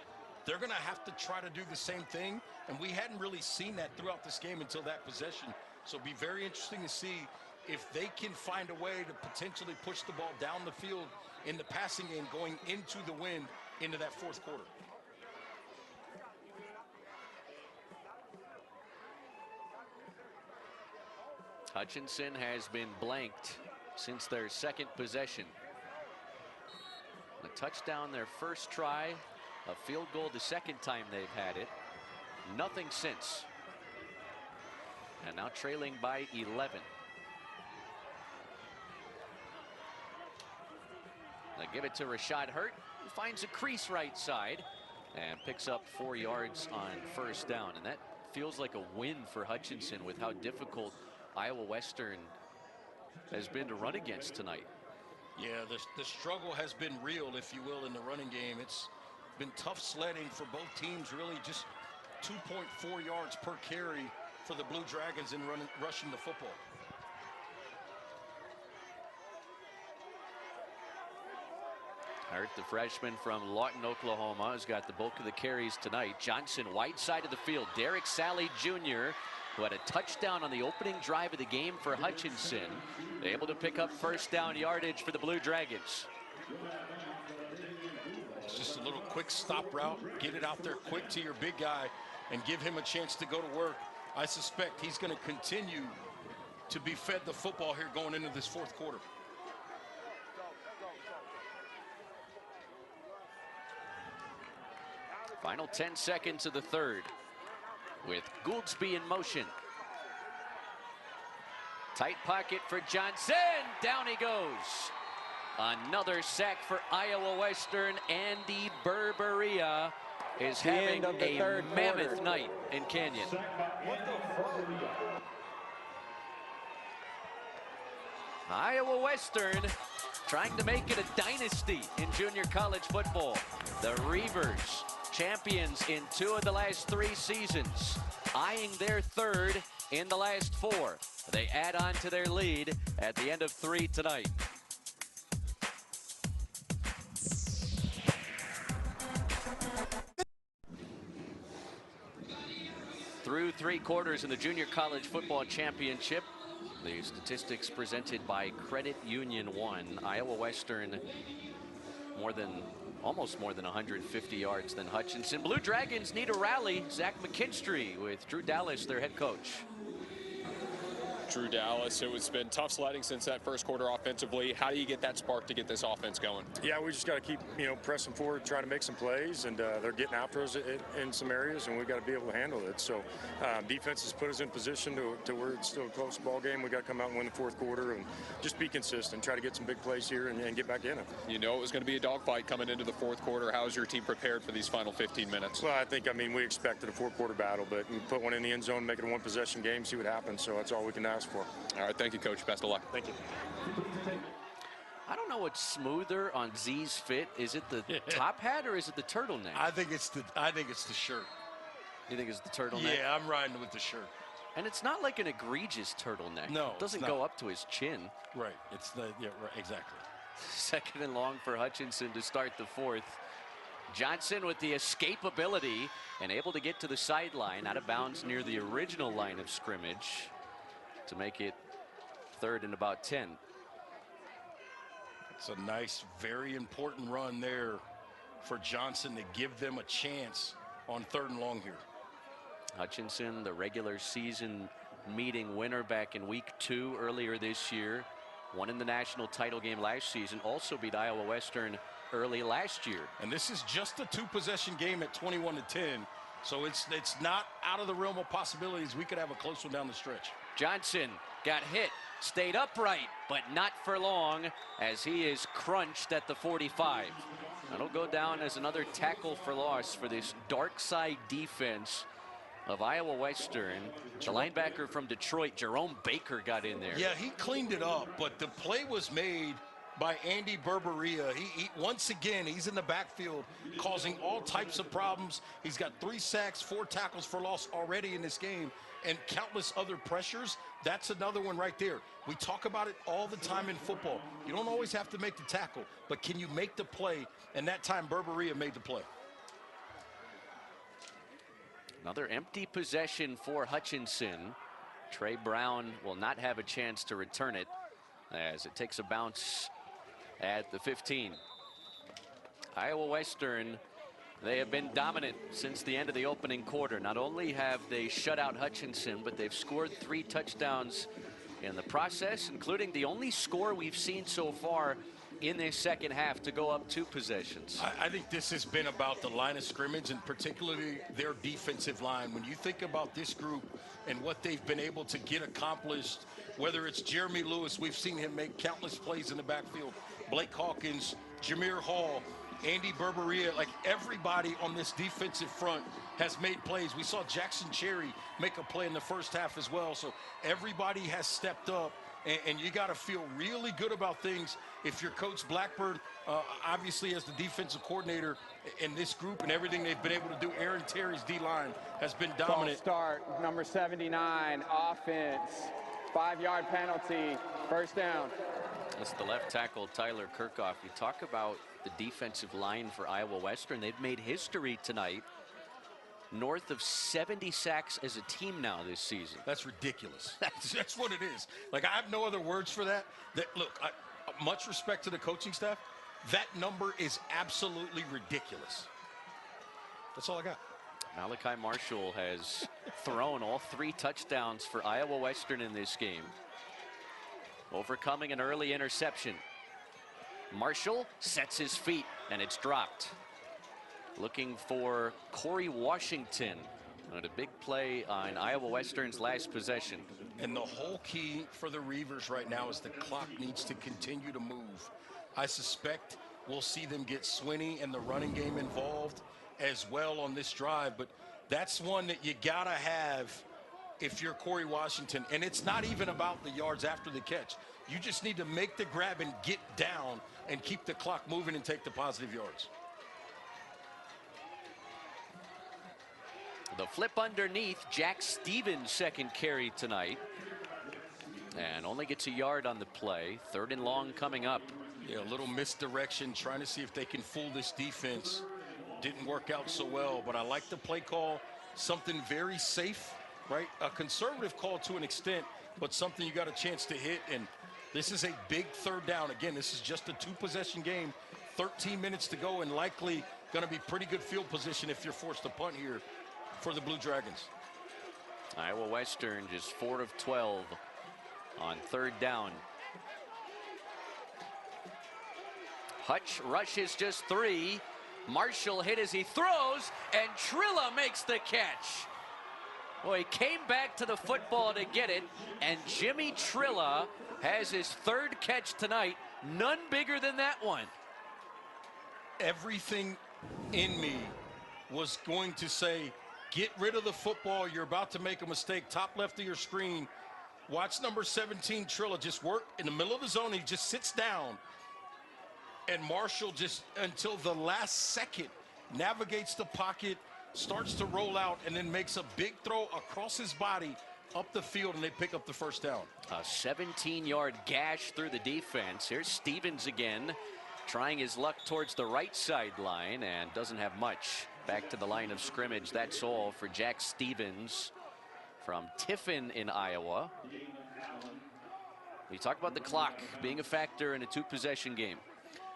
S2: they're going to have to try to do the same thing. And we hadn't really seen that throughout this game until that possession. So it'll be very interesting to see if they can find a way to potentially push the ball down the field in the passing game going into the wind into that fourth quarter.
S1: Hutchinson has been blanked since their second possession. A touchdown their first try, a field goal the second time they've had it. Nothing since. And now trailing by 11. They give it to Rashad Hurt, who finds a crease right side and picks up 4 yards on first down. And that feels like a win for Hutchinson with how difficult Iowa Western has been to run against tonight.
S2: Yeah, the struggle has been real, if you will, in the running game. It's been tough sledding for both teams, really just 2.4 yards per carry for the Blue Dragons in rushing the football.
S1: Hurt, the freshman from Lawton, Oklahoma, has got the bulk of the carries tonight. Johnson, wide side of the field. Derek Sally Jr., who had a touchdown on the opening drive of the game for Hutchinson, able to pick up first down yardage for the Blue Dragons.
S2: It's just a little quick stop route. Get it out there quick to your big guy and give him a chance to go to work. I suspect he's going to continue to be fed the football here going into this fourth quarter.
S1: Final 10 seconds of the third with Gouldsby in motion. Tight pocket for Johnson. Down he goes. Another sack for Iowa Western. Andy Berberia is having a mammoth night in Canyon. Iowa Western trying to make it a dynasty in junior college football. The Reavers, champions in 2 of the last 3 seasons, eyeing their third in the last 4. They add on to their lead at the end of 3 tonight. Through 3 quarters in the Junior College Football Championship, the statistics presented by Credit Union 1. Iowa Western almost more than 150 yards than Hutchinson. Blue Dragons need a rally. Zach McKinstry with Drew Dallas, their head coach.
S3: Drew Dallas, it's been tough sledding since that first quarter offensively. How do you get that spark to get this offense going?
S10: Yeah, we just got to keep, pressing forward, trying to make some plays, and they're getting after us in some areas, and we got to be able to handle it. So defense has put us in position to where it's still a close ball game. We got to come out and win the fourth quarter and just be consistent, try to get some big plays here and get back in it.
S3: You know it was going to be a dogfight coming into the fourth quarter. How is your team prepared for these final 15 minutes?
S10: Well, we expected a 4-quarter battle, but we put one in the end zone, make it a 1-possession game, see what happens. So that's all we can ask for.
S3: All right, thank you, Coach. Best of luck.
S10: Thank you.
S1: I don't know what's smoother on Z's fit. Is it the top hat or is it the turtleneck?
S2: I think it's the shirt.
S1: You think it's the turtleneck?
S2: Yeah, I'm riding with the shirt.
S1: And it's not like an egregious turtleneck.
S2: No,
S1: it doesn't go up to his chin.
S2: Right. Right, exactly.
S1: Second and long for Hutchinson to start the fourth. Johnson with the escapability and able to get to the sideline, out of bounds near the original line of scrimmage to make it third and about 10.
S2: It's a nice, very important run there for Johnson to give them a chance on 3rd and long here.
S1: Hutchinson, the regular season meeting winner back in week 2 earlier this year, won in the national title game last season, also beat Iowa Western early last year.
S2: And this is just a 2-possession game at 21-10, so it's not out of the realm of possibilities. We could have a close one down the stretch.
S1: Johnson got hit stayed upright, but not for long as he is crunched at the 45. That'll go down as another tackle for loss for this dark side defense of Iowa Western. The linebacker from Detroit, Jerome Baker, got in there.
S2: Yeah, he cleaned it up, but the play was made by Andy Berberia. He once again, he's in the backfield causing all types of problems. He's got 3 sacks, 4 tackles for loss already in this game, and countless other pressures. That's another one right there. We talk about it all the time in football. You don't always have to make the tackle, but can you make the play? And that time Berberia made the play.
S1: Another empty possession for Hutchinson. Trey Brown will not have a chance to return it as it takes a bounce at the 15. Iowa Western, they have been dominant since the end of the opening quarter. Not only have they shut out Hutchinson, but they've scored 3 touchdowns in the process, including the only score we've seen so far in this second half to go up 2 possessions.
S2: I think this has been about the line of scrimmage, and particularly their defensive line. When you think about this group and what they've been able to get accomplished, whether it's Jeremy Lewis, we've seen him make countless plays in the backfield, Blake Hawkins, Jameer Hall, Andy Berberia, like everybody on this defensive front has made plays. We saw Jackson Cherry make a play in the first half as well. So everybody has stepped up, and you got to feel really good about things if you're Coach Blackburn, obviously as the defensive coordinator in this group and everything they've been able to do. Aaron Terry's D-line has been dominant.
S5: False start, number 79, offense, 5-yard penalty, first down.
S1: That's the left tackle, Tyler Kirchhoff. You talk about the defensive line for Iowa Western. They've made history tonight. North of 70 sacks as a team now this season.
S2: That's ridiculous. That's what it is. Like, I have no other words for that. Look, much respect to the coaching staff. That number is absolutely ridiculous. That's all I got.
S1: Malachi Marshall has thrown all 3 touchdowns for Iowa Western in this game, overcoming an early interception. Marshall sets his feet, and it's dropped. Looking for Corey Washington on a big play on Iowa Western's last possession.
S2: And the whole key for the Reavers right now is the clock needs to continue to move. I suspect we'll see them get Swinney and the running game involved as well on this drive, but that's one that you gotta have if you're Corey Washington. And it's not even about the yards after the catch. You just need to make the grab and get down and keep the clock moving and take the positive yards.
S1: The flip underneath, Jack Stevens' second carry tonight, and only gets a yard on the play. 3rd and long coming up.
S2: Yeah, a little misdirection, trying to see if they can fool this defense. Didn't work out so well, but I like the play call. Something very safe, right? A conservative call to an extent, but something you got a chance to hit. And this is a big 3rd down. Again, this is just a 2-possession game. 13 minutes to go, and likely going to be pretty good field position if you're forced to punt here for the Blue Dragons.
S1: Iowa Western just 4 of 12 on 3rd down. Hutch rushes just 3. Marshall hit as he throws, and Trilla makes the catch. Boy, he came back to the football to get it, and Jimmy Trilla has his 3rd catch tonight. None bigger than that one.
S2: Everything in me was going to say, get rid of the football. You're about to make a mistake. Top left of your screen. Watch number 17, Trilla, just work in the middle of the zone. He just sits down. And Marshall just, until the last second, navigates the pocket, starts to roll out, and then makes a big throw across his body up the field, and they pick up the first down.
S1: A 17-yard gash through the defense. Here's Stevens again, trying his luck towards the right sideline, and doesn't have much. Back to the line of scrimmage. That's all for Jack Stevens from Tiffin in Iowa. We talk about the clock being a factor in a 2-possession game.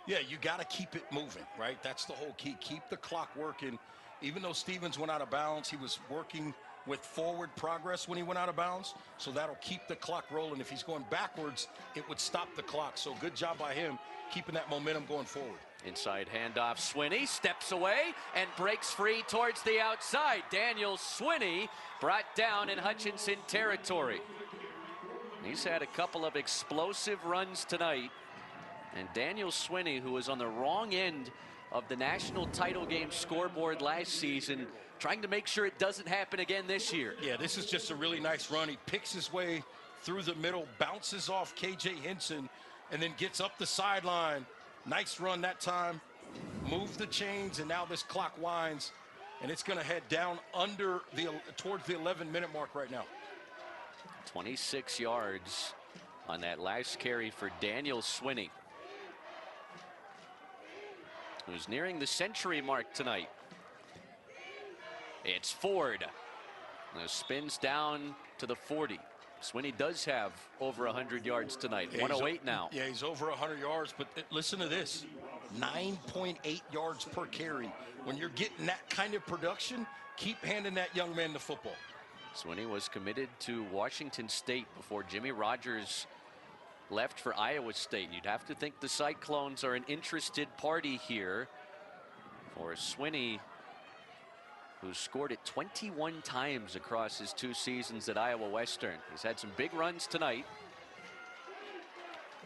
S2: Yeah, you got to keep it moving, right? That's the whole key. Keep the clock working. Even though Stevens went out of bounds, he was working with forward progress when he went out of bounds, so that'll keep the clock rolling. If he's going backwards, it would stop the clock. So good job by him keeping that momentum going forward.
S1: Inside handoff, Swinney steps away and breaks free towards the outside. Daniel Swinney brought down in Hutchinson territory. He's had a couple of explosive runs tonight. And Daniel Swinney, who was on the wrong end of the national title game scoreboard last season, trying to make sure it doesn't happen again this year.
S2: Yeah, this is just a really nice run. He picks his way through the middle, bounces off KJ Henson, and then gets up the sideline. Nice run that time. Move the chains, and now this clock winds, and it's going to head down towards the 11-minute mark right now.
S1: 26 yards on that last carry for Daniel Swinney, who's nearing the century mark tonight. It's Ford. Spins down to the 40. Swinney does have over 100 yards tonight. Yeah, 108 now.
S2: Yeah, he's over 100 yards, but listen to this. 9.8 yards per carry. When you're getting that kind of production, keep handing that young man the football.
S1: Swinney was committed to Washington State before Jimmy Rogers left for Iowa State. You'd have to think the Cyclones are an interested party here for Swinney, who scored it 21 times across his 2 seasons at Iowa Western. He's had some big runs tonight.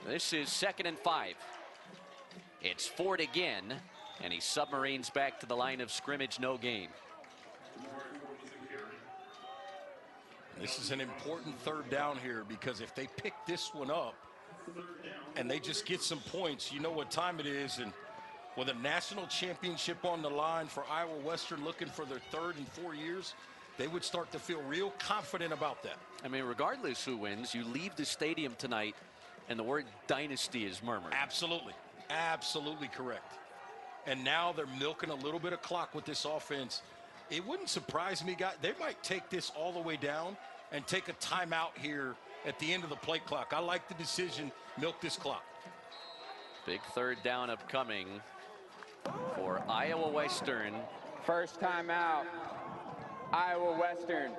S1: This is 2nd and 5. It's Ford again, and he submarines back to the line of scrimmage, no gain.
S2: This is an important 3rd down here, because if they pick this one up and they just get some points, you know what time it is. And with a national championship on the line for Iowa Western, looking for their 3rd in 4 years, they would start to feel real confident about that.
S1: I mean, regardless who wins, you leave the stadium tonight and the word dynasty is murmured.
S2: Absolutely. Absolutely correct. And now they're milking a little bit of clock with this offense. It wouldn't surprise me, guys. They might take this all the way down and take a timeout here at the end of the play clock. I like the decision, milk this clock.
S1: Big 3rd down upcoming for Iowa Western.
S5: First timeout, Iowa Western.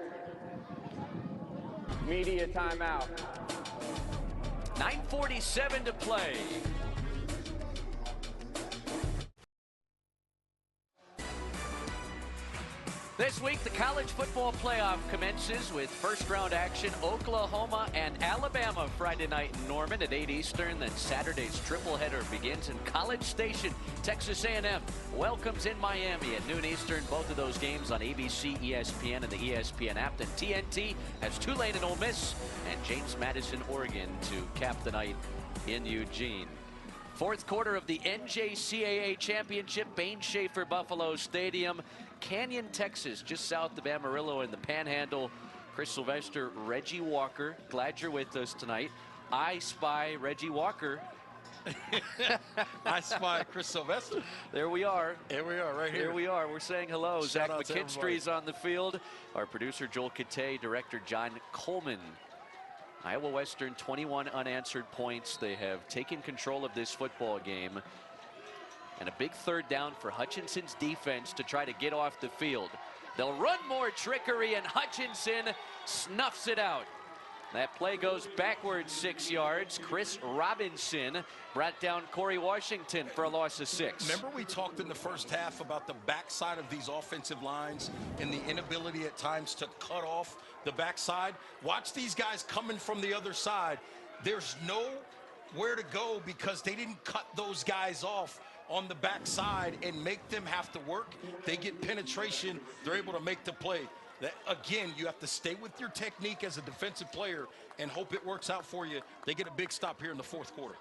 S5: Media timeout.
S1: 9:47 to play. This week, the college football playoff commences with first-round action. Oklahoma and Alabama Friday night in Norman at 8 Eastern. Then Saturday's tripleheader begins in College Station. Texas A&M welcomes in Miami at noon Eastern. Both of those games on ABC, ESPN, and the ESPN app. Then TNT has Tulane and Ole Miss and James Madison, Oregon to cap the night in Eugene. 4th quarter of the NJCAA Championship, Bain-Schaeffer Buffalo Stadium. Canyon, Texas, just south of Amarillo in the Panhandle. Chris Sylvester, Reggie Walker, glad you're with us tonight. I spy Reggie Walker.
S2: I spy Chris Sylvester.
S1: There we are.
S2: Here we are, right here.
S1: Here we are. We're saying hello.
S2: Shout
S1: Zach
S2: out to
S1: McKinstry's on the field. Our producer, Joel Kittay, director, John Coleman. Iowa Western, 21 unanswered points. They have taken control of this football game. And a big 3rd down for Hutchinson's defense to try to get off the field. They'll run more trickery, and Hutchinson snuffs it out. That play goes backwards 6 yards. Chris Robinson brought down Corey Washington for a loss of 6.
S2: Remember we talked in the first half about the backside of these offensive lines and the inability at times to cut off the backside? Watch these guys coming from the other side. There's nowhere to go because they didn't cut those guys off on the backside and make them have to work. They get penetration. They're able to make the play. That, again, you have to stay with your technique as a defensive player and hope it works out for you. They get a big stop here in the 4th quarter.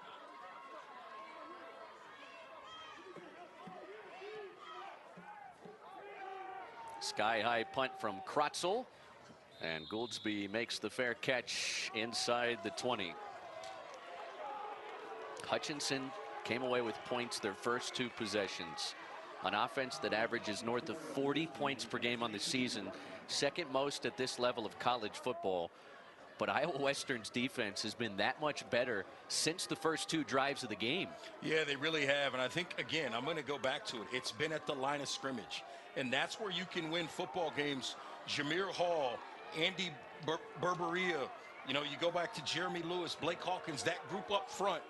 S1: Sky-high punt from Kratzel. And Gouldsby makes the fair catch inside the 20. Hutchinson came away with points their first 2 possessions. An offense that averages north of 40 points per game on the season, 2nd most at this level of college football. But Iowa Western's defense has been that much better since the first 2 drives of the game.
S2: Yeah, they really have. And I think, again, I'm going to go back to it. It's been at the line of scrimmage. And that's where you can win football games. Jameer Hall, Andy Berberia, you know, you go back to Jeremy Lewis, Blake Hawkins, that group up front.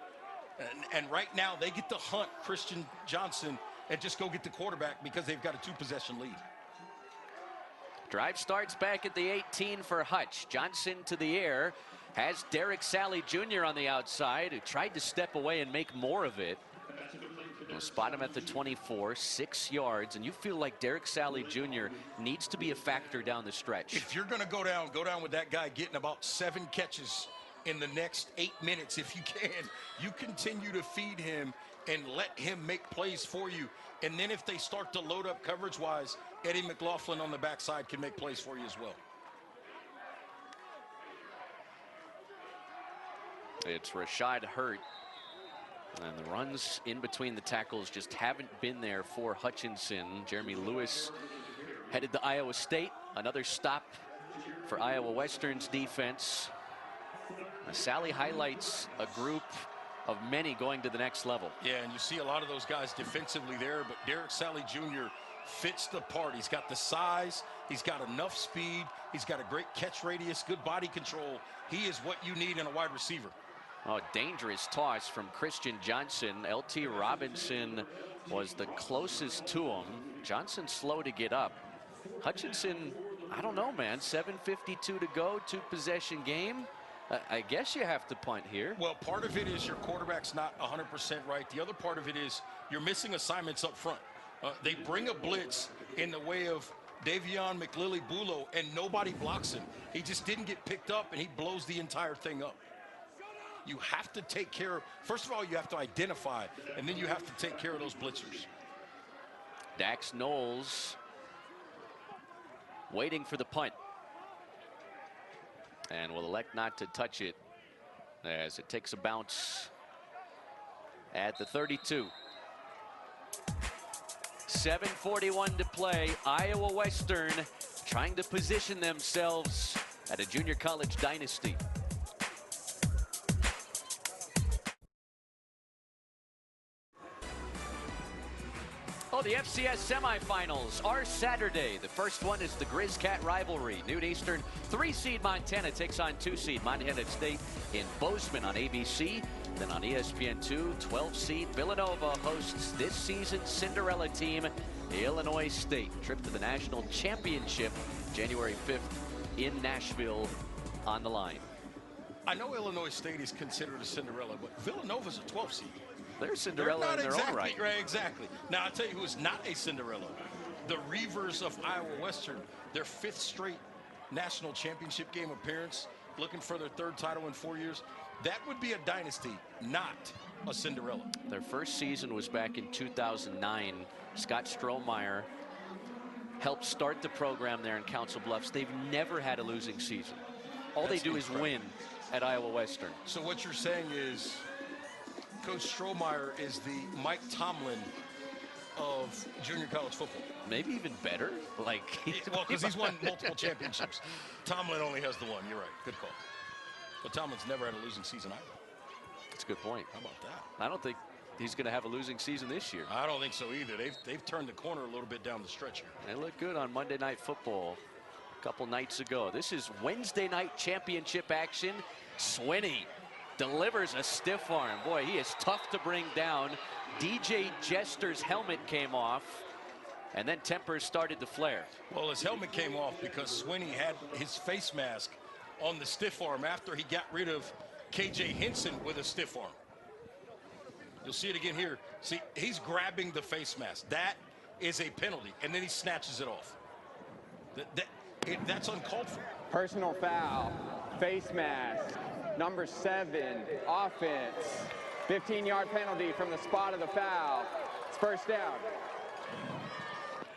S2: And right now they get to hunt Christian Johnson and just go get the quarterback because they've got a 2-possession lead.
S1: Drive starts back at the 18 for Hutch. Johnson to the air. Has Derek Sally Jr. on the outside, who tried to step away and make more of it. We'll spot him at the 24, 6 yards, and you feel like Derek Sally Jr. needs to be a factor down the stretch.
S2: If you're going to go down with that guy getting about 7 catches in the next 8 minutes, if you can. You continue to feed him and let him make plays for you. And then if they start to load up coverage-wise, Eddie McLaughlin on the backside can make plays for you as well.
S1: It's Rashad Hurt. And the runs in between the tackles just haven't been there for Hutchinson. Jeremy Lewis headed to Iowa State. Another stop for Iowa Western's defense. Sally highlights a group of many going to the next level.
S2: Yeah, and you see a lot of those guys defensively there, but Derek Sally Jr. fits the part. He's got the size, he's got enough speed, he's got a great catch radius, good body control. He is what you need in a wide receiver.
S1: Oh, dangerous toss from Christian Johnson. LT Robinson was the closest to him. Johnson slow to get up. Hutchinson, I don't know, man. 7:52 to go, 2-possession game. I guess you have to punt here.
S2: Well, part of it is your quarterback's not 100% right. The other part of it is you're missing assignments up front. They bring a blitz in the way of Davion McLilly-Bulo, and nobody blocks him. He just didn't get picked up, and he blows the entire thing up. You have to take care of, first of all, you have to identify, and then you have to take care of those blitzers.
S1: Dax Knowles waiting for the punt. And will elect not to touch it as it takes a bounce at the 32. 7:41 to play. Iowa Western trying to position themselves at a junior college dynasty. Oh, the FCS semifinals are Saturday. The first one is the Grizz-Cat rivalry. Noon Eastern, 3-seed Montana takes on 2-seed Montana State in Bozeman on ABC. Then on ESPN2, 12-seed Villanova hosts this season's Cinderella team, Illinois State. Trip to the national championship January 5th in Nashville on the line.
S2: I know Illinois State is considered a Cinderella, but Villanova's a 12 seed.
S1: They're Cinderella in their own right.
S2: Right, exactly. Now, I'll tell you who is not a Cinderella. The Reavers of Iowa Western, their 5th straight national championship game appearance, looking for their 3rd title in 4 years. That would be a dynasty, not a Cinderella.
S1: Their first season was back in 2009. Scott Strohmeyer helped start the program there in Council Bluffs. They've never had a losing season. All they do is win at Iowa Western.
S2: So what you're saying is Coach Strohmeyer is the Mike Tomlin of junior college football.
S1: Maybe even better. Like,
S2: well, because he's won multiple championships. Tomlin only has the one. You're right. Good call. But Tomlin's never had a losing season either.
S1: That's a good point.
S2: How about that?
S1: I don't think he's going to have a losing season this year.
S2: I don't think so either. They've turned the corner a little bit down the stretch here.
S1: They look good on Monday Night Football a couple nights ago. This is Wednesday night championship action. Swinney delivers a stiff arm. Boy, he is tough to bring down. DJ Jester's helmet came off, and then tempers started to flare.
S2: Well, his helmet came off because Swinney had his face mask on the stiff arm after he got rid of KJ Henson with a stiff arm. You'll see it again here. See, he's grabbing the face mask. That is a penalty, and then he snatches it off. That's uncalled for.
S5: Personal foul, face mask, number 7, offense. 15-yard penalty from the spot of the foul. It's first down.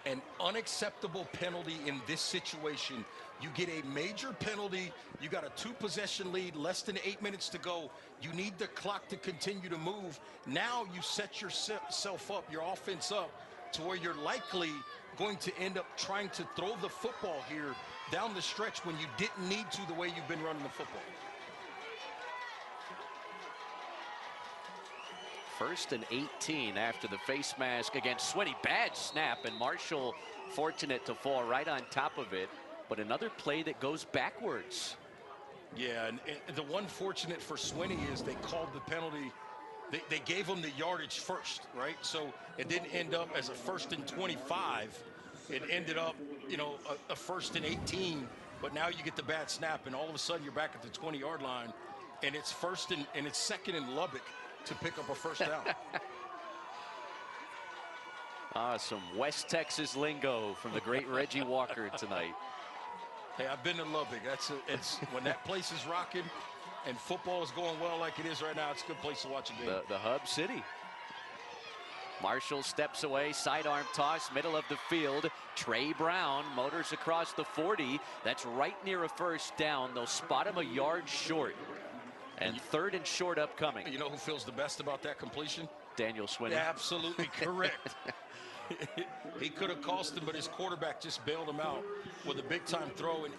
S2: An unacceptable penalty in this situation. You get a major penalty. You got a 2-possession lead, less than 8 minutes to go. You need the clock to continue to move. Now you set yourself up, your offense up, to where you're likely going to end up trying to throw the football here down the stretch when you didn't need to the way you've been running the football.
S1: First and 18 after the face mask against Swinney. Bad snap, and Marshall fortunate to fall right on top of it. But another play that goes backwards.
S2: Yeah, and the one fortunate for Swinney is they called the penalty. They gave him the yardage first, right? So it didn't end up as a 1st and 25. It ended up, you know, a 1st and 18 but now you get the bad snap, and all of a sudden you're back at the 20-yard line, and it's it's second in Lubbock to pick up a first down.
S1: Some West Texas lingo from the great Reggie Walker tonight.
S2: Hey, I've been to Lubbock. It's when that place is rocking and football is going well like it is right now, it's a good place to watch a game.
S1: The hub city. Marshall steps away, sidearm toss, middle of the field. Trey Brown motors across the 40. That's right near a first down. They'll spot him a yard short. And third and short upcoming.
S2: You know who feels the best about that completion?
S1: Daniel Swinney.
S2: Absolutely correct. He could have cost him, but his quarterback just bailed him out with a big-time throw. And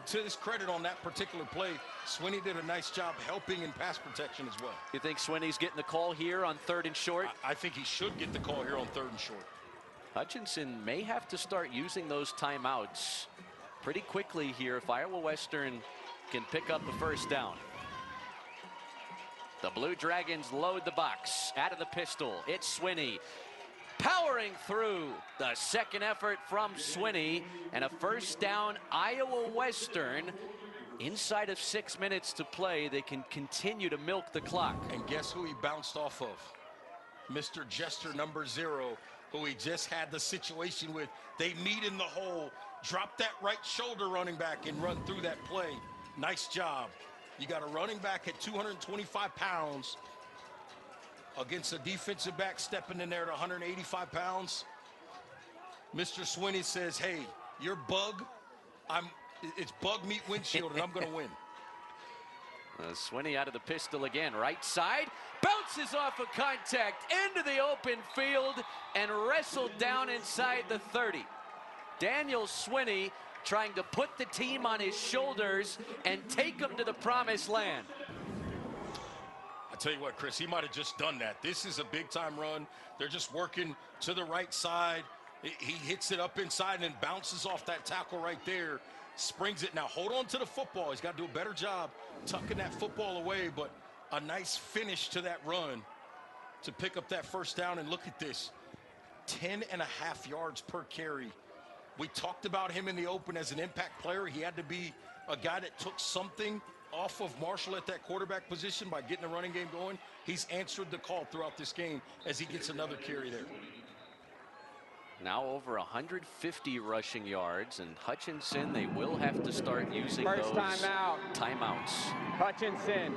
S2: to his credit on that particular play, Swinney did a nice job helping in pass protection as well.
S1: You think Swinney's getting the call here on third and short?
S2: I think he should get the call here on third and short.
S1: Hutchinson may have to start using those timeouts pretty quickly here if Iowa Western can pick up a first down. The Blue Dragons load the box. Out of the pistol, it's Swinney. Powering through. The second effort from Swinney. And a first down, Iowa Western. Inside of 6 minutes to play, they can continue to milk the clock.
S2: And guess who he bounced off of? Mr. Jester number 0, who he just had the situation with. They meet in the hole. Drop that right shoulder, running back, and run through that play. Nice job. You got a running back at 225 pounds against a defensive back stepping in there at 185 pounds. Mr. Swinney says, hey, you're bug. It's bug meat windshield, and I'm going to win.
S1: Swinney out of the pistol again. Right side. Bounces off of contact into the open field and wrestled down inside the 30. Daniel Swinney trying to put the team on his shoulders and take them to the promised land.
S2: I tell you what, Chris, he might have just done that. This is a big-time run. They're just working to the right side. He hits it up inside and then bounces off that tackle right there, springs it. Now, hold on to the football. He's got to do a better job tucking that football away, but a nice finish to that run to pick up that first down. And look at this, 10.5 yards per carry. We talked about him in the open as an impact player. He had to be a guy that took something off of Marshall at that quarterback position by getting the running game going. He's answered the call throughout this game as he gets another carry there.
S1: Now over 150 rushing yards, and Hutchinson, they will have to start using
S5: First
S1: those
S5: timeouts.
S1: Hutchinson.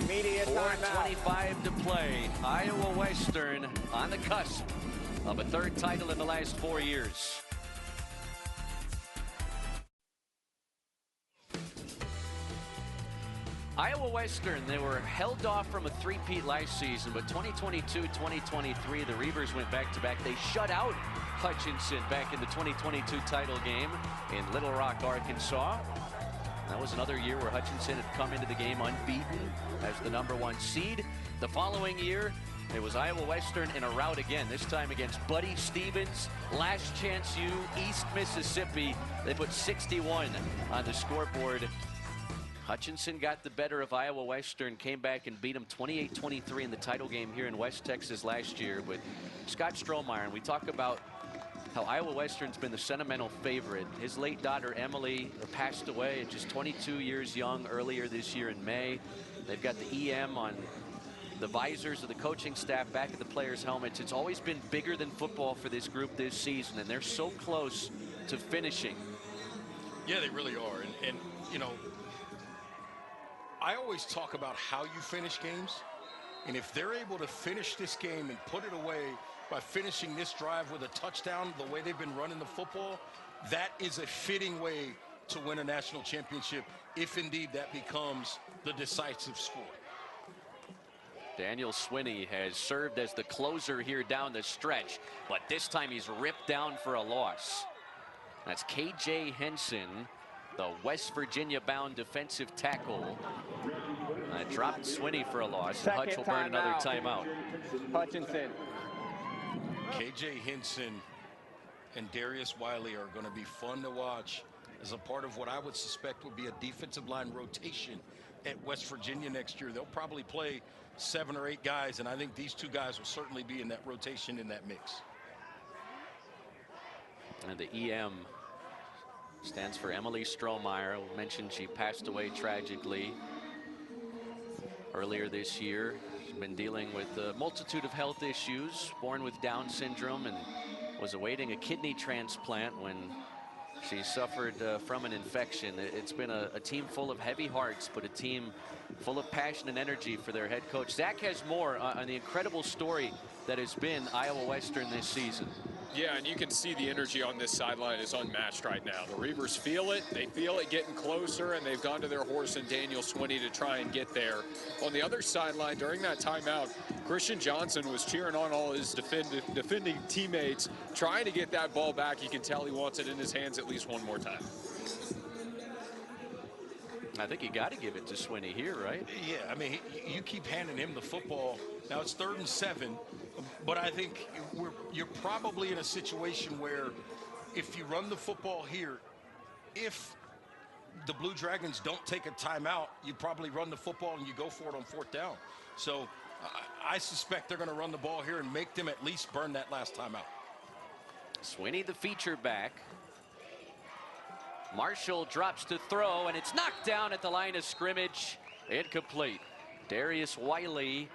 S5: Media timeout.
S1: 4:25 to play. Iowa Western on the cusp of a third title in the last 4 years. Iowa Western, they were held off from a three-peat last season, but 2022-2023, the Reavers went back-to-back. They shut out Hutchinson back in the 2022 title game in Little Rock, Arkansas. That was another year where Hutchinson had come into the game unbeaten as the #1 seed. The following year, it was Iowa Western in a rout again, this time against Buddy Stevens, Last Chance U, East Mississippi. They put 61 on the scoreboard. Hutchinson got the better of Iowa Western, came back and beat them 28-23 in the title game here in West Texas last year. But Scott Strohmeyer, and we talk about how Iowa Western's been the sentimental favorite. His late daughter Emily passed away at just 22 years young earlier this year in May. They've got the EM on the visors of the coaching staff back at the players' helmets. It's always been bigger than football for this group this season, and they're so close to finishing.
S2: Yeah, they really are. And you know, I always talk about how you finish games. And if they're able to finish this game and put it away by finishing this drive with a touchdown, the way they've been running the football, that is a fitting way to win a national championship, if indeed that becomes the decisive score.
S1: Daniel Swinney has served as the closer here down the stretch, but this time he's ripped down for a loss. That's KJ Henson, the West Virginia-bound defensive tackle. Dropped Swinney for a loss. Hutch will burn another timeout.
S5: Hutchinson.
S2: KJ Henson and Darius Wiley are going to be fun to watch as a part of what I would suspect would be a defensive line rotation at West Virginia next year. They'll probably play 7 or 8 guys, and I think these two guys will certainly be in that rotation, in that mix.
S1: And the EM stands for Emily Strohmeyer. We mentioned she passed away tragically earlier this year. She's been dealing with a multitude of health issues, born with Down syndrome, and was awaiting a kidney transplant when she suffered from an infection. It's been a team full of heavy hearts, but a team full of passion and energy for their head coach. Zach has more on the incredible story that has been Iowa Western this season.
S3: Yeah, and you can see the energy on this sideline is unmatched right now. The Reavers feel it. They feel it getting closer, and they've gone to their horse and Daniel Swinney to try and get there. On the other sideline, during that timeout, Christian Johnson was cheering on all his defending teammates, trying to get that ball back. You can tell he wants it in his hands at least one more time.
S1: I think you got to give it to Swinney here, right?
S2: Yeah, I mean, you keep handing him the football. Now it's 3rd and 7, but I think you're probably in a situation where if you run the football here, if the Blue Dragons don't take a timeout, you probably run the football and you go for it on 4th down. So I suspect they're going to run the ball here and make them at least burn that last timeout.
S1: Swinney, the feature back. Marshall drops to throw, and it's knocked down at the line of scrimmage. Incomplete. Darius Wiley,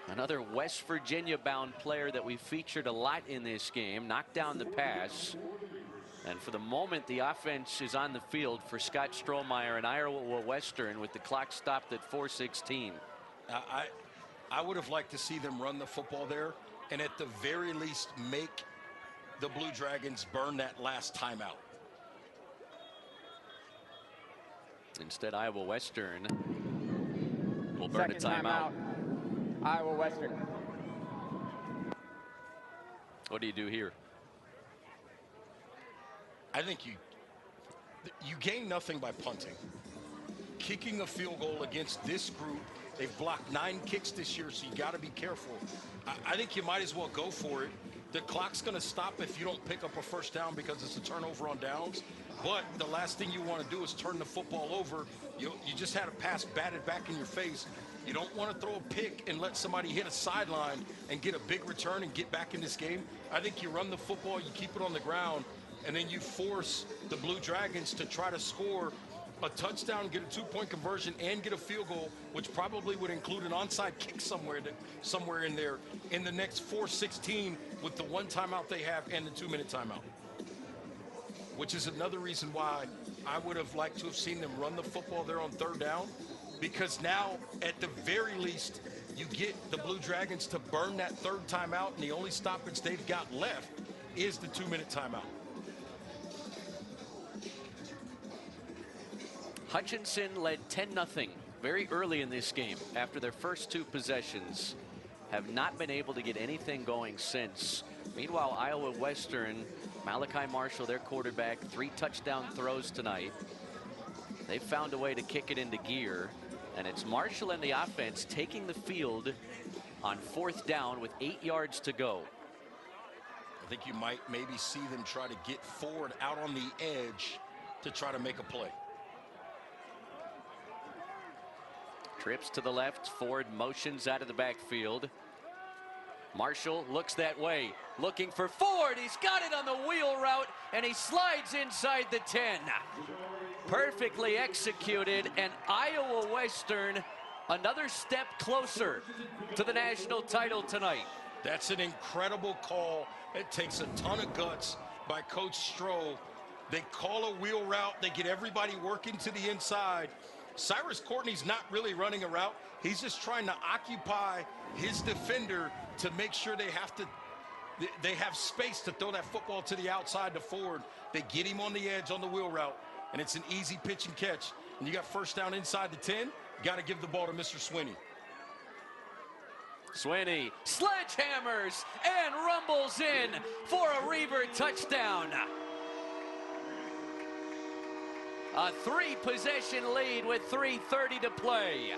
S1: another West Virginia-bound player that we featured a lot in this game, knocked down the pass. And for the moment, the offense is on the field for Scott Strohmeyer and Iowa Western with the clock stopped at 4:16.
S2: I would have liked to see them run the football there and at the very least make the Blue Dragons burn that last timeout.
S1: Instead, Iowa Western will burn a
S5: Second
S1: timeout.
S5: Iowa Western.
S1: What do you do here?
S2: I think you gain nothing by punting. Kicking a field goal against this group, they've blocked 9 kicks this year, so you got to be careful. I think you might as well go for it. The clock's going to stop if you don't pick up a 1st down because it's a turnover on downs. But the last thing you want to do is turn the football over. You just had a pass batted back in your face. You don't want to throw a pick and let somebody hit a sideline and get a big return and get back in this game. I think you run the football, you keep it on the ground, and then you force the Blue Dragons to try to score a touchdown, get a 2-point conversion, and get a field goal, which probably would include an onside kick somewhere in there in the next 4:16 with the 1 timeout they have and the 2-minute timeout. Which is another reason why I would have liked to have seen them run the football there on 3rd down, because now at the very least you get the Blue Dragons to burn that 3rd timeout, and the only stoppage they've got left is the 2-minute timeout.
S1: Hutchinson led 10-0 very early in this game after their first 2 possessions. Have not been able to get anything going since. Meanwhile, Iowa Western, Malachi Marshall, their quarterback, 3 touchdown throws tonight. They've found a way to kick it into gear, and it's Marshall and the offense taking the field on 4th down with 8 yards to go.
S2: I think you might maybe see them try to get forward out on the edge to try to make a play.
S1: Trips to the left, Ford motions out of the backfield. Marshall looks that way, looking for Ford. He's got it on the wheel route, and he slides inside the 10. Perfectly executed, and Iowa Western another step closer to the national title tonight.
S2: That's an incredible call. It takes a ton of guts by Coach Stroh. They call a wheel route. They get everybody working to the inside. Cyrus Courtney's not really running a route. He's just trying to occupy his defender to make sure they have space to throw that football to the outside to Ford. They get him on the edge on the wheel route, and it's an easy pitch and catch. And you got 1st down inside the 10. Got to give the ball to Mr. Swinney.
S1: Swinney sledgehammers and rumbles in for a Reaver touchdown. A 3-possession lead with 3:30 to play.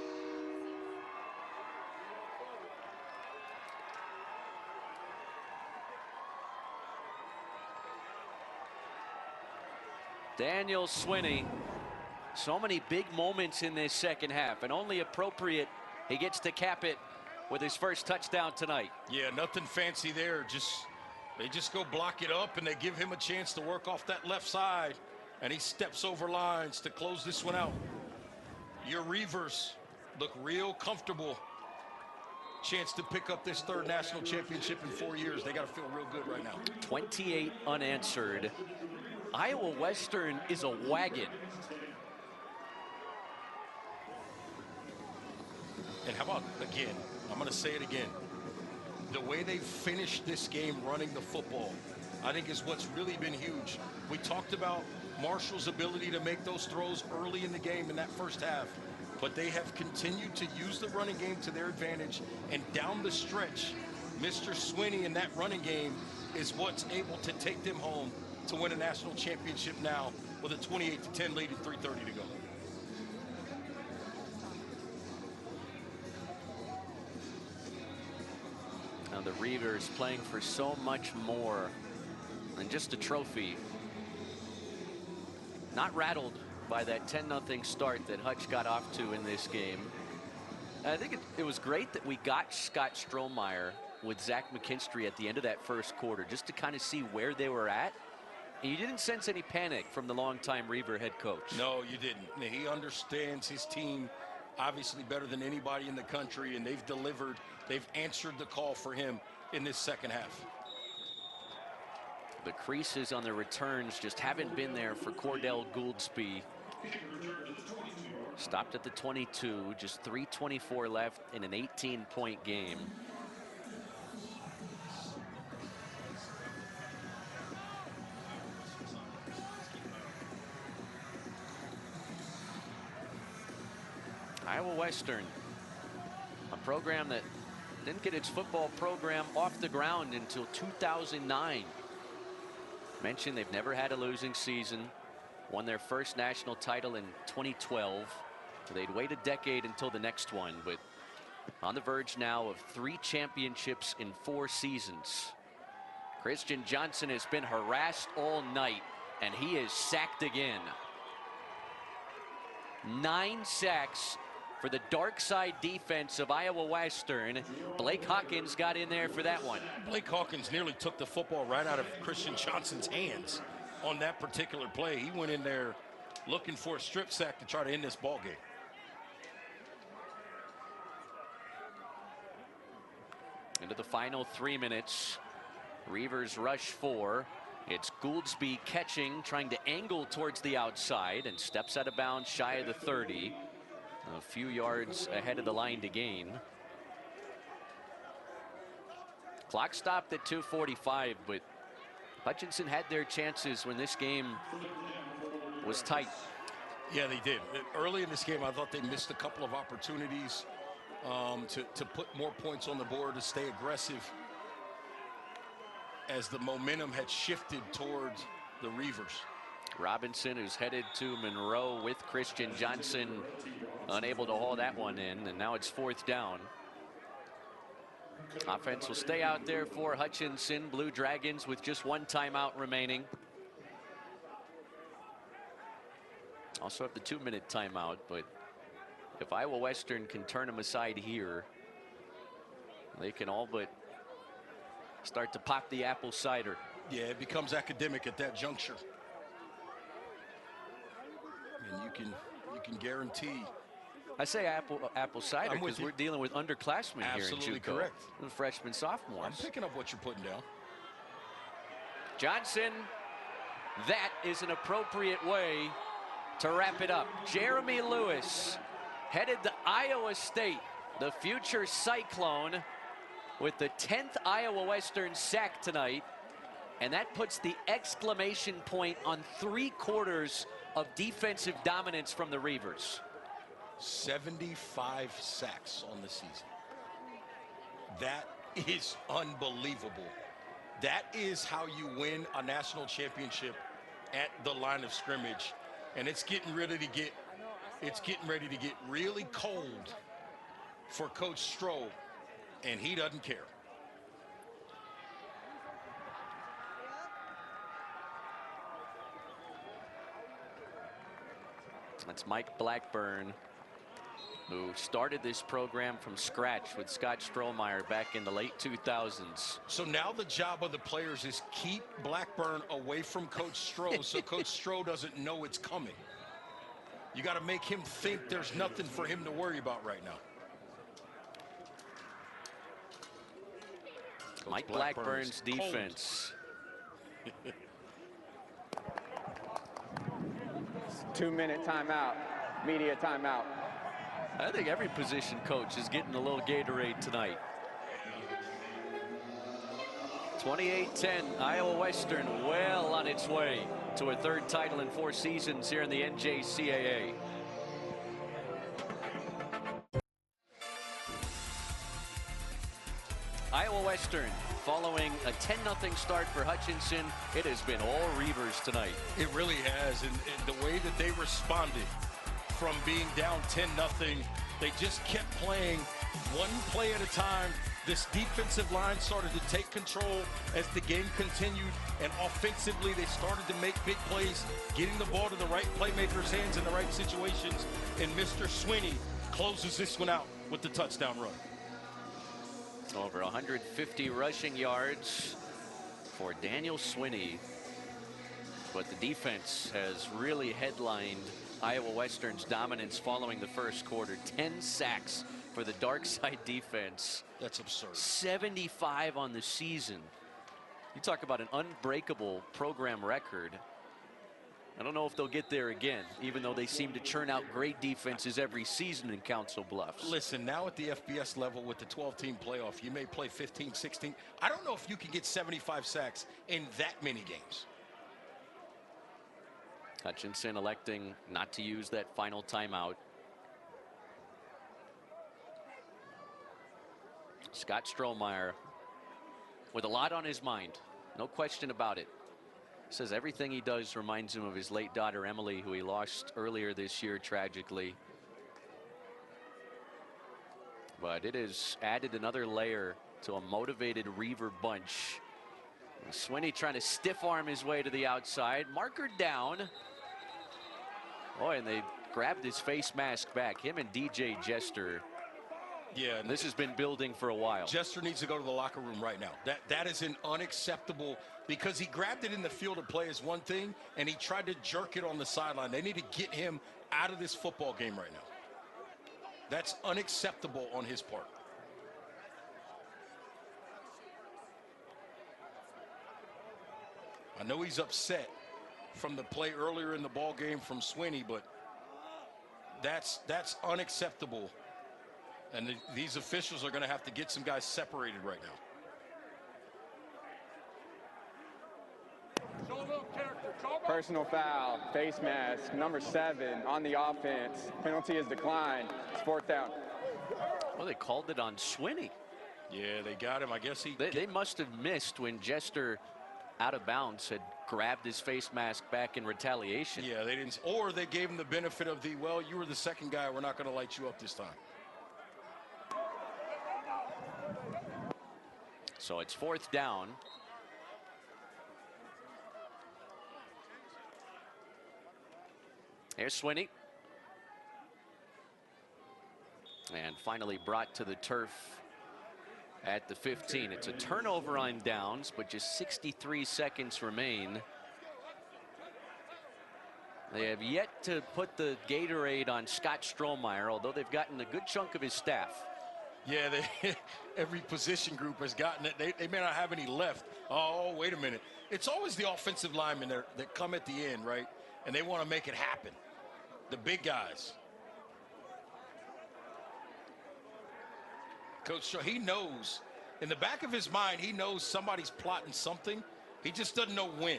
S1: Daniel Swinney, so many big moments in this second half, and only appropriate he gets to cap it with his first touchdown tonight.
S2: Yeah, nothing fancy there, just They just go block it up, and they give him a chance to work off that left side, and he steps over lines to close this one out. Your Reavers look real comfortable. Chance to pick up this third national championship in 4 years. They got to feel real good right now.
S1: 28 unanswered. Iowa Western is a wagon.
S2: And how about, again, I'm going to say it again, the way they finished this game running the football, I think is what's really been huge. We talked about Marshall's ability to make those throws early in the game in that first half, but they have continued to use the running game to their advantage, and down the stretch, Mr. Swinney in that running game is what's able to take them home to win a national championship now with a 28-10 lead and 3:30 to go.
S1: Now the Reavers playing for so much more than just a trophy. Not rattled by that 10-0 start that Hutch got off to in this game. I think it was great that we got Scott Strohmeyer with Zach McKinstry at the end of that first quarter, just to kind of see where they were at. And you didn't sense any panic from the longtime Reaver head coach.
S2: No, you didn't. He understands his team obviously better than anybody in the country, and they've delivered. They've answered the call for him in this second half.
S1: The creases on the returns just haven't been there for Cordell Gouldsby. Stopped at the 22, just 3:24 left in an 18-point game. Iowa Western, a program that didn't get its football program off the ground until 2009. Mentioned they've never had a losing season. Won their first national title in 2012. They'd wait a decade until the next one, but on the verge now of 3 championships in 4 seasons. Christian Johnson has been harassed all night, and he is sacked again. 9 sacks for the dark side defense of Iowa Western. Blake Hawkins got in there for that one.
S2: Blake Hawkins nearly took the football right out of Christian Johnson's hands on that particular play. He went in there looking for a strip sack to try to end this ball game.
S1: Into the final 3 minutes. Reavers rush 4. It's Gouldsby catching, trying to angle towards the outside, and steps out of bounds shy of the 30. A few yards ahead of the line to gain. Clock stopped at 2:45, but Hutchinson had their chances when this game was tight.
S2: Yeah, they did. Early in this game, I thought they missed a couple of opportunities to put more points on the board, to stay aggressive, as the momentum had shifted towards the Reavers.
S1: Robinson, who's headed to Monroe with Christian Johnson, unable to haul that one in, and now it's 4th down. Offense will stay out there for Hutchinson. Blue Dragons with just 1 timeout remaining. Also have the 2-minute timeout, but if Iowa Western can turn them aside here, they can all but start to pop the apple cider.
S2: Yeah, it becomes academic at that juncture. And you can guarantee.
S1: I say apple cider because we're dealing with underclassmen here in JUCO.
S2: Absolutely correct.
S1: The freshmen, sophomores.
S2: I'm picking up what you're putting down.
S1: Johnson, that is an appropriate way to wrap it up. Jeremy Lewis headed to Iowa State, the future Cyclone, with the 10th Iowa Western sack tonight. And that puts the exclamation point on 3 quarters of defensive dominance from the Reavers.
S2: 75 sacks on the season. That is unbelievable. That is how you win a national championship at the line of scrimmage. And it's getting ready to get really cold for Coach Stroh, and he doesn't care.
S1: That's Mike Blackburn who started this program from scratch with Scott Strohmeyer back in the late 2000s.
S2: So now the job of the players is keep Blackburn away from Coach Stroh so Coach Stroh doesn't know it's coming. You got to make him think there's nothing for him to worry about right now.
S1: Mike Blackburn's defense.
S5: 2-minute timeout, media timeout.
S1: I think every position coach is getting a little Gatorade tonight. 28-10, Iowa Western well on its way to a third title in 4 seasons here in the NJCAA. Iowa Western following a 10-0 start for Hutchinson. It has been all Reavers tonight.
S2: It really has, and the way that they responded from being down 10-0, they just kept playing one play at a time. This defensive line started to take control as the game continued, and offensively they started to make big plays, getting the ball to the right playmakers' hands in the right situations, and Mr. Swinney closes this one out with the touchdown run.
S1: Over 150 rushing yards for Daniel Swinney. But the defense has really headlined Iowa Western's dominance following the first quarter. 10 sacks for the dark side defense.
S2: That's absurd.
S1: 75 on the season. You talk about an unbreakable program record. I don't know if they'll get there again, even though they seem to churn out great defenses every season in Council Bluffs.
S2: Listen, now at the FBS level with the 12-team playoff, you may play 15, 16. I don't know if you can get 75 sacks in that many games.
S1: Hutchinson electing not to use that final timeout. Scott Strohmeyer with a lot on his mind, no question about it. Says everything he does reminds him of his late daughter Emily, who he lost earlier this year tragically. But it has added another layer to a motivated Reaver bunch. Swinney trying to stiff arm his way to the outside. Marker down. Boy, and they grabbed his face mask back. Him and DJ Jester.
S2: Yeah,
S1: this has been building for a while.
S2: Jester needs to go to the locker room right now. That is an unacceptable, because he grabbed it in the field of play is one thing, and he tried to jerk it on the sideline. They need to get him out of this football game right now. That's unacceptable on his part. I know he's upset from the play earlier in the ball game from Swinney, but that's unacceptable. And these officials are going to have to get some guys separated right now.
S5: Personal foul, face mask, number 7 on the offense. Penalty is declined. It's 4th down.
S1: Well, they called it on Swinney.
S2: Yeah, they got him. I guess
S1: they must have missed when Jester, out of bounds, had grabbed his face mask back in retaliation.
S2: Yeah, they didn't, or they gave him the benefit of the, well, you were the second guy, we're not going to light you up this time.
S1: So it's 4th down. Here's Swinney. And finally brought to the turf at the 15. It's a turnover on downs, but just 63 seconds remain. They have yet to put the Gatorade on Scott Strohmeyer, although they've gotten a good chunk of his staff.
S2: Yeah, every position group has gotten it. They may not have any left. Oh, wait a minute. It's always the offensive linemen that come at the end, right? And they want to make it happen. The big guys. Coach, he knows, in the back of his mind, he knows somebody's plotting something. He just doesn't know when.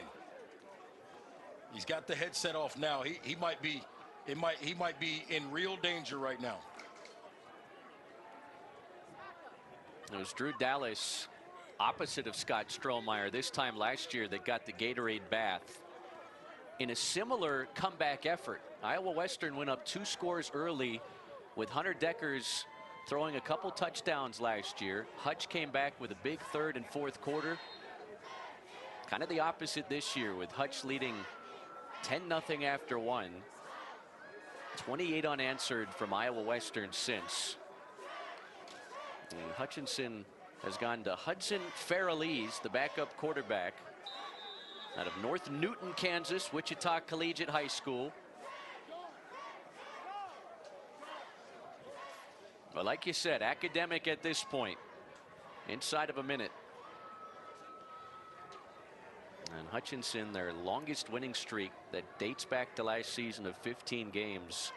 S2: He's got the headset off now. He might be in real danger right now.
S1: It was Drew Dallas, opposite of Scott Strohmeyer, this time last year, that got the Gatorade bath. In a similar comeback effort, Iowa Western went up 2 scores early with Hunter Deckers throwing a couple touchdowns last year. Hutch came back with a big 3rd and 4th quarter. Kind of the opposite this year, with Hutch leading 10-0 after 1. 28 unanswered from Iowa Western since. And Hutchinson has gone to Hudson Farrelly's, the backup quarterback out of North Newton, Kansas, Wichita Collegiate High School. But like you said, academic at this point, inside of a minute. And Hutchinson, their longest winning streak that dates back to last season of 15 games,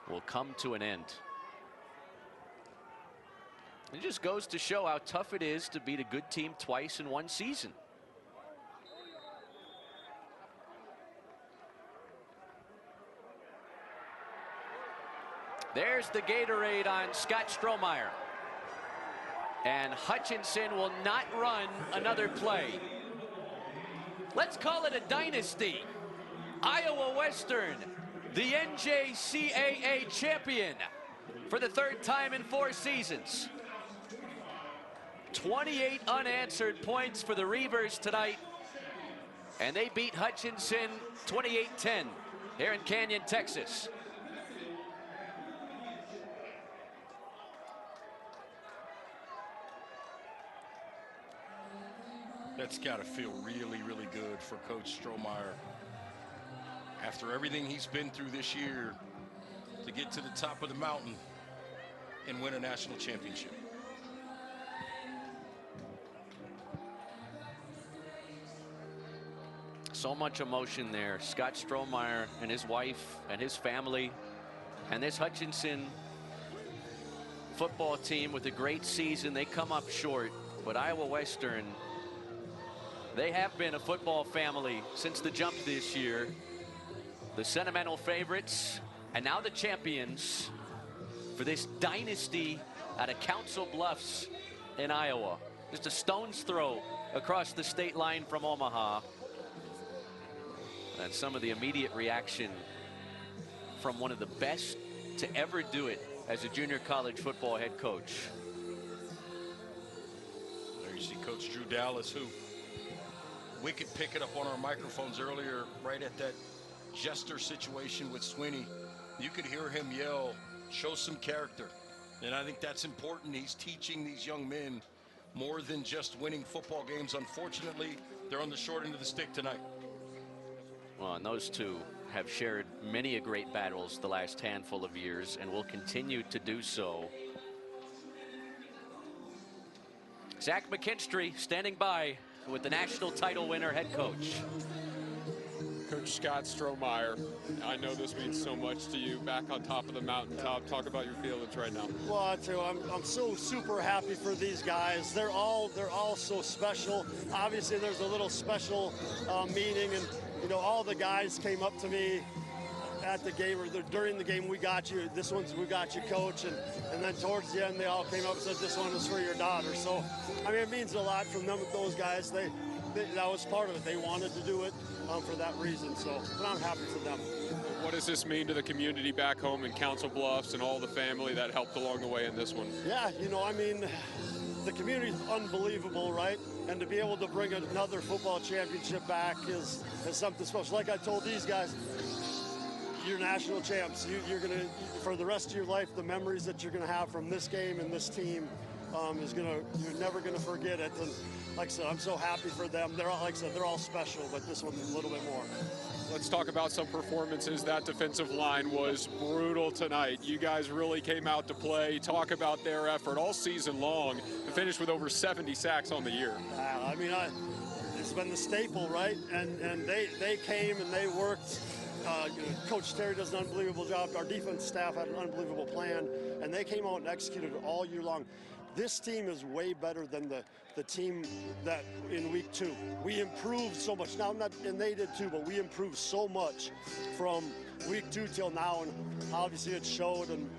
S1: will come to an end. It just goes to show how tough it is to beat a good team twice in one season. There's the Gatorade on Scott Strohmeyer. And Hutchinson will not run another play. Let's call it a dynasty. Iowa Western, the NJCAA champion for the third time in 4 seasons. 28 unanswered points for the Reavers tonight. And they beat Hutchinson 28-10 here in Canyon, Texas.
S2: That's got to feel really, really good for Coach Strohmeyer. After everything he's been through this year, to get to the top of the mountain and win a national championship.
S1: So much emotion there. Scott Strohmeyer and his wife and his family and this Hutchinson football team with a great season. They come up short, but Iowa Western, they have been a football family since the jump this year. The sentimental favorites and now the champions for this dynasty out of Council Bluffs in Iowa. Just a stone's throw across the state line from Omaha. And some of the immediate reaction from one of the best to ever do it as a junior college football head coach.
S2: There you see Coach Drew Dallas, who we could pick it up on our microphones earlier, right at that Jester situation with Swinney. You could hear him yell, show some character. And I think that's important. He's teaching these young men more than just winning football games. Unfortunately, they're on the short end of the stick tonight.
S1: Well, and those two have shared many a great battles the last handful of years and will continue to do so. Zach McKinstry standing by with the national title winner head coach.
S3: Coach Scott Strohmeyer, I know this means so much to you. Back on top of the mountaintop, talk about your feelings right now.
S4: Well, I tell you, I'm so super happy for these guys. They're all so special. Obviously, there's a little special meaning, and you know, all the guys came up to me at the game or during the game. We got you. This one's we got you, coach. And then towards the end, they all came up and said, "This one is for your daughter." So, I mean, it means a lot from them. With those guys, that was part of it. They wanted to do it for that reason. So, and I'm happy for them.
S3: What does this mean to the community back home in Council Bluffs and all the family that helped along the way in this one?
S4: Yeah, you know, I mean, the community's unbelievable, right? And to be able to bring another football championship back is something special. Like I told these guys, you're national champs. You're going to, for the rest of your life, the memories that you're going to have from this game and this team you're never going to forget it. And like I said, I'm so happy for them. They're all, like I said, they're all special, but this one's a little bit more.
S3: Let's talk about some performances. That defensive line was brutal tonight. You guys really came out to play. Talk about their effort all season long and finished with over 70 sacks on the year.
S4: I mean, it's been the staple, right? And they came and they worked. Coach Terry does an unbelievable job. Our defense staff had an unbelievable plan, and they came out and executed it all year long. This team is way better than the team that in week 2. We improved so much. Now, and they did too, but we improved so much from week 2 till now, and obviously it showed, and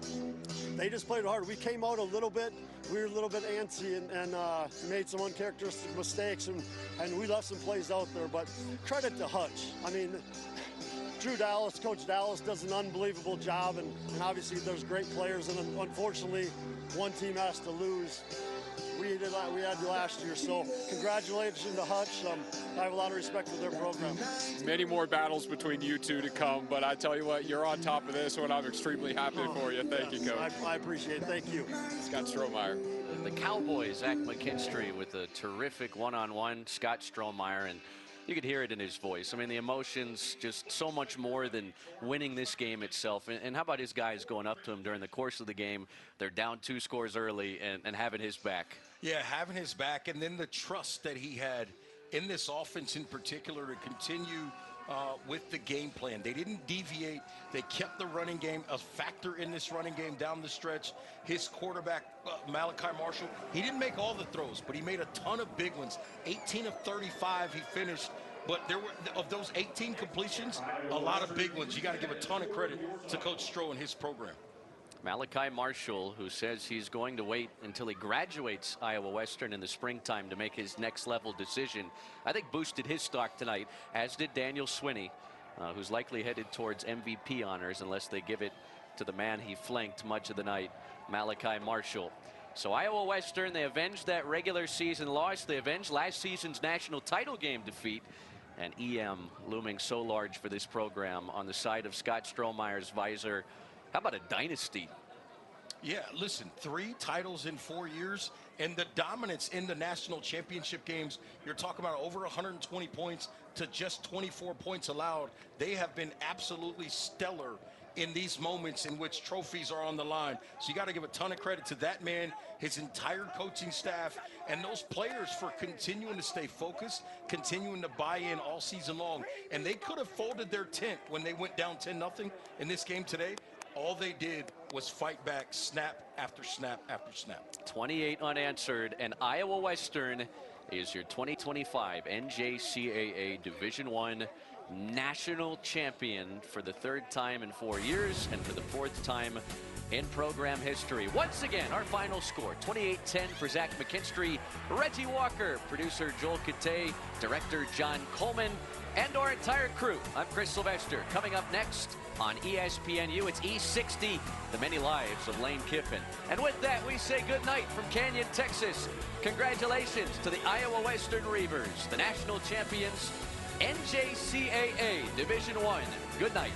S4: they just played hard. We came out a little bit. We were a little bit antsy and made some uncharacteristic mistakes, and we left some plays out there, but credit to Hutch. I mean, Drew Dallas, Coach Dallas does an unbelievable job, and obviously there's great players, and unfortunately one team has to lose. we had last year. So congratulations to Hutch. I have a lot of respect for their program.
S3: Many more battles between you two to come, but I tell you what, you're on top of this one. I'm extremely happy for you. Thank you, Coach.
S4: I appreciate it. Thank you.
S3: Scott Strohmeyer.
S1: The Cowboys, Zach McKinstry with a terrific one-on-one. Scott Strohmeyer, and you could hear it in his voice. I mean, the emotions, just so much more than winning this game itself. And how about his guys going up to him during the course of the game? They're down 2 scores early and having his back.
S2: Yeah, having his back, and then the trust that he had in this offense in particular to continue with the game plan. They didn't deviate. They kept the running game a factor in this running game down the stretch. His quarterback, Malachi Marshall, he didn't make all the throws, but he made a ton of big ones. 18 of 35 he finished. But there were, of those 18 completions, a lot of big ones. You got to give a ton of credit to Coach Stroh and his program.
S1: Malachi Marshall, who says he's going to wait until he graduates Iowa Western in the springtime to make his next level decision, I think boosted his stock tonight, as did Daniel Swinney, who's likely headed towards MVP honors unless they give it to the man he flanked much of the night, Malachi Marshall. So Iowa Western, they avenged that regular season loss. They avenged last season's national title game defeat. And EM looming so large for this program on the side of Scott Strohmeyer's visor. How about a dynasty?
S2: Yeah, listen, 3 titles in 4 years, and the dominance in the national championship games. You're talking about over 120 points to just 24 points allowed. They have been absolutely stellar in these moments in which trophies are on the line. So you got to give a ton of credit to that man, his entire coaching staff, and those players for continuing to stay focused, continuing to buy in all season long. And they could have folded their tent when they went down 10-0 in this game today. All they did was fight back snap after snap after snap.
S1: 28 unanswered, and Iowa Western is your 2025 NJCAA Division I national champion for the 3rd time in 4 years and for the 4th time in program history. Once again, our final score, 28-10 for Zach McKinstry, Reggie Walker, producer Joel Kittay, director John Coleman, and our entire crew. I'm Chris Sylvester. Coming up next on ESPNU, it's E60, the many lives of Lane Kiffin. And with that, we say good night from Canyon, Texas. Congratulations to the Iowa Western Reavers, the national champions, NJCAA Division I. Good night.